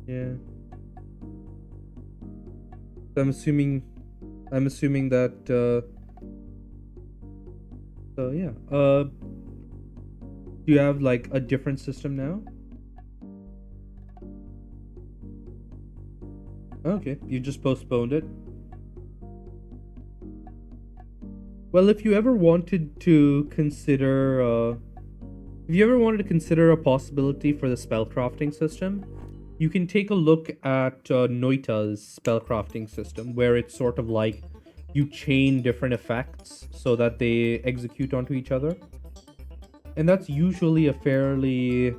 Yeah. So I'm assuming that so yeah. Do you have like a different system now? Okay, you just postponed it. Well, if you ever wanted to consider a possibility for the spellcrafting system, you can take a look at Noita's spellcrafting system, where it's sort of like you chain different effects so that they execute onto each other. And that's usually a fairly...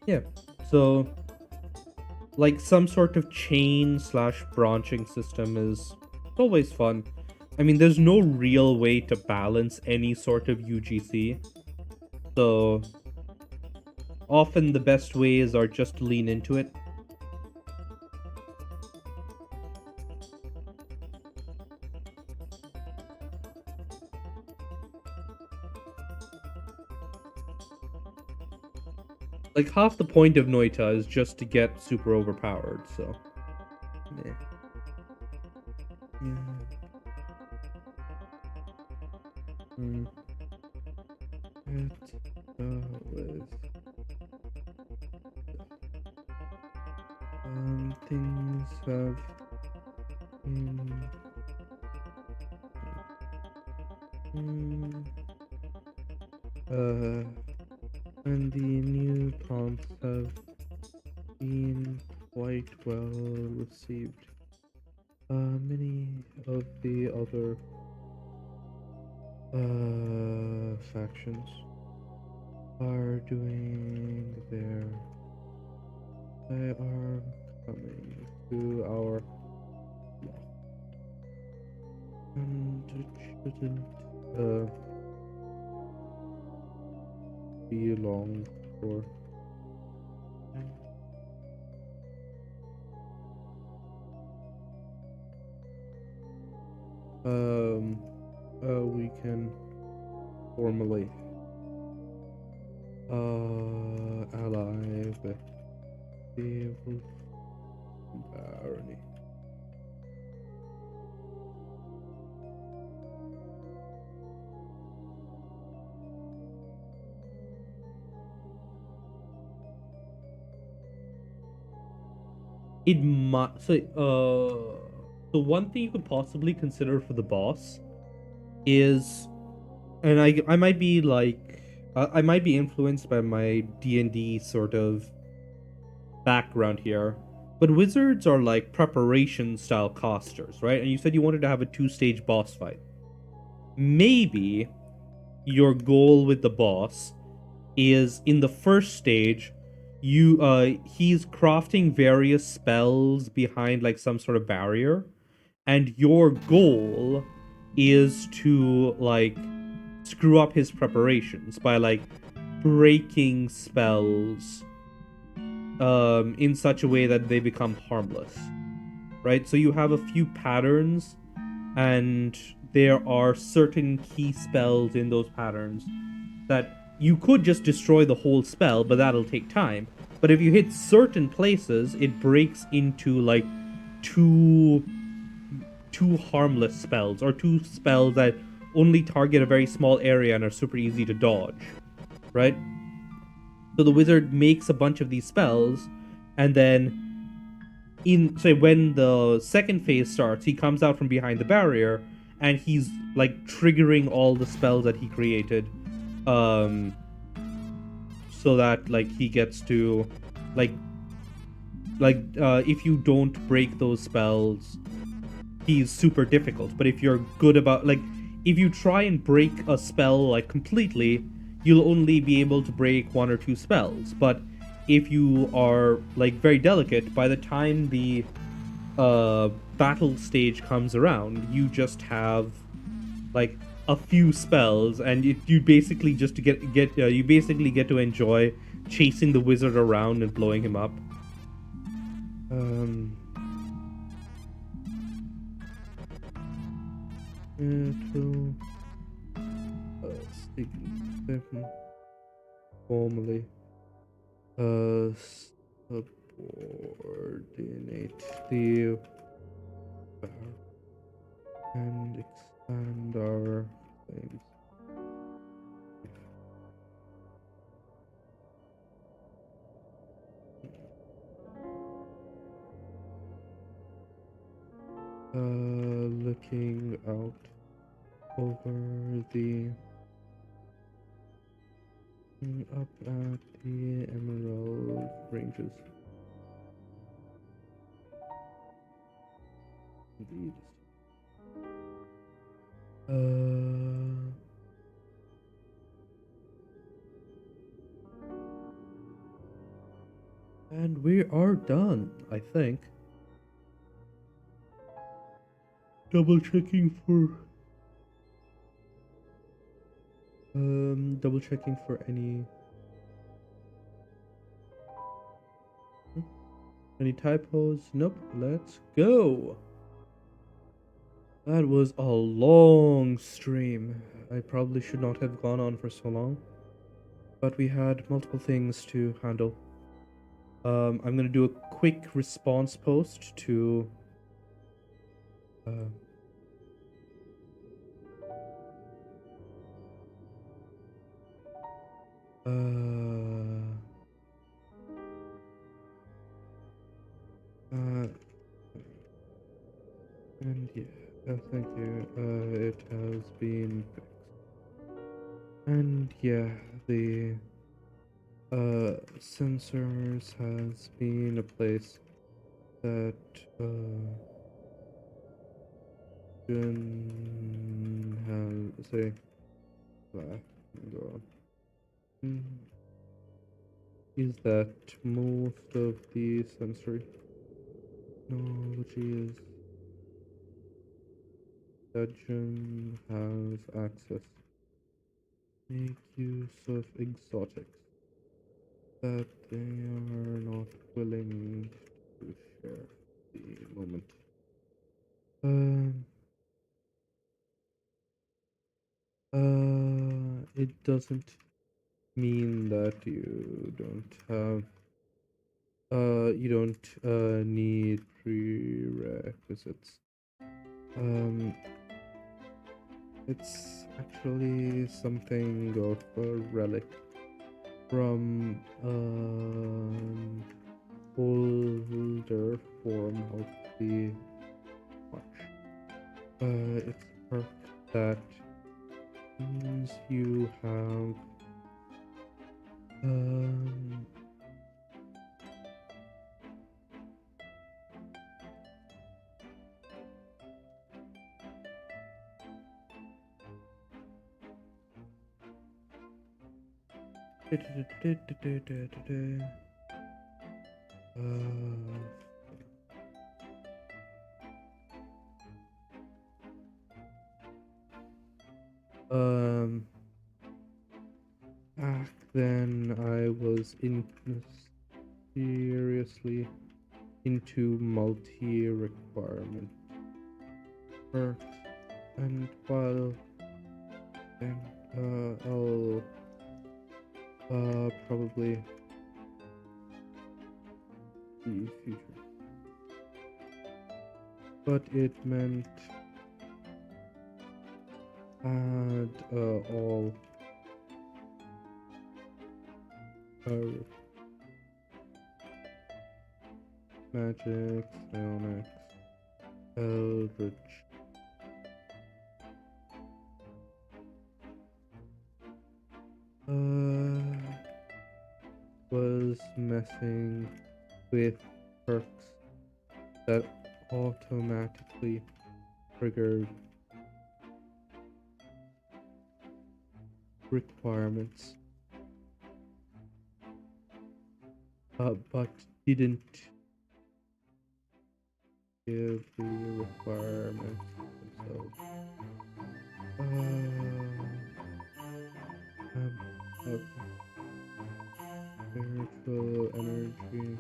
Yeah, so like some sort of chain/branching system is always fun. I mean, there's no real way to balance any sort of UGC, so often the best ways are just to lean into it. Like, half the point of Noita is just to get super overpowered, so... Yeah. Things have and the new prompts have been quite well received. Many of the other factions are doing their... They are coming to our block. And it shouldn't be long for... we can formally ally with the Wolf Barony. It might... So one thing you could possibly consider for the boss is, and I might be like, I might be influenced by my D&D sort of background here, but wizards are like preparation style casters, right? And you said you wanted to have a 2-stage boss fight. Maybe your goal with the boss is, in the first stage, he's crafting various spells behind like some sort of barrier, and your goal is to like screw up his preparations by like breaking spells in such a way that they become harmless, right? So you have a few patterns, and there are certain key spells in those patterns that you could just destroy the whole spell, but that'll take time. But if you hit certain places, it breaks into like two harmless spells, or 2 spells that only target a very small area and are super easy to dodge, right? So the wizard makes a bunch of these spells, and then when the second phase starts, he comes out from behind the barrier, and he's like triggering all the spells that he created, so that like he gets to like if you don't break those spells, he's super difficult. But if you're good about, like, if you try and break a spell like completely, you'll only be able to break 1 or 2 spells. But if you are like very delicate, by the time the battle stage comes around, you just have like a few spells, and you basically just to get you basically get to enjoy chasing the wizard around and blowing him up. To formally subordinate the and expand our claims. Looking out over the up at the Emerald Ranges. Indeed. And we are done, I think. Double checking for any typos. Nope. Let's go. That was a long stream. I probably should not have gone on for so long, but we had multiple things to handle. I'm gonna do a quick response post to and yeah, thank you. It has been fixed. And yeah, the sensors has been a place that has say is that most of the sensory technology is dungeon has access. Make use of exotics that they are not willing to share at the moment. It doesn't mean that you don't have you don't need prerequisites. It's actually something of a relic from older form of the watch. It's a perk that means you have back then I was seriously into multi-requirement perks, and while then I'll probably the future, but it meant add all magic, psionics, eldritch, was messing with perks that automatically triggered requirements, but didn't give the requirements themselves. Okay. Spiritual energy.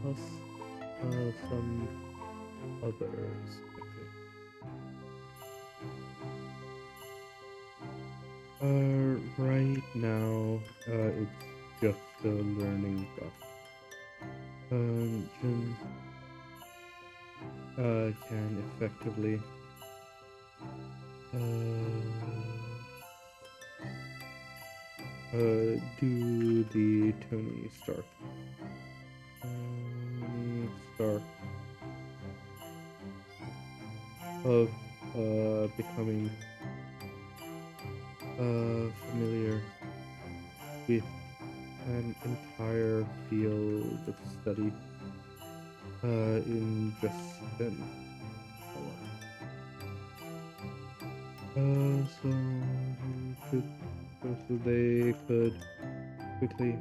Plus some others, I think. Right now, it's just a learning buff. Jin can effectively do the Tony Stark. Of becoming familiar with an entire field of study in just an hour. So they could quickly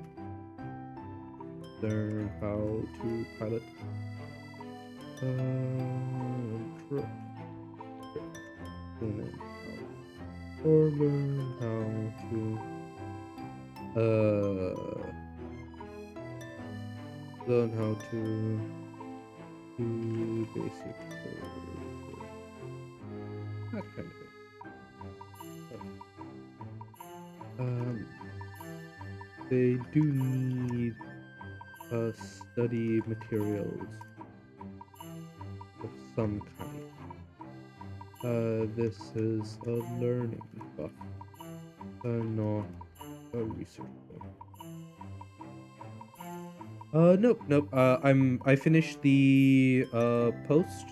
learn how to pilot or learn how to do basic that kind of thing. They do need study materials of some kind. This is a learning buff, not a research buff. Nope. I finished the post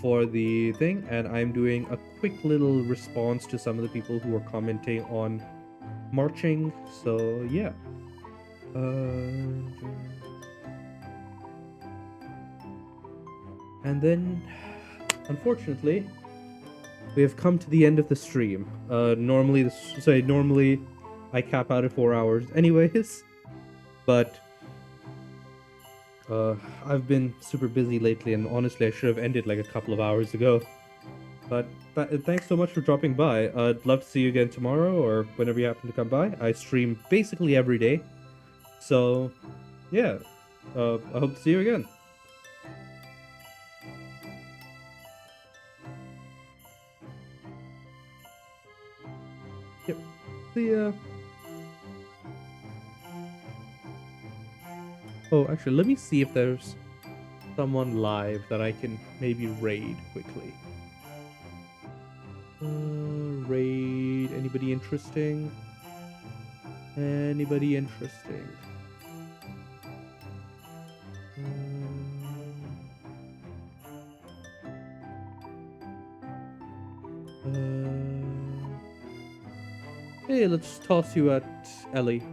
for the thing, and I'm doing a quick little response to some of the people who are commenting on marching. So yeah. And then, unfortunately, we have come to the end of the stream. Normally I cap out at 4 hours anyways, but I've been super busy lately, and honestly I should have ended like a couple of hours ago. But thanks so much for dropping by. I'd love to see you again tomorrow or whenever you happen to come by. I stream basically every day, so yeah, I hope to see you again. Yep. See ya. Oh, actually, let me see if there's someone live that I can maybe raid quickly. Raid anybody interesting? Anybody interesting? Hey, let's toss you at Ellie.